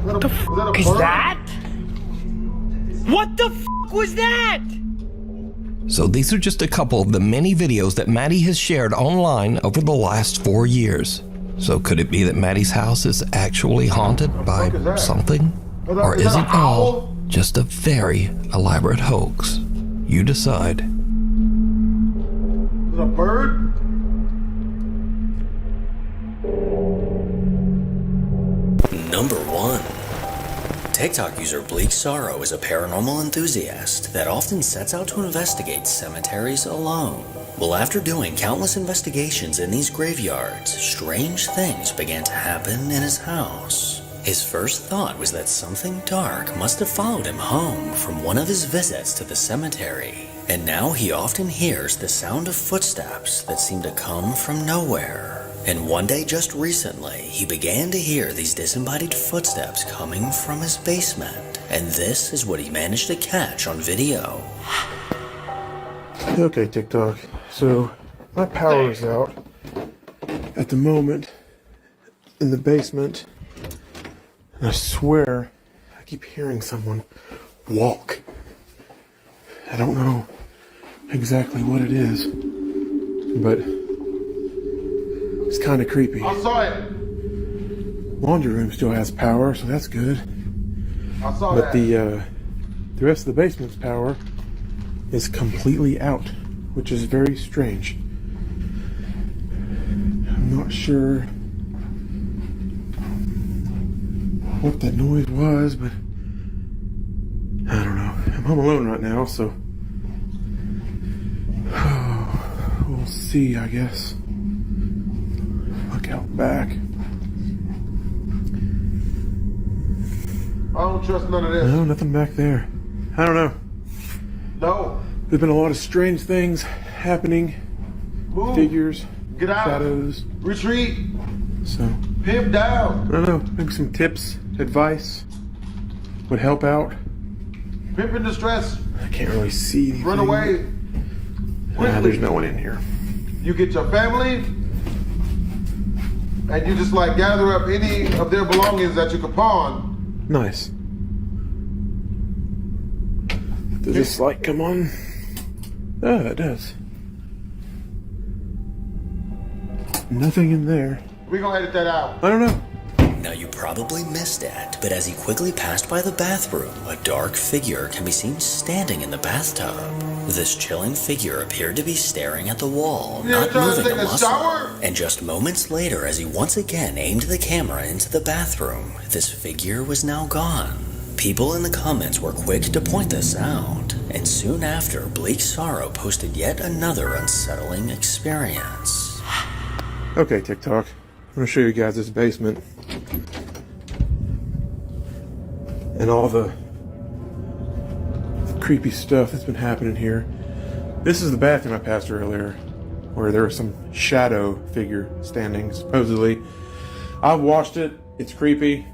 What the f is that? What the f was that? So these are just a couple of the many videos that Matty has shared online over the last 4 years. So could it be that Matty's house is actually haunted by something? Or is it all just a very elaborate hoax? You decide. Is it a bird? Number 1. TikTok user Bleak Sorrow is a paranormal enthusiast that often sets out to investigate cemeteries alone. Well, after doing countless investigations in these graveyards, strange things began to happen in his house. His first thought was that something dark must have followed him home from one of his visits to the cemetery. And now he often hears the sound of footsteps that seem to come from nowhere. And one day just recently, he began to hear these disembodied footsteps coming from his basement. And this is what he managed to catch on video. Okay, TikTok. So, my power is out at the moment in the basement. And I swear, I keep hearing someone walk. I don't know exactly what it is, but it's kind of creepy. I saw it. Laundry room still has power, so that's good. I saw but that. The rest of the basement's power is completely out, which is very strange. I'm not sure what that noise was, but I don't know. I'm home alone right now, so we'll see, I guess. Look out back. I don't trust none of this. No, nothing back there. I don't know. No. There's been a lot of strange things happening. Move. Figures. Get out. Shadows. Retreat. So. Pimp down. I don't know. Maybe some tips, advice would help out. Pimp in distress. I can't really see anything. Run away. There's no one in here. You get your family, and you just like gather up any of their belongings that you could pawn. Nice. Does this light come on? Oh, it does. Nothing in there. We gonna edit that out. I don't know. Now you probably missed it, but as he quickly passed by the bathroom, a dark figure can be seen standing in the bathtub. This chilling figure appeared to be staring at the wall, not moving a muscle. And just moments later, as he once again aimed the camera into the bathroom, this figure was now gone. People in the comments were quick to point this out, and soon after, Bleak Sorrow posted yet another unsettling experience. Okay, TikTok. I'm gonna show you guys this basement. And all the creepy stuff that's been happening here. This is the bathroom I passed earlier, where there was some shadow figure standing, supposedly. I've watched it. It's creepy.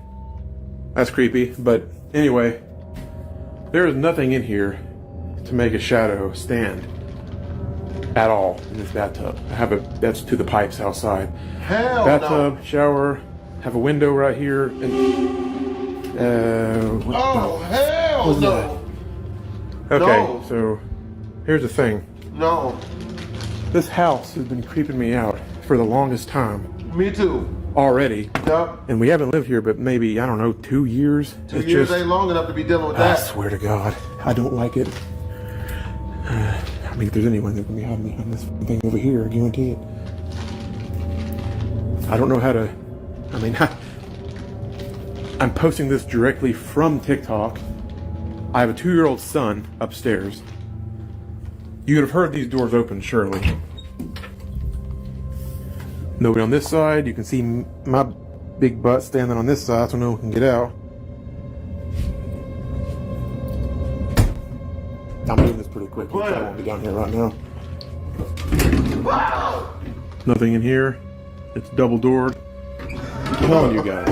That's creepy. But anyway, there is nothing in here to make a shadow stand at all in this bathtub. That's to the pipes outside. Hell bathtub, no. Shower, have a window right here, and hell no. Okay, No. so here's the thing. No. This house has been creeping me out for the longest time. Me too. Already. Yep. And we haven't lived here but maybe, I don't know, 2 years. 2 years ain't long enough to be dealing with I that. swear to God, I don't like it. I mean, if there's anyone that can be hiding behind this thing over here, I guarantee it. I don't know how to, I mean, I'm posting this directly from TikTok. I have a 2-year-old son upstairs. You would have heard these doors open, surely. Nobody on this side. You can see my big butt standing on this side so no one can get out. I'm doing this pretty quick. I won't be down here right now. Wow. Nothing in here. It's double doored. I'm telling you guys.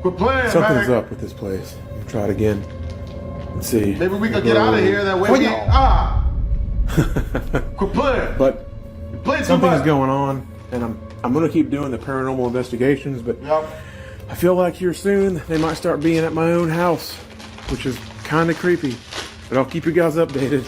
Quit playing, Something's man. up with this place. I'm gonna try it again. Let's see. Maybe we could get out of here that way. Quit playing. But Play something's going on, and I'm gonna keep doing the paranormal investigations. But I feel like here soon they might start being at my own house, which is kind of creepy. But I'll keep you guys updated.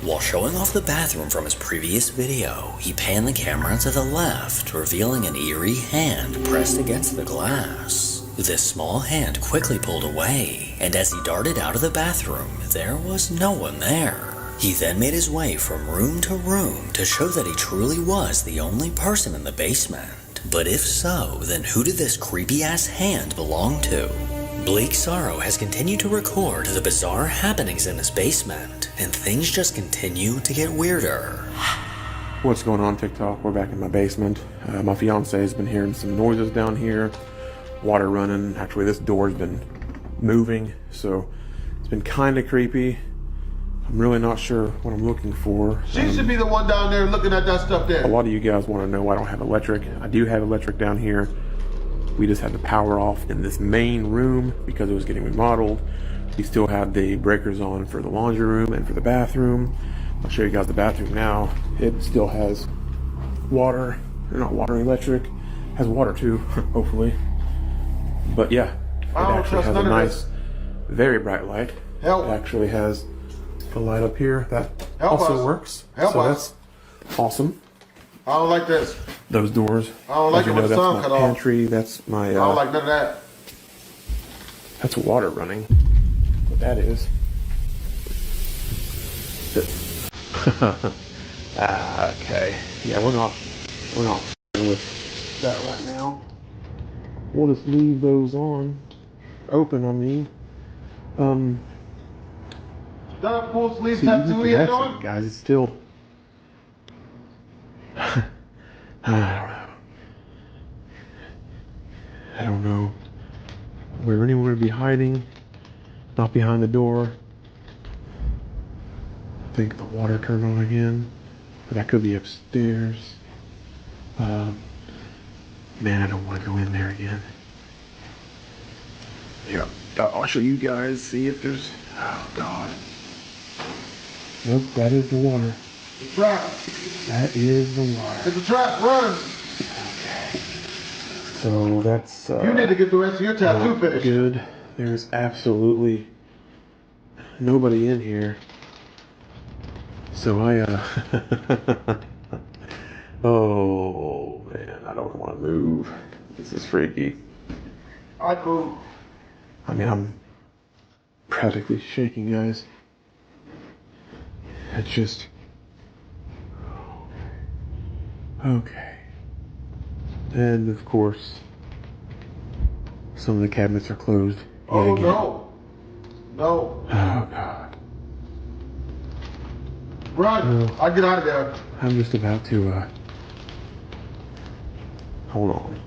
While showing off the bathroom from his previous video, he panned the camera to the left, revealing an eerie hand pressed against the glass. This small hand quickly pulled away, and as he darted out of the bathroom, there was no one there. He then made his way from room to room to show that he truly was the only person in the basement. But if so, then who did this creepy-ass hand belong to? Bleak Sorrow has continued to record the bizarre happenings in his basement, and things just continue to get weirder. What's going on, TikTok? We're back in my basement. My fiance has been hearing some noises down here. Water running. Actually, this door's been moving, so it's been kind of creepy. I'm really not sure what I'm looking for. She should be the one down there looking at that stuff there. A lot of you guys want to know I don't have electric. I do have electric down here. We just had the power off in this main room because it was getting remodeled. We still have the breakers on for the laundry room and for the bathroom. I'll show you guys the bathroom now. It still has water, not water, electric. Has water too, hopefully. But yeah, it actually has a nice, very bright light. It actually has a light up here that also works. So that's awesome. I don't like this. Those doors. I don't like it when the sun cut off. Pantry. That's my. I don't like none of that. That's water running. What that is. Okay. Yeah, we're not with that right now. We'll just leave those on. Open, I mean. Done full sleeve See, tattoo even yet that's on? it, guys, it's still. I don't know where anyone would be hiding. Not behind the door. I think the water turned on again. But that could be upstairs. Man, I don't want to go in there again. Yeah, I'll show you guys, see if there's... Oh, God. Nope, that is the water. It's a trap. That is the water. It's a trap, run! So that's... You need to get the rest of your tattoo finished. Good. There's absolutely nobody in here. So oh, man, I don't want to move. This is freaky. I'd move. I mean, I'm practically shaking, guys. It's just... Okay. And, of course, some of the cabinets are closed. Oh, again. no. No. Oh, God. Run. I'll get out of there. I'm just about to, hold on.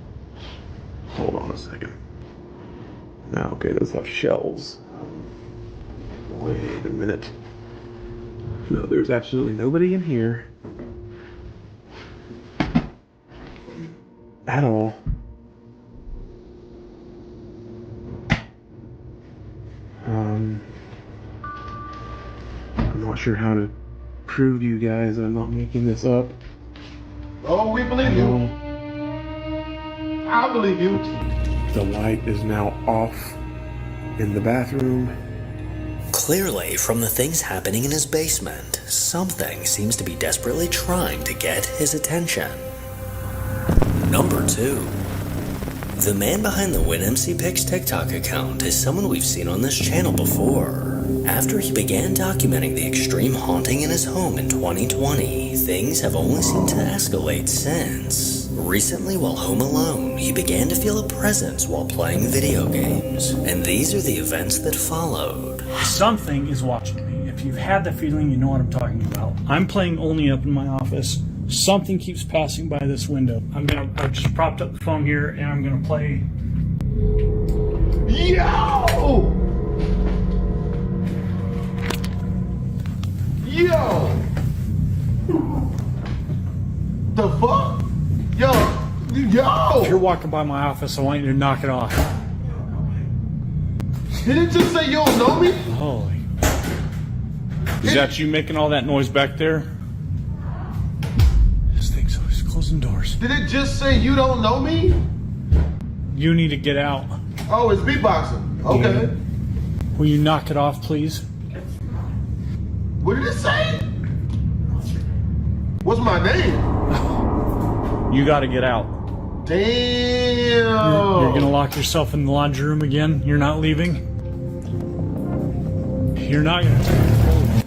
Hold on a second. Now, okay, those have shelves. Wait a minute. No, there's absolutely nobody in here. At all. I'm not sure how to prove to you guys that I'm not making this up. Oh, we believe you. I believe you. The light is now off in the bathroom. Clearly, from the things happening in his basement, something seems to be desperately trying to get his attention. Number 2. The man behind the WinMCPix TikTok account is someone we've seen on this channel before. After he began documenting the extreme haunting in his home in 2020, things have only seemed to escalate since. Recently, while home alone, he began to feel a presence while playing video games, and these are the events that followed. Something is watching me. If you've had the feeling, you know what I'm talking about. I'm playing only up in my office. Something keeps passing by this window. I've just propped up the phone here and I'm gonna play. Yo! Yo! The fuck? Yo! If you're walking by my office, I want you to knock it off. Did it just say you don't know me? Holy. Is that you making all that noise back there? This thing's always closing doors. Did it just say you don't know me? You need to get out. Oh, it's beatboxing. Okay. Yeah. Will you knock it off, please? What did it say? What's my name? You gotta get out. Damn. You're gonna lock yourself in the laundry room again? You're not leaving? You're not gonna...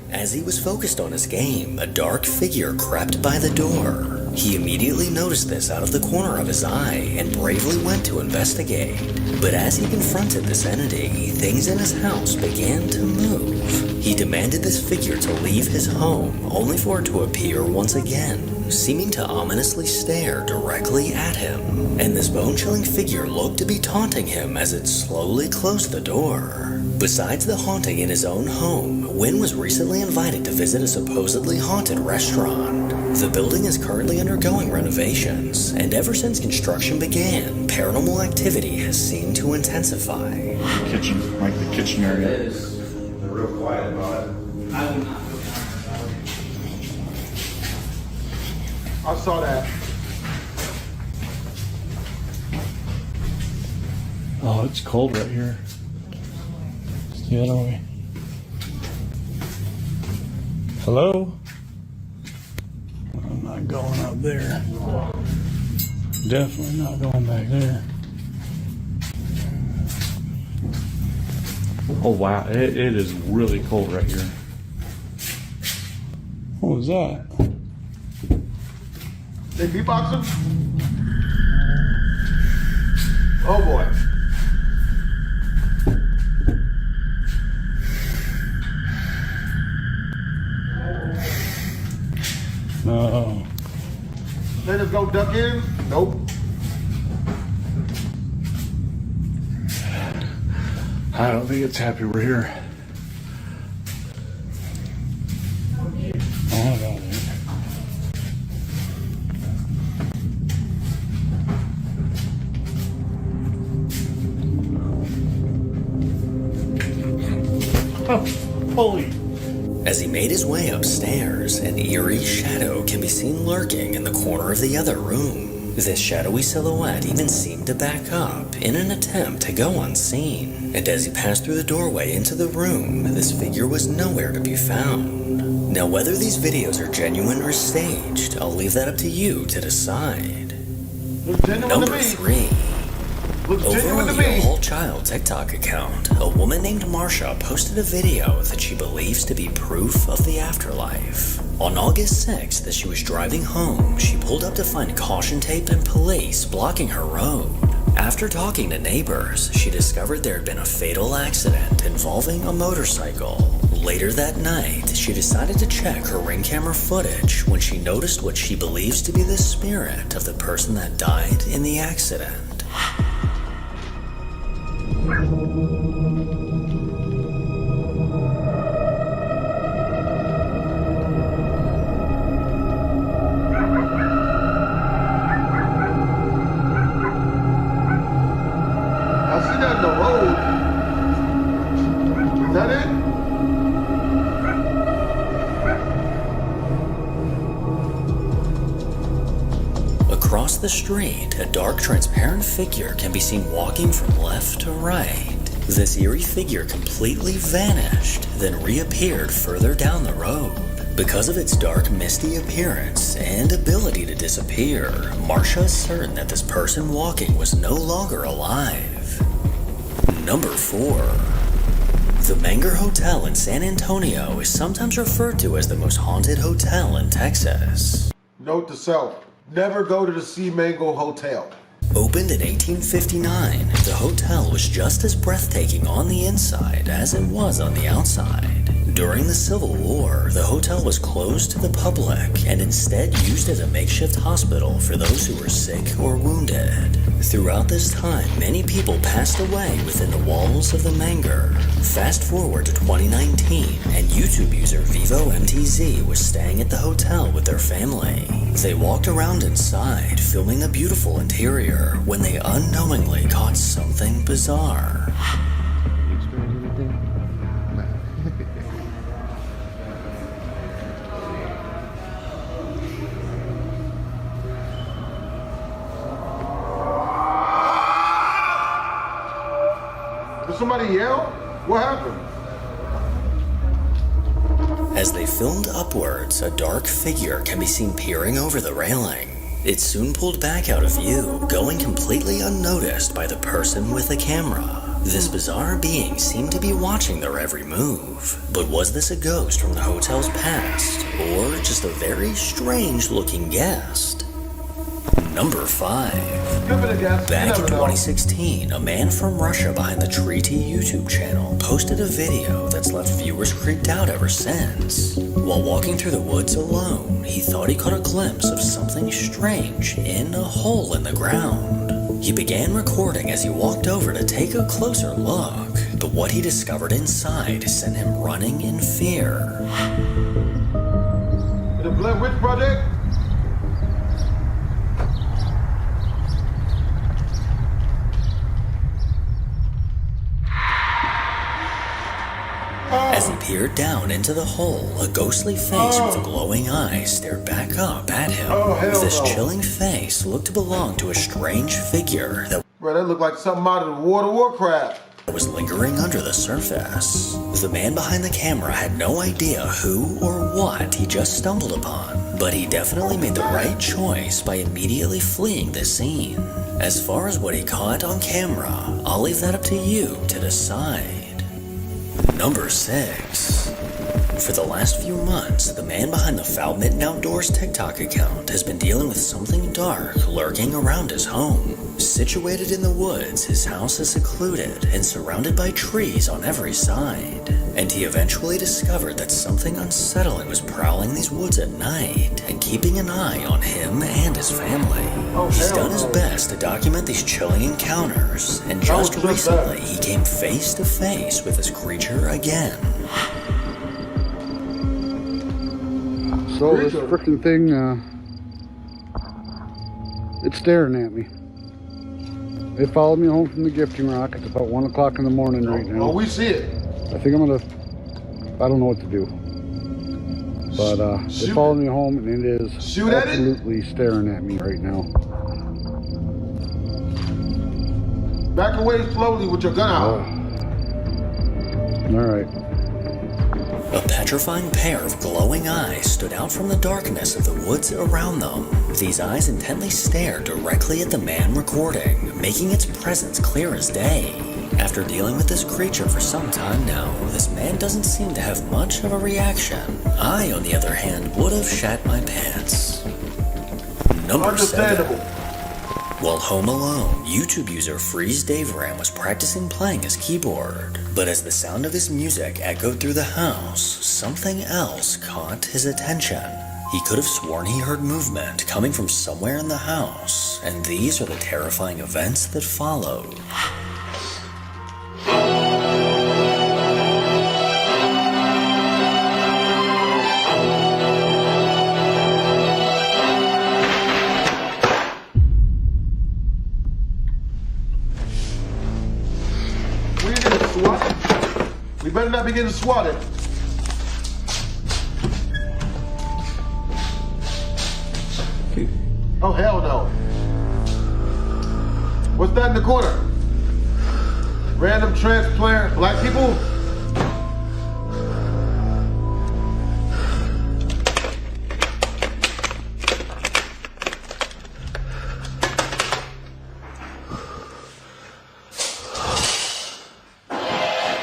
As he was focused on his game, a dark figure crept by the door. He immediately noticed this out of the corner of his eye and bravely went to investigate. But as he confronted this entity, things in his house began to move. He demanded this figure to leave his home, only for it to appear once again, seeming to ominously stare directly at him. And this bone-chilling figure looked to be taunting him as it slowly closed the door. Besides the haunting in his own home, Wynn was recently invited to visit a supposedly haunted restaurant. The building is currently undergoing renovations, and ever since construction began, paranormal activity has seemed to intensify. Kitchen, like the kitchen area. They're real quiet about it. I saw that. Oh, it's cold right here. It's the other way. Hello? I'm not going up there. Definitely not going back there. Oh wow, it is really cold right here. What was that? They beatboxing? Oh boy. Oh. They just go duck in? Nope. I don't think it's happy we're here. Oh, about it. Oh, holy. As he made his way upstairs, an eerie shadow can be seen lurking in the corner of the other room. This shadowy silhouette even seemed to back up in an attempt to go unseen. And as he passed through the doorway into the room, this figure was nowhere to be found. Now, whether these videos are genuine or staged, I'll leave that up to you to decide. Number 3. Over on the All Child TikTok account, a woman named Marsha posted a video that she believes to be proof of the afterlife. On August 6th, as she was driving home, she pulled up to find caution tape and police blocking her road. After talking to neighbors, she discovered there had been a fatal accident involving a motorcycle. Later that night, she decided to check her ring camera footage when she noticed what she believes to be the spirit of the person that died in the accident. I see that in the road. Is that it? Across the street, a dark, transparent figure can be seen walking from left to right. This eerie figure completely vanished, then reappeared further down the road. Because of its dark, misty appearance and ability to disappear, Marsha is certain that this person walking was no longer alive. Number 4. The Manger Hotel in San Antonio is sometimes referred to as the most haunted hotel in Texas. Note to self, never go to the Manger Hotel. Opened in 1859, the hotel was just as breathtaking on the inside as it was on the outside. During the Civil War, the hotel was closed to the public and instead used as a makeshift hospital for those who were sick or wounded. Throughout this time, many people passed away within the walls of the Manger. Fast forward to 2019, and YouTube user VivoMTZ was staying at the hotel with their family. They walked around inside, filming the beautiful interior, when they unknowingly caught something bizarre. Did somebody yell? What happened? As they filmed upwards, a dark figure can be seen peering over the railing. It soon pulled back out of view, going completely unnoticed by the person with the camera. This bizarre being seemed to be watching their every move. But was this a ghost from the hotel's past, or just a very strange-looking guest? Number 5. Back in 2016, a man from Russia behind the Treaty YouTube channel posted a video that's left viewers creeped out ever since. While walking through the woods alone, he thought he caught a glimpse of something strange in a hole in the ground. He began recording as he walked over to take a closer look, but what he discovered inside sent him running in fear. The Blair Witch Project? As he peered down into the hole, a ghostly face with glowing eyes stared back up at him. This chilling face looked to belong to a strange figure that looked like something out of the World of Warcraft. Was lingering under the surface. The man behind the camera had no idea who or what he just stumbled upon, but he definitely made the right choice by immediately fleeing the scene. As far as what he caught on camera, I'll leave that up to you to decide. Number 6. For the last few months, the man behind the Foul Mitten Outdoors TikTok account has been dealing with something dark lurking around his home. Situated in the woods, his house is secluded and surrounded by trees on every side. And he eventually discovered that something unsettling was prowling these woods at night and keeping an eye on him and his family. He's done his best to document these chilling encounters, and just recently he came face to face with this creature again. So this frickin' thing, it's staring at me. It followed me home from the gifting rock. It's about 1 o'clock in the morning right now. Oh, we see it. I think I don't know what to do. But it followed me home and it is absolutely staring at me right now. Back away slowly with your gun out. Alright. A petrifying pair of glowing eyes stood out from the darkness of the woods around them. These eyes intently stared directly at the man recording, making its presence clear as day. After dealing with this creature for some time now, this man doesn't seem to have much of a reaction. I, on the other hand, would have shat my pants. Number 7. While home alone, YouTube user Freeze Dave Ram was practicing playing his keyboard. But as the sound of his music echoed through the house, something else caught his attention. He could have sworn he heard movement coming from somewhere in the house, and these are the terrifying events that followed. We better not be getting swatted. Oh, hell no. What's that in the corner? Random transplant black people?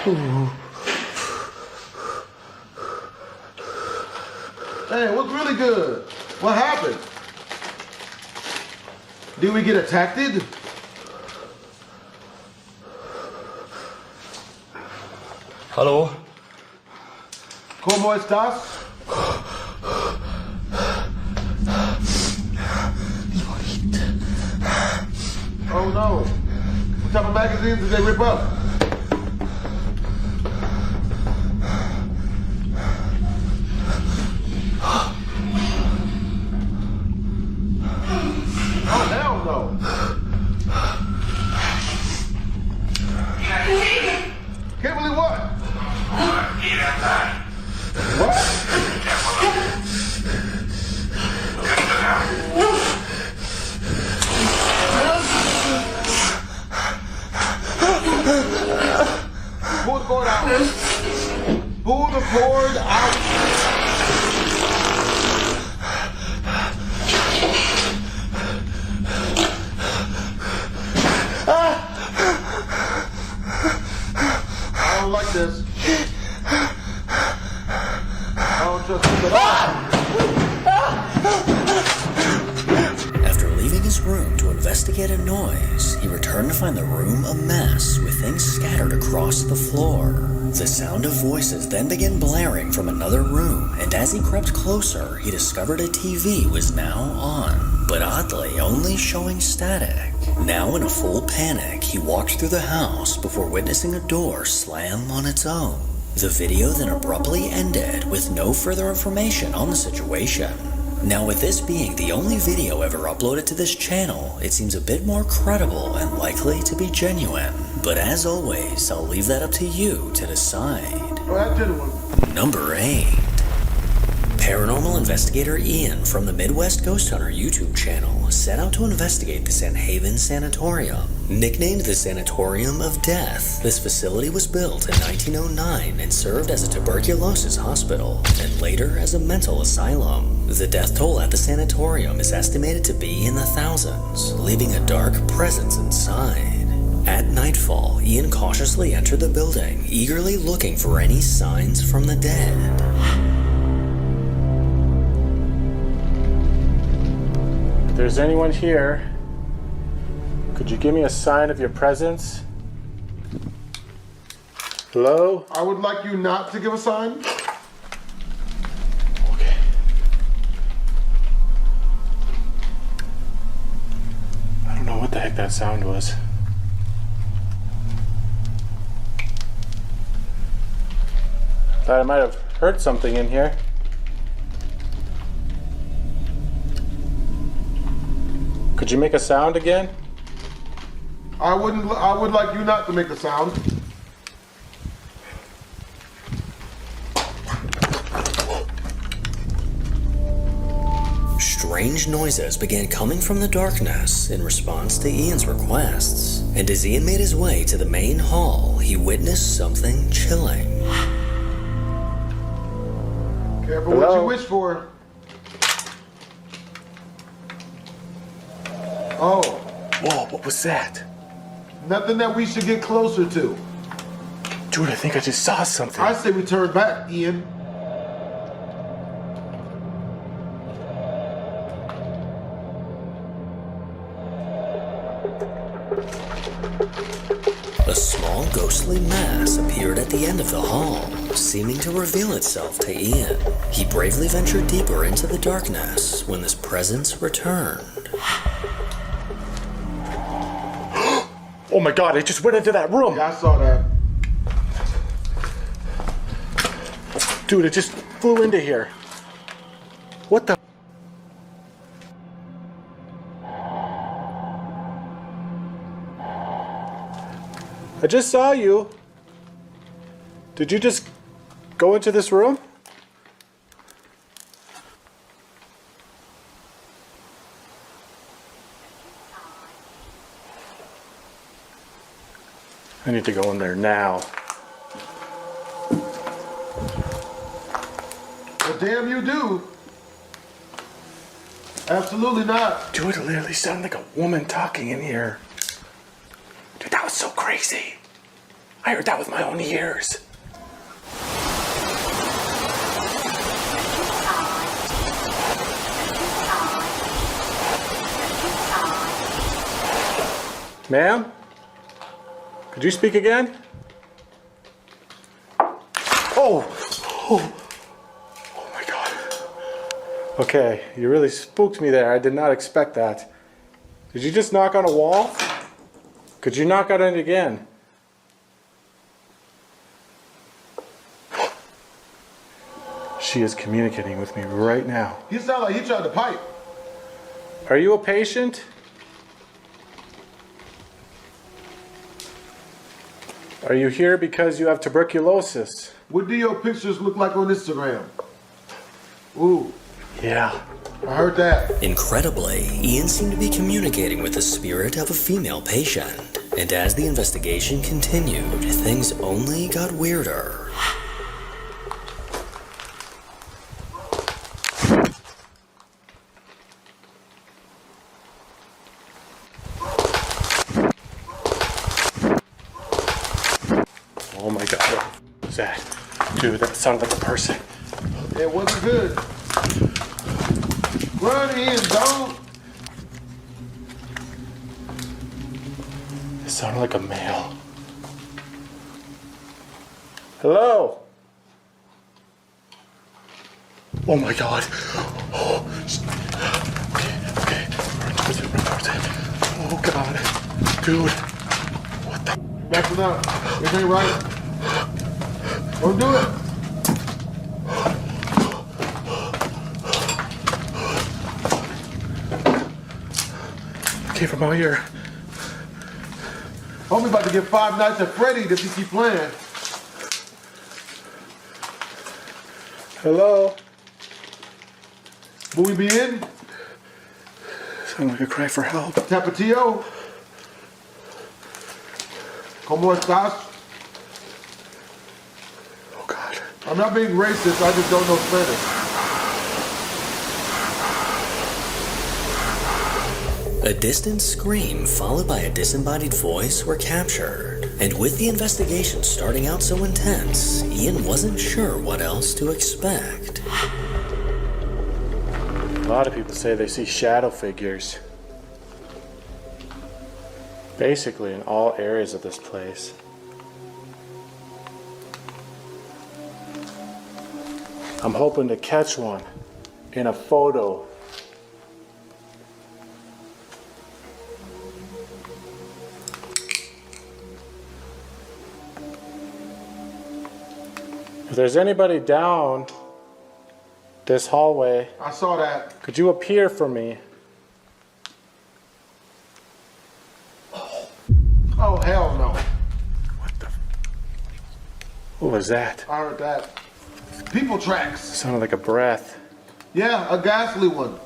Ooh. Hey, what's really good? What happened? Did we get attacked? Hallo? ¿Cómo estás? Oh no. What type of magazines did they rip up? Oh, hell no. Can't believe what? What? Pull the cord out. Pull the cord out. I don't like this. I don't trust this at all. After leaving his room to investigate a noise, he returned to find the room a mess with things scattered across the floor. The sound of voices then began blaring from another room, and as he crept closer, he discovered a TV was now on, but oddly only showing static. Now in a full panic, he walked through the house before witnessing a door slam on its own. The video then abruptly ended with no further information on the situation. Now with this being the only video ever uploaded to this channel, it seems a bit more credible and likely to be genuine. But as always, I'll leave that up to you to decide. Number 8. Paranormal investigator Ian from the Midwest Ghost Hunter YouTube channel set out to investigate the Haven Sanatorium. Nicknamed the Sanatorium of Death, this facility was built in 1909 and served as a tuberculosis hospital and later as a mental asylum. The death toll at the sanatorium is estimated to be in the thousands, leaving a dark presence inside. At nightfall, Ian cautiously entered the building, eagerly looking for any signs from the dead. If there's anyone here, could you give me a sign of your presence? Hello? I would like you not to give a sign. Okay. I don't know what the heck that sound was. Thought I might have heard something in here. Could you make a sound again? I would like you not to make a sound. Strange noises began coming from the darkness in response to Ian's requests, and as Ian made his way to the main hall, he witnessed something chilling. Careful what you wish for. Oh. Whoa, what was that? Nothing that we should get closer to. Dude, I think I just saw something. I say we turn back, Ian. A small ghostly mass appeared at the end of the hall, seeming to reveal itself to Ian. He bravely ventured deeper into the darkness when this presence returned. Oh my god, I just went into that room. Yeah, I saw that. Dude, it just flew into here. What the? I just saw you. Did you just go into this room? I need to go in there now. Well, damn you do. Absolutely not. Dude, it literally sounded like a woman talking in here. Dude, that was so crazy. I heard that with my own ears. Ma'am? Could you speak again? Oh! Oh my god. Okay, you really spooked me there. I did not expect that. Did you just knock on a wall? Could you knock on it again? She is communicating with me right now. He sounded like he tried to pipe. Are you a patient? Are you here because you have tuberculosis? What do your pictures look like on Instagram? Ooh. Yeah. I heard that. Incredibly, Ian seemed to be communicating with the spirit of a female patient. And as the investigation continued, things only got weirder. Oh my god, what was that? Dude, that sounded like a person. It wasn't good. Run in, don't. It sounded like a male. Hello? Oh my god. Oh, okay. Run towards it. Oh god. Dude. What the? Backing up. This ain't right. Don't do it. Came from out here. Homie about to get 5 Nights at Freddy's if he keep playing. Hello? Will we be in? Sound like a cry for help. Tapatio? ¿Cómo estás? Oh god. I'm not being racist, I just don't know Spanish. A distant scream followed by a disembodied voice were captured. And with the investigation starting out so intense, Ian wasn't sure what else to expect. A lot of people say they see shadow figures. Basically in all areas of this place. I'm hoping to catch one in a photo. If there's anybody down this hallway, I saw that. Could you appear for me? Oh, hell no. What was that? I heard that. People tracks. Sounded like a breath. Yeah, a ghastly one.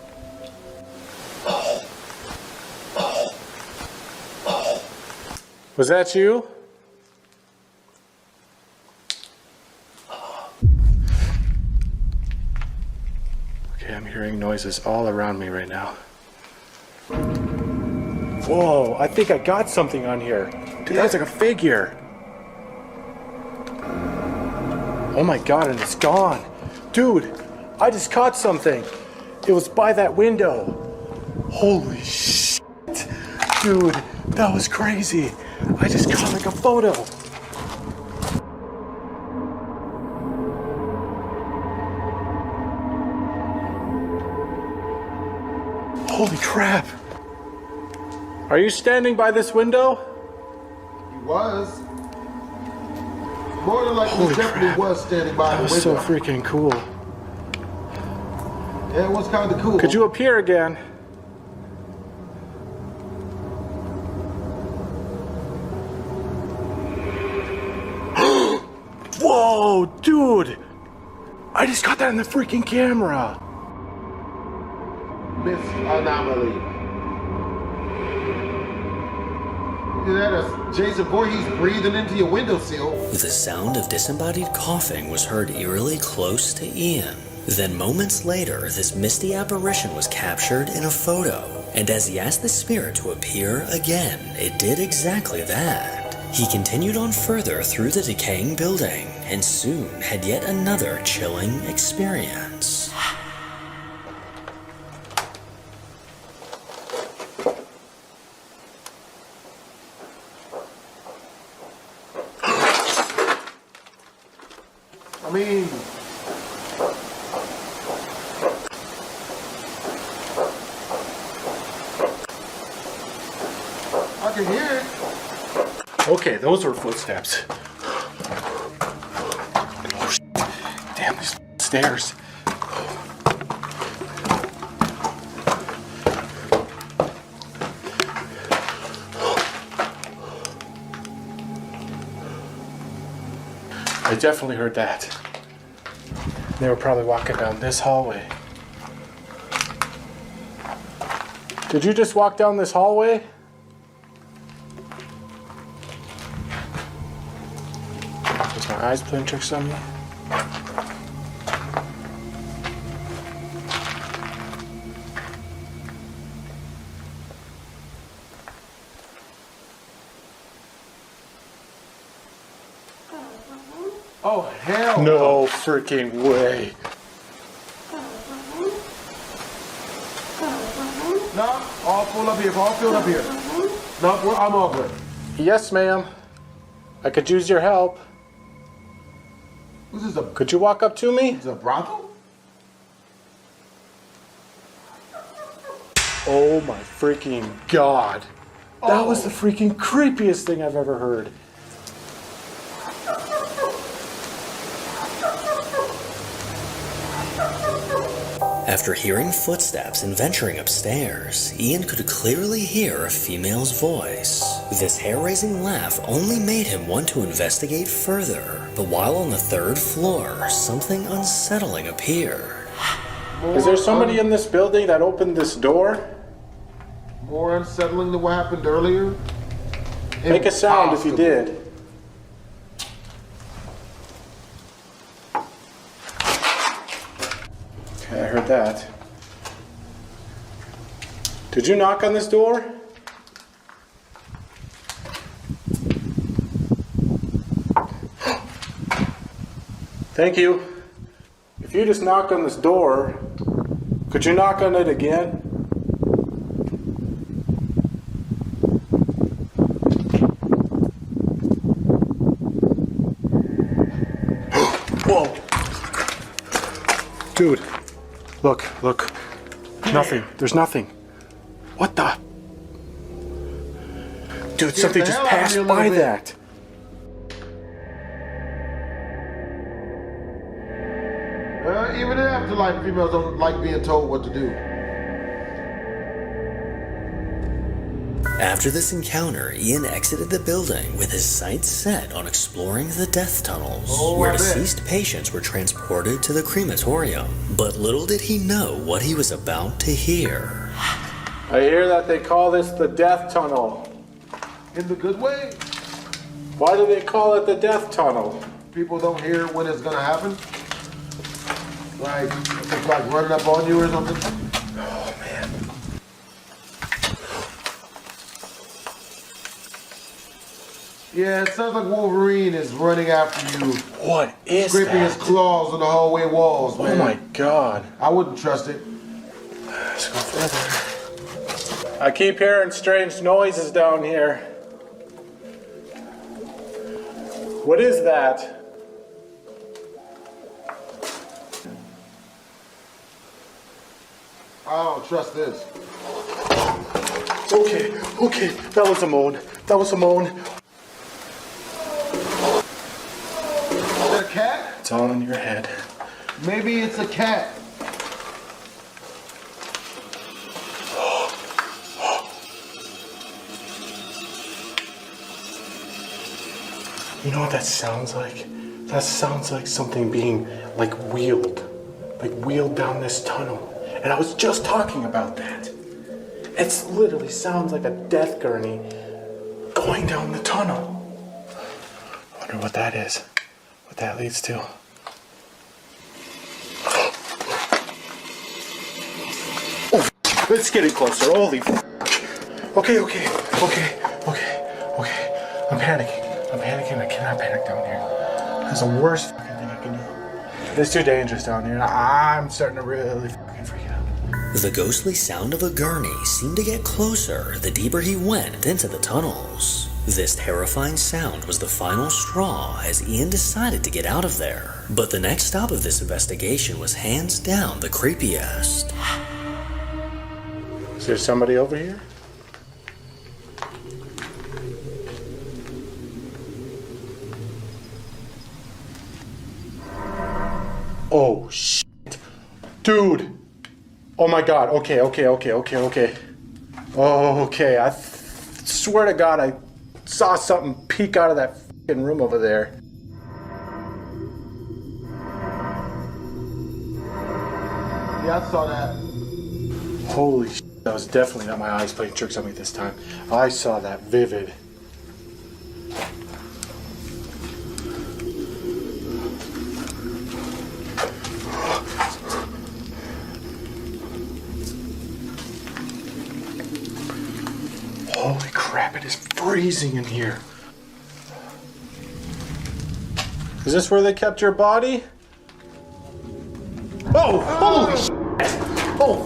Was that you? Okay, I'm hearing noises all around me right now. Whoa, I think I got something on here. Dude, that's like a figure. Oh my god, and it's gone. Dude, I just caught something. It was by that window. Holy shit. Dude, that was crazy. I just caught like a photo. Holy crap. Are you standing by this window? He was. More than likely, Holy definitely crap. was standing by That the was window. so freaking cool. Yeah, it was kind of cool. Could you appear again? Whoa, dude! I just got that in the freaking camera. Miss Anomaly. Look at that, Jason Voorhees breathing into your windowsill. The sound of disembodied coughing was heard eerily close to Ian. Then moments later, this misty apparition was captured in a photo. And as he asked the spirit to appear again, it did exactly that. He continued on further through the decaying building, and soon had yet another chilling experience. I mean, I can hear it. Okay, those were footsteps. Oh, shit. Damn, these stairs. I definitely heard that. They were probably walking down this hallway. Did you just walk down this hallway? Is my eyes playing tricks on me? Oh, hell No freaking way. No, all full up here, all filled up here. No, I'm all good. Yes, ma'am. I could use your help. This is a... Could you walk up to me? Is it a brothel? Oh my freaking god. That was the freaking creepiest thing I've ever heard. After hearing footsteps and venturing upstairs, Ian could clearly hear a female's voice. This hair-raising laugh only made him want to investigate further, but while on the third floor, something unsettling appeared. Is there somebody in this building that opened this door? More unsettling than what happened earlier? Make a sound if you did. Okay, I heard that. Could you knock on this door? Thank you. If you just knock on this door, could you knock on it again? Whoa. Dude, look. Nothing. There's nothing. What the? Dude, something just passed by that. Even in afterlife, females don't like being told what to do. After this encounter, Ian exited the building with his sights set on exploring the death tunnels, where deceased patients were transported to the crematorium. But little did he know what he was about to hear. I hear that they call this the death tunnel. In the good way? Why do they call it the death tunnel? People don't hear when it's gonna happen. Like, it's like running up on you or something. Oh, man. Yeah, it sounds like Wolverine is running after you. What is scraping that? his claws on the hallway walls, man. Oh my God. I wouldn't trust it. Let's go further. I keep hearing strange noises down here. What is that? I don't trust this. Okay, that was a moan. That was a moan. Is that a cat? It's all in your head. Maybe it's a cat. You know what that sounds like? That sounds like something being like wheeled down this tunnel. And I was just talking about that. It literally sounds like a death gurney going down the tunnel. I wonder what that is. What that leads to. Oh, it's getting closer. Holy f***. Okay. I'm panicking. I cannot panic down here. That's the worst fucking thing I can do. It's too dangerous down here. I'm starting to really fucking freak out. The ghostly sound of a gurney seemed to get closer the deeper he went into the tunnels. This terrifying sound was the final straw as Ian decided to get out of there. But the next stop of this investigation was hands down the creepiest. Is there somebody over here? Oh, shit. Dude. Oh my God. Okay. Oh, okay. I swear to God, I saw something peek out of that fucking room over there. Yeah, I saw that. Holy shit. That was definitely not my eyes playing tricks on me this time. I saw that vivid. Holy crap, it is freezing in here. Is this where they kept your body? Oh, holy shit! Oh!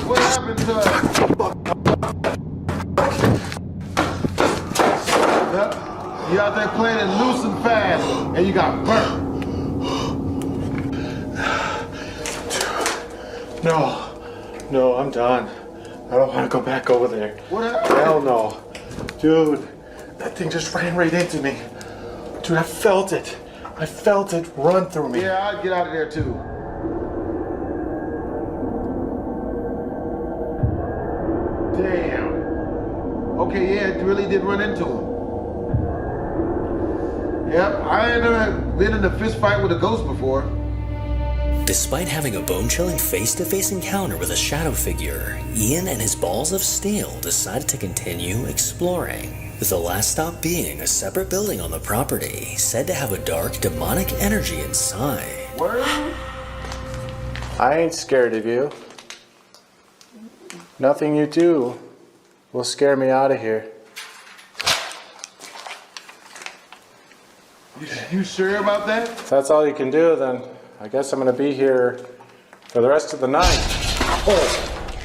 What happened to us? Yep. You out there playing it loose and fast, and you got burnt. No, I'm done. I don't want to go back over there. What happened? Hell no. Dude, that thing just ran right into me. Dude, I felt it. I felt it run through me. Yeah, I'd get out of there too. Damn. Okay, yeah, it really did run into him. Yep, I ain't never been in a fist fight with a ghost before. Despite having a bone-chilling face-to-face encounter with a shadow figure, Ian and his balls of steel decided to continue exploring. The last stop being a separate building on the property, said to have a dark, demonic energy inside. Word? I ain't scared of you. Nothing you do will scare me out of here. You sure about that? If that's all you can do, then I guess I'm gonna be here for the rest of the night. Oh.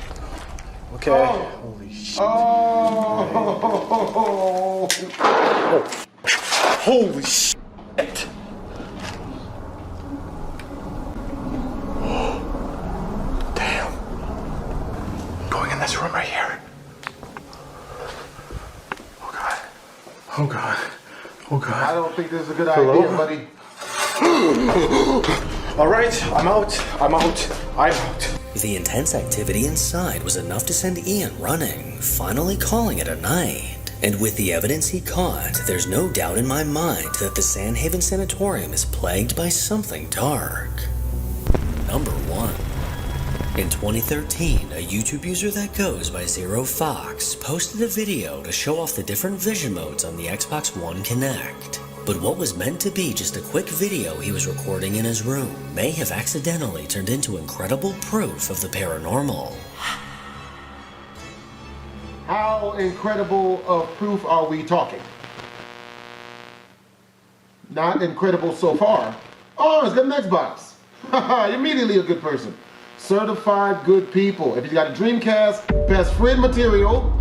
Okay. Oh. Holy shit. Oh. Holy shit. Damn. Going in this room right here. Oh God. Oh God. Oh God. I don't think this is a good Hello? idea, buddy. All right, I'm out. The intense activity inside was enough to send Ian running, finally calling it a night. And with the evidence he caught, there's no doubt in my mind that the Haven Sanatorium is plagued by something dark. Number 1. In 2013, a YouTube user that goes by Zero Fox posted a video to show off the different vision modes on the Xbox One Kinect. But what was meant to be just a quick video he was recording in his room may have accidentally turned into incredible proof of the paranormal. How incredible of proof are we talking? Not incredible so far. Oh, it's got an Xbox. Haha, immediately a good person. Certified good people. If he's got a Dreamcast, best friend material,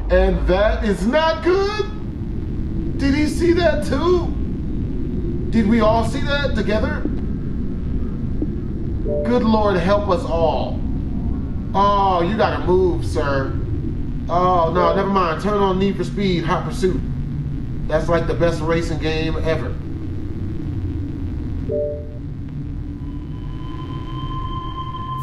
and that is not good. Did he see that too? Did we all see that together? Good Lord, help us all. Oh, you gotta move, sir. Oh, no, never mind. Turn on Need for Speed, Hot Pursuit. That's like the best racing game ever.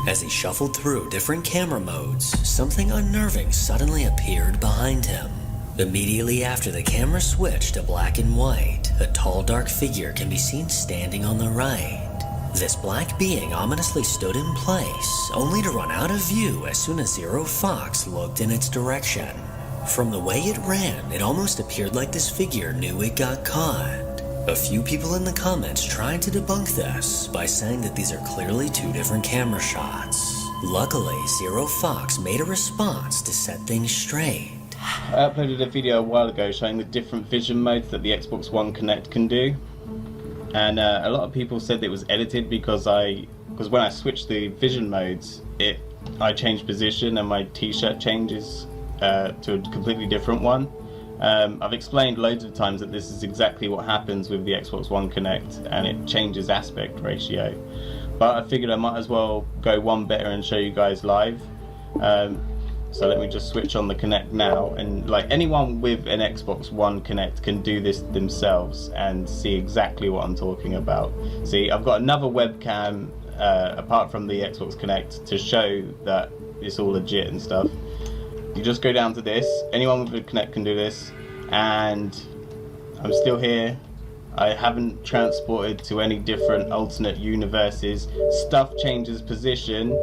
As he shuffled through different camera modes, something unnerving suddenly appeared behind him. Immediately after the camera switched to black and white, a tall dark figure can be seen standing on the right. This black being ominously stood in place, only to run out of view as soon as Zero Fox looked in its direction. From the way it ran, it almost appeared like this figure knew it got caught. A few people in the comments tried to debunk this by saying that these are clearly two different camera shots. Luckily, Zero Fox made a response to set things straight. I uploaded a video a while ago showing the different vision modes that the Xbox One Kinect can do. And a lot of people said that it was edited because when I switched the vision modes, I changed position and my t-shirt changes to a completely different one. I've explained loads of times that this is exactly what happens with the Xbox One Kinect, and it changes aspect ratio. But I figured I might as well go one better and show you guys live. So let me just switch on the Kinect now, and like anyone with an Xbox One Kinect can do this themselves and see exactly what I'm talking about. See, I've got another webcam apart from the Xbox Kinect to show that it's all legit and stuff. You just go down to this, anyone with a Kinect can do this, and I'm still here. I haven't transported to any different alternate universes. Stuff changes position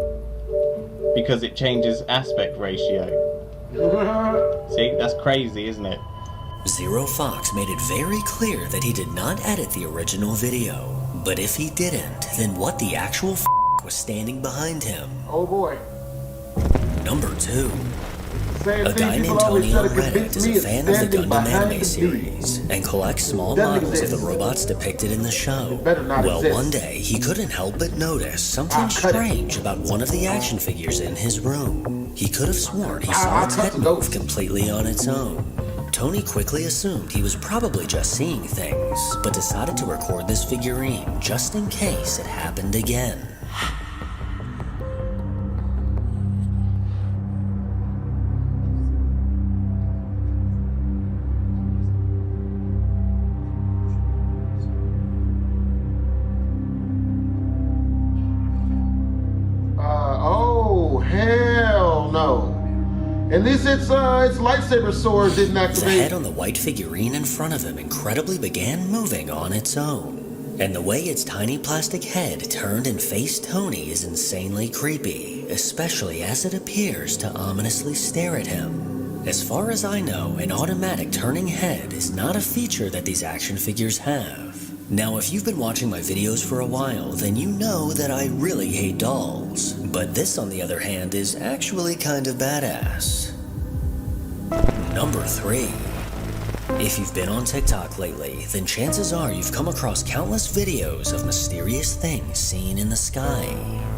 because it changes aspect ratio. See, that's crazy, isn't it? Zero Fox made it very clear that he did not edit the original video. But if he didn't, then what the actual was standing behind him? Oh boy. Number 2. A guy named Tony on Reddit is a fan of the Gundam anime series and collects small models of the robots depicted in the show. Well, one day he couldn't help but notice something strange about one of the action figures in his room. He could have sworn he saw its head move completely on its own. Tony quickly assumed he was probably just seeing things, but decided to record this figurine just in case it happened again. At least its lightsaber sword didn't activate. The head on the white figurine in front of him incredibly began moving on its own. And the way its tiny plastic head turned and faced Tony is insanely creepy, especially as it appears to ominously stare at him. As far as I know, an automatic turning head is not a feature that these action figures have. Now, if you've been watching my videos for a while, then you know that I really hate dolls. But this, on the other hand, is actually kind of badass. Number 3. If you've been on TikTok lately, then chances are you've come across countless videos of mysterious things seen in the sky.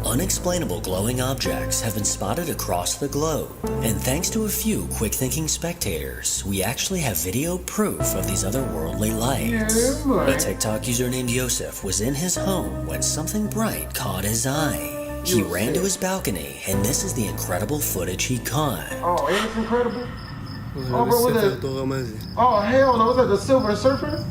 Unexplainable glowing objects have been spotted across the globe, and thanks to a few quick-thinking spectators, we actually have video proof of these otherworldly lights. A TikTok user named Yosef was in his home when something bright caught his eye. He ran to his balcony, and this is the incredible footage he caught. Oh, ain't it incredible? Oh, bro, what's that? Oh, hell no, was that the Silver Surfer?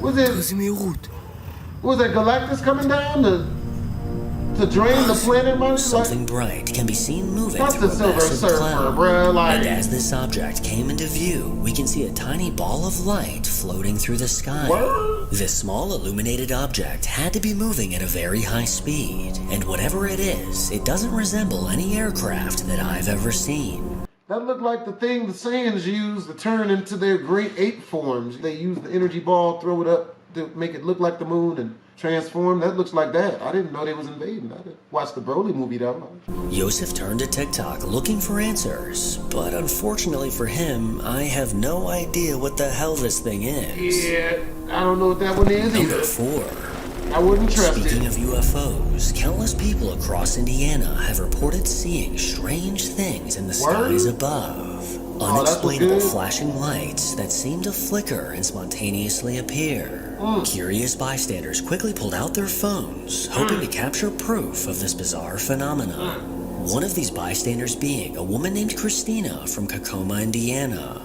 Was it? Was that Galactus coming down to drain the planet? Something bright can be seen moving That's through the a Silver massive Surfer, cloud. bruh, like... And as this object came into view, we can see a tiny ball of light floating through the sky. What? This small illuminated object had to be moving at a very high speed, and whatever it is, it doesn't resemble any aircraft that I've ever seen. That looked like the thing the Saiyans use to turn into their great ape forms. They use the energy ball, throw it up to make it look like the moon and transform. That looks like that. I didn't know they was invading. I didn't watch the Broly movie though. Yosef turned to TikTok looking for answers, but unfortunately for him, I have no idea what the hell this thing is. Yeah, I don't know what that one is either. Number 4. I wouldn't trust Speaking it. of UFOs, countless people across Indiana have reported seeing strange things in the skies above. Unexplainable flashing lights that seem to flicker and spontaneously appear. Curious bystanders quickly pulled out their phones, hoping to capture proof of this bizarre phenomenon. One of these bystanders being a woman named Christina from Tacoma, Indiana.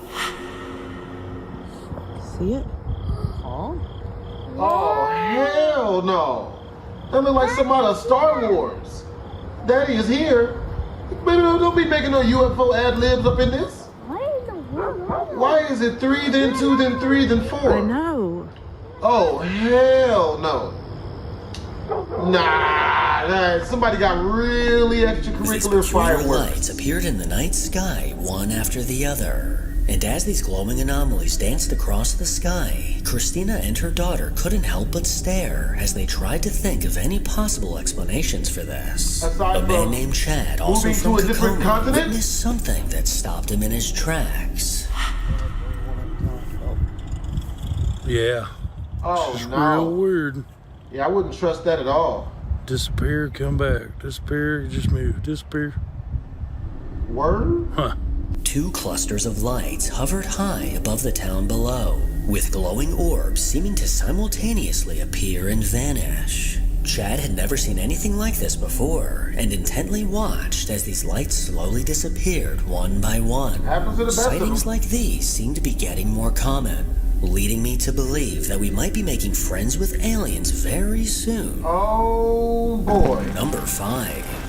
See it? Oh, hell no. That look like some out of Star Wars. Daddy is here. Baby, don't be making no UFO ad-libs up in this. Why is it 3, then 2, then 3, then 4? I know. Oh, hell no. Nah, somebody got really extracurricular fireworks. Lights appeared in the night sky, one after the other. And as these glowing anomalies danced across the sky, Christina and her daughter couldn't help but stare as they tried to think of any possible explanations for this. A man named Chad, also from Tacoma, witnessed something that stopped him in his tracks. Yeah. Oh, it's no. real weird. Yeah, I wouldn't trust that at all. Disappear, come back. Disappear, just move. Disappear. Word? Huh. 2 clusters of lights hovered high above the town below, with glowing orbs seeming to simultaneously appear and vanish. Chad had never seen anything like this before, and intently watched as these lights slowly disappeared one by one. Happens to the best of them. Sightings like these seem to be getting more common, leading me to believe that we might be making friends with aliens very soon. Oh boy. Number 5.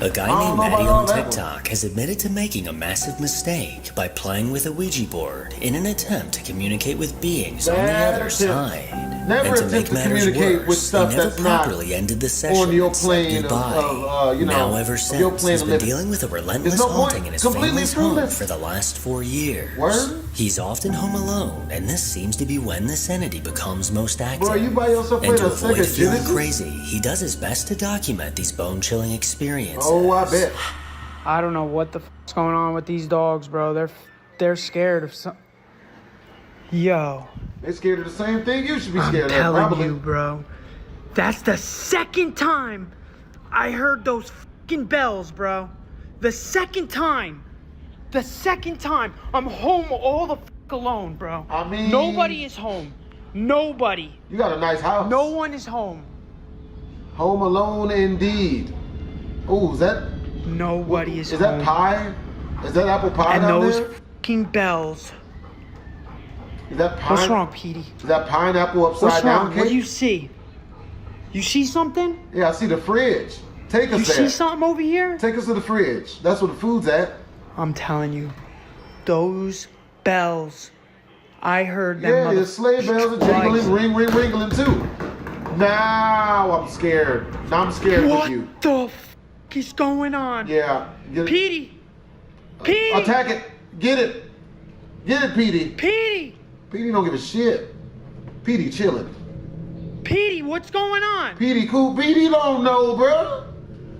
A guy named Maddie on TikTok has admitted to making a massive mistake by playing with a Ouija board in an attempt to communicate with beings on the other side. Never and to attempt make to matters communicate worse, with stuff he never that's not properly ended the session on your and said plane goodbye. Now ever since, he's been dealing with a relentless haunting in his family's home for the last 4 years. Word? He's often home alone, and this seems to be when this entity becomes most active. Bro, you by yourself and playing to a avoid Sega feeling Genesis? crazy, he does his best to document these bone-chilling experiences. Oh, I bet. I don't know what the f***'s going on with these dogs, bro. They're scared of some. Yo. They scared of the same thing you should be scared of, I'm telling probably. you, bro. That's the second time I heard those f***ing bells, bro. The second time. The second time. I'm home all the f*** alone, bro. I mean... Nobody is home. Nobody. You got a nice house. No one is home. Home alone indeed. Oh, is that... Nobody is home. Is that pie? Is that apple pie and down those there? f***ing bells. Is that pine? What's wrong, Petey? Is that pineapple upside What's down wrong? cake? What do you see? You see something? Yeah, I see the fridge. Take us You there. see something over here? Take us to the fridge. That's where the food's at. I'm telling you, those bells, I heard them. Yeah, the sleigh bells are jingling, ring, ring, ringling too. Now I'm scared. Now I'm scared What with you. What the f*** is going on? Yeah. Petey! Petey! Attack it. Get it. Get it, Petey. Petey! Petey don't give a shit. Petey chilling. Petey, what's going on? Petey, cool. Petey don't know, bro.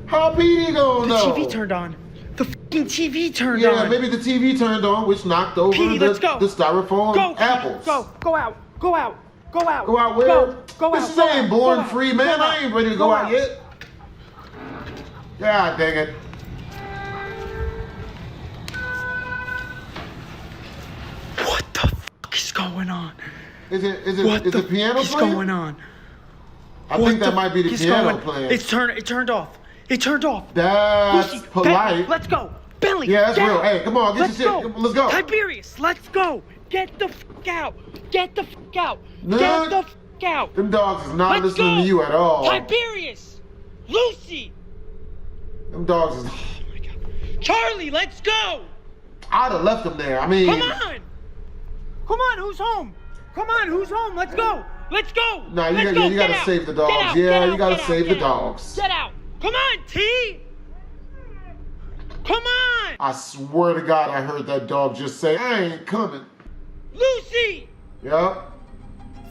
How Petey don't know? The TV turned on. The fucking TV turned on. Yeah, maybe the TV turned on, which knocked over Petey, let's go. the styrofoam apples. Go out. Go where? Go out. This ain't born free, man. I ain't ready to go out yet. God dang it. What the fuck is going on? Is it piano What's playing? going on? I think that might be the piano playing. It turned off. It turned off. That's Lucy, polite. Let's go. Bentley. Yeah, that's real. Hey, come on, get Let's your shit. Let's go. Tiberius, let's go. Get the fuck out. Get the fuck out. Nah, Get the fuck out. Them dogs is not Let's listening go. to you at all. Tiberius. Lucy. Them dogs is... Charlie, let's go. I'd have left them there. I mean... Come on, who's home? Let's go. Nah, you gotta save the dogs. You gotta save the dogs. Get out. Come on, T. Come on. I swear to God, I heard that dog just say, I ain't coming. Lucy. Yup.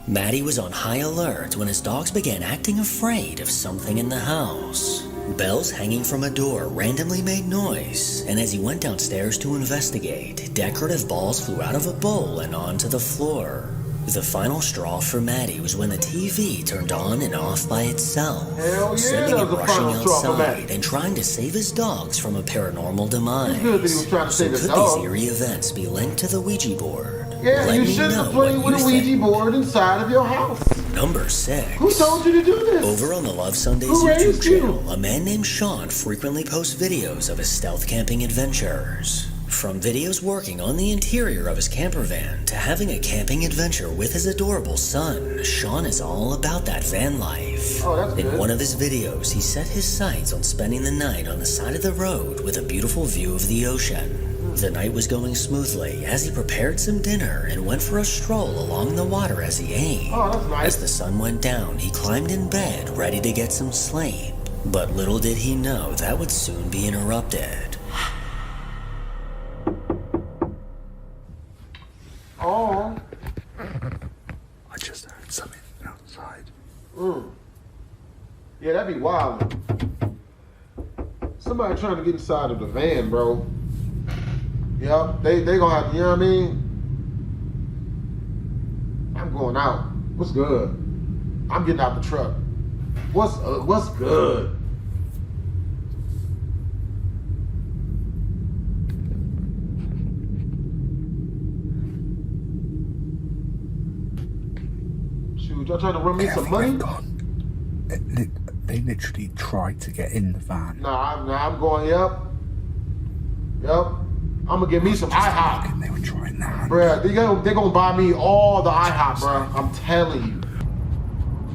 Maddie was on high alert when his dogs began acting afraid of something in the house. Bells hanging from a door randomly made noise, and as he went downstairs to investigate, decorative balls flew out of a bowl and onto the floor. The final straw for Maddie was when the TV turned on and off by itself, sending him rushing outside and trying to save his dogs from a paranormal demise. It's good that he was trying to save his Could dogs. these eerie events be linked to the Ouija board? Yeah, Let you me shouldn't know have played what with a you Ouija think. board inside of your house. Number 6. Who told you to do this? Over on the Love Sundays Who YouTube raised you? channel, a man named Sean frequently posts videos of his stealth camping adventures. From videos working on the interior of his camper van to having a camping adventure with his adorable son, Sean is all about that van life. Oh, that's In good. one of his videos, he set his sights on spending the night on the side of the road with a beautiful view of the ocean. The night was going smoothly as he prepared some dinner and went for a stroll along the water as he ate. Oh, that's nice. As the sun went down, he climbed in bed ready to get some sleep. But little did he know that would soon be interrupted. Oh. I just heard something outside. Yeah, that'd be wild. Somebody trying to get inside of the van, bro. Yep, they gonna have, you know what I mean? I'm going out. What's good? I'm getting out the truck. What's good? Shoot, y'all trying to run me some money? They literally tried to get in the van. Nah, I'm going, yep. I'm gonna get me some IHOP. They were trying that. Bruh, they gonna buy me all the IHOP, bruh. I'm telling you.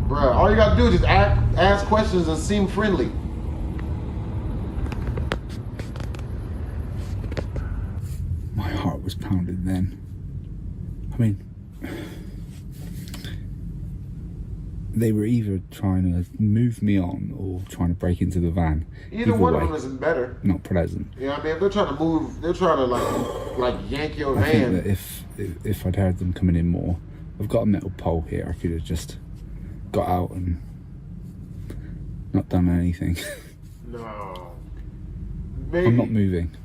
Bruh, all you gotta do is just ask questions and seem friendly. My heart was pounding then. I mean, they were either trying to move me on or trying to break into the van. Either one of them isn't better. Not pleasant. You know what I mean? If they're trying to move, they're trying to like yank your I think van. that if I'd heard them coming in more, I've got a metal pole here. I could have just got out and not done anything. No. Maybe. I'm not moving.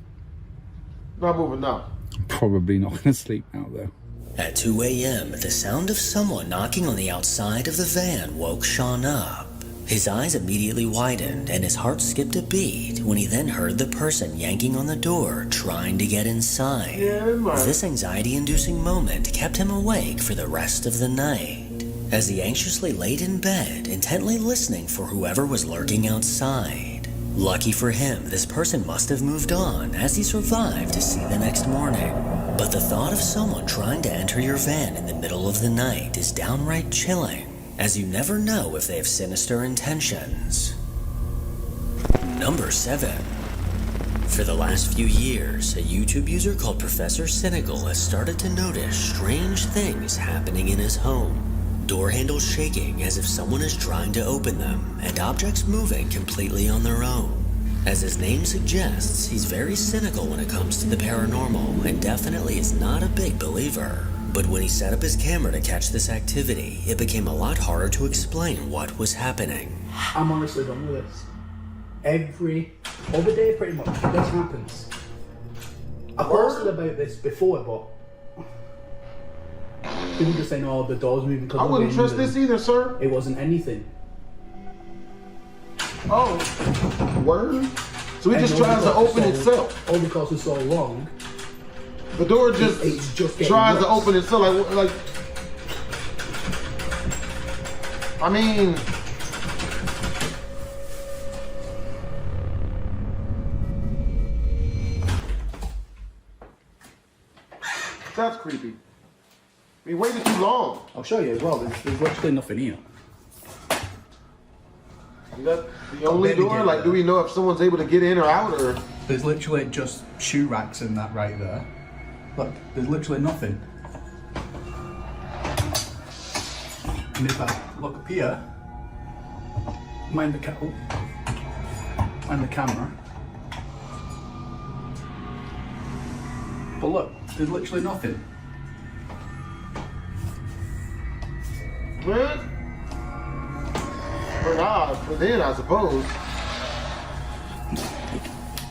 Not moving now. I'm probably not going to sleep now though. At 2 a.m., the sound of someone knocking on the outside of the van woke Sean up. His eyes immediately widened and his heart skipped a beat when he then heard the person yanking on the door trying to get inside. This anxiety-inducing moment kept him awake for the rest of the night, as he anxiously laid in bed, intently listening for whoever was lurking outside. Lucky for him, this person must have moved on as he survived to see the next morning. But the thought of someone trying to enter your van in the middle of the night is downright chilling, as you never know if they have sinister intentions. Number 7. For the last few years, a YouTube user called Professor Cynical has started to notice strange things happening in his home. Door handles shaking as if someone is trying to open them, and objects moving completely on their own. As his name suggests, he's very cynical when it comes to the paranormal, and definitely is not a big believer. But when he set up his camera to catch this activity, it became a lot harder to explain what was happening. I'm honestly done with this. Every other day, pretty much, this happens. I've posted about this before, but people just saying, "Oh, the door's moving." I wouldn't trust this either, sir. It wasn't anything. Oh, word? So he just tries to open itself. All because it's so long. The door just tries to open itself. Like, I mean, that's creepy. We waited too long. I'll show you as well. There's literally nothing here. Is that the only door? Like, do we know if someone's able to get in or out, or? There's literally just shoe racks and that right there. Look, there's literally nothing. And if I look up here, mind the camera. But look, there's literally nothing. What? For then, I suppose.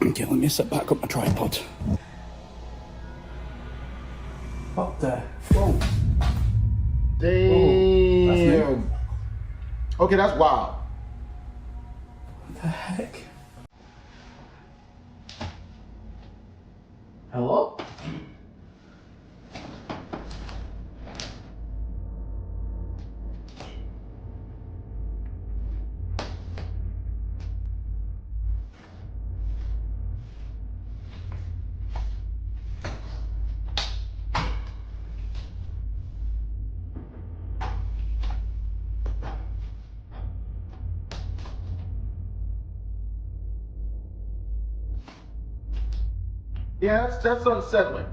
Okay, let me set back up my tripod. What the? Whoa. Damn. Whoa, okay, that's wild. What the heck? Hello? Yeah, that's unsettling.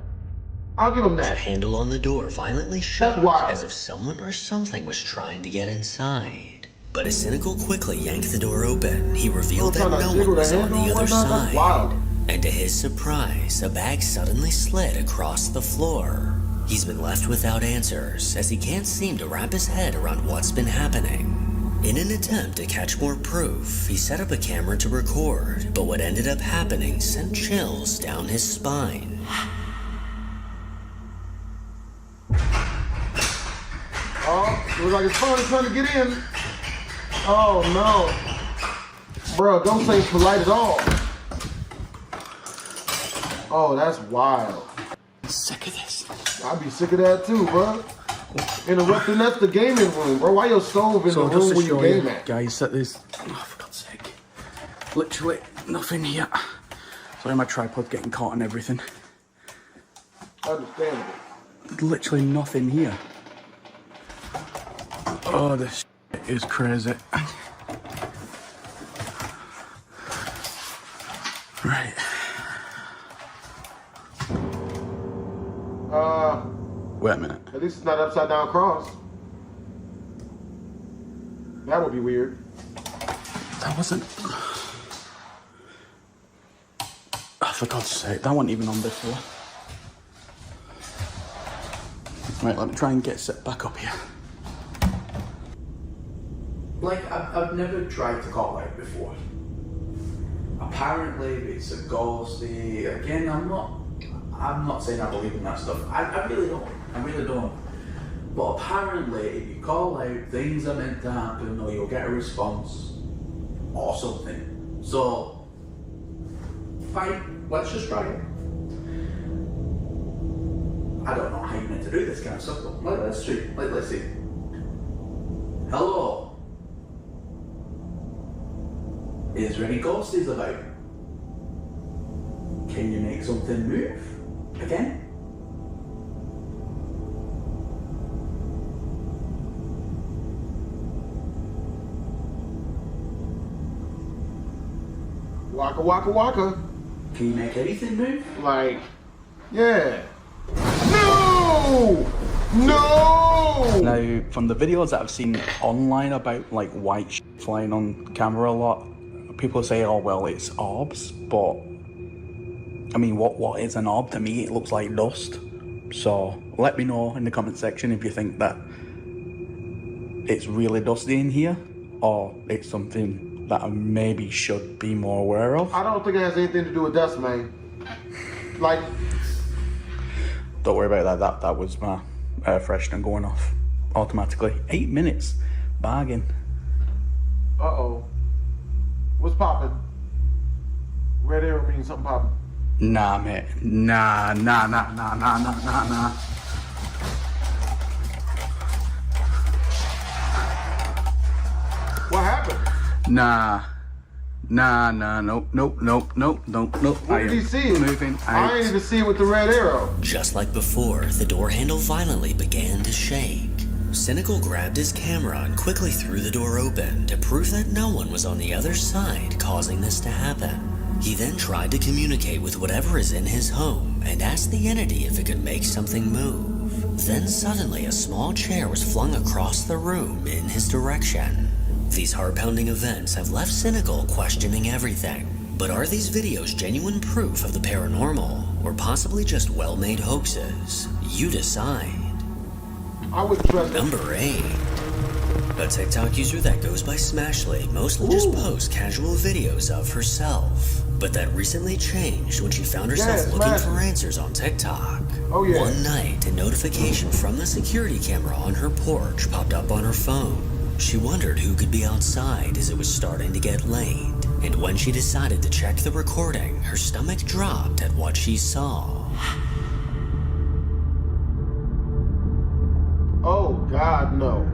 I'll give him that. The handle on the door violently shook as if someone or something was trying to get inside. But as Cynical quickly yanked the door open, he revealed that no one was on the other side. And to his surprise, a bag suddenly slid across the floor. He's been left without answers, as he can't seem to wrap his head around what's been happening. In an attempt to catch more proof, he set up a camera to record, but what ended up happening sent chills down his spine. Oh, looks like it's finally trying to get in. Oh no. Bro, don't say polite at all. Oh, that's wild. I'm sick of this. I'd be sick of that too, bro. Interrupting, that's the gaming room, bro. Why your stove in the room where you game at? Guys, that is, oh, for God's sake. Literally nothing here. Sorry, my tripod getting caught and everything. Understandable. Literally nothing here. Oh, this is crazy. Right. Wait a minute. At least it's not upside down cross. That would be weird. That wasn't. Oh, for God's sake, that wasn't even on before. Right, let me try and get set back up here. Like, I've never tried to call out before. Apparently, it's a ghosty. Again, I'm not saying I believe in that stuff. I really don't. I really don't. But apparently, if you call out, things are meant to happen, or you'll get a response, or something. So, fine, let's just try it. I don't know how you're meant to do this kind of stuff, but let's see. Let's see. Hello? Is there any ghosties about? Can you make something move? Again? Waka waka waka. Can you make anything move? Like, yeah. No! No! Now, from the videos that I've seen online about like white flying on camera a lot, people say, oh well, it's orbs, but I mean, what is an orb? To me, it looks like dust. So let me know in the comment section if you think that it's really dusty in here, or it's something that I maybe should be more aware of. I don't think it has anything to do with dust, man. Like, don't worry about that. That was my air freshener going off automatically. 8 minutes, bargain. Uh-oh. What's popping? Red arrow means something popping. Nah, mate. Nah. What happened? Nah, nope. What did he see? Moving out. I ain't even see it with the red arrow. Just like before, the door handle violently began to shake. Cynical grabbed his camera and quickly threw the door open to prove that no one was on the other side causing this to happen. He then tried to communicate with whatever is in his home and asked the entity if it could make something move. Then suddenly a small chair was flung across the room in his direction. These heart-pounding events have left Cynical questioning everything. But are these videos genuine proof of the paranormal, or possibly just well-made hoaxes? You decide. I wouldn't trust it. Number 8. A TikTok user that goes by Smashly mostly just posts casual videos of herself. But that recently changed when she found herself looking for answers on TikTok. Oh, yeah. One night, a notification from the security camera on her porch popped up on her phone. She wondered who could be outside as it was starting to get late. And when she decided to check the recording, her stomach dropped at what she saw. Oh, God, no.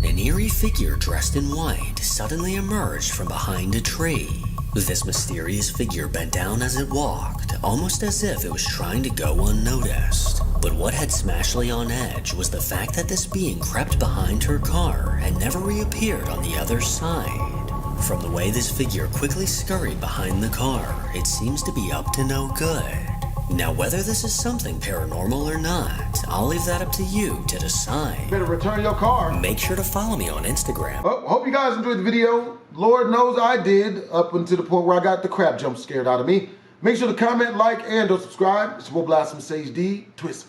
An eerie figure dressed in white suddenly emerged from behind a tree. This mysterious figure bent down as it walked, almost as if it was trying to go unnoticed. But what had Smashly on edge was the fact that this being crept behind her car and never reappeared on the other side. From the way this figure quickly scurried behind the car, it seems to be up to no good. Now, whether this is something paranormal or not, I'll leave that up to you to decide. Better return your car. Make sure to follow me on Instagram. Well, hope you guys enjoyed the video. Lord knows I did, up until the point where I got the crap jump scared out of me. Make sure to comment, like, and or subscribe. It's your boy BlastphamousHD. Twist.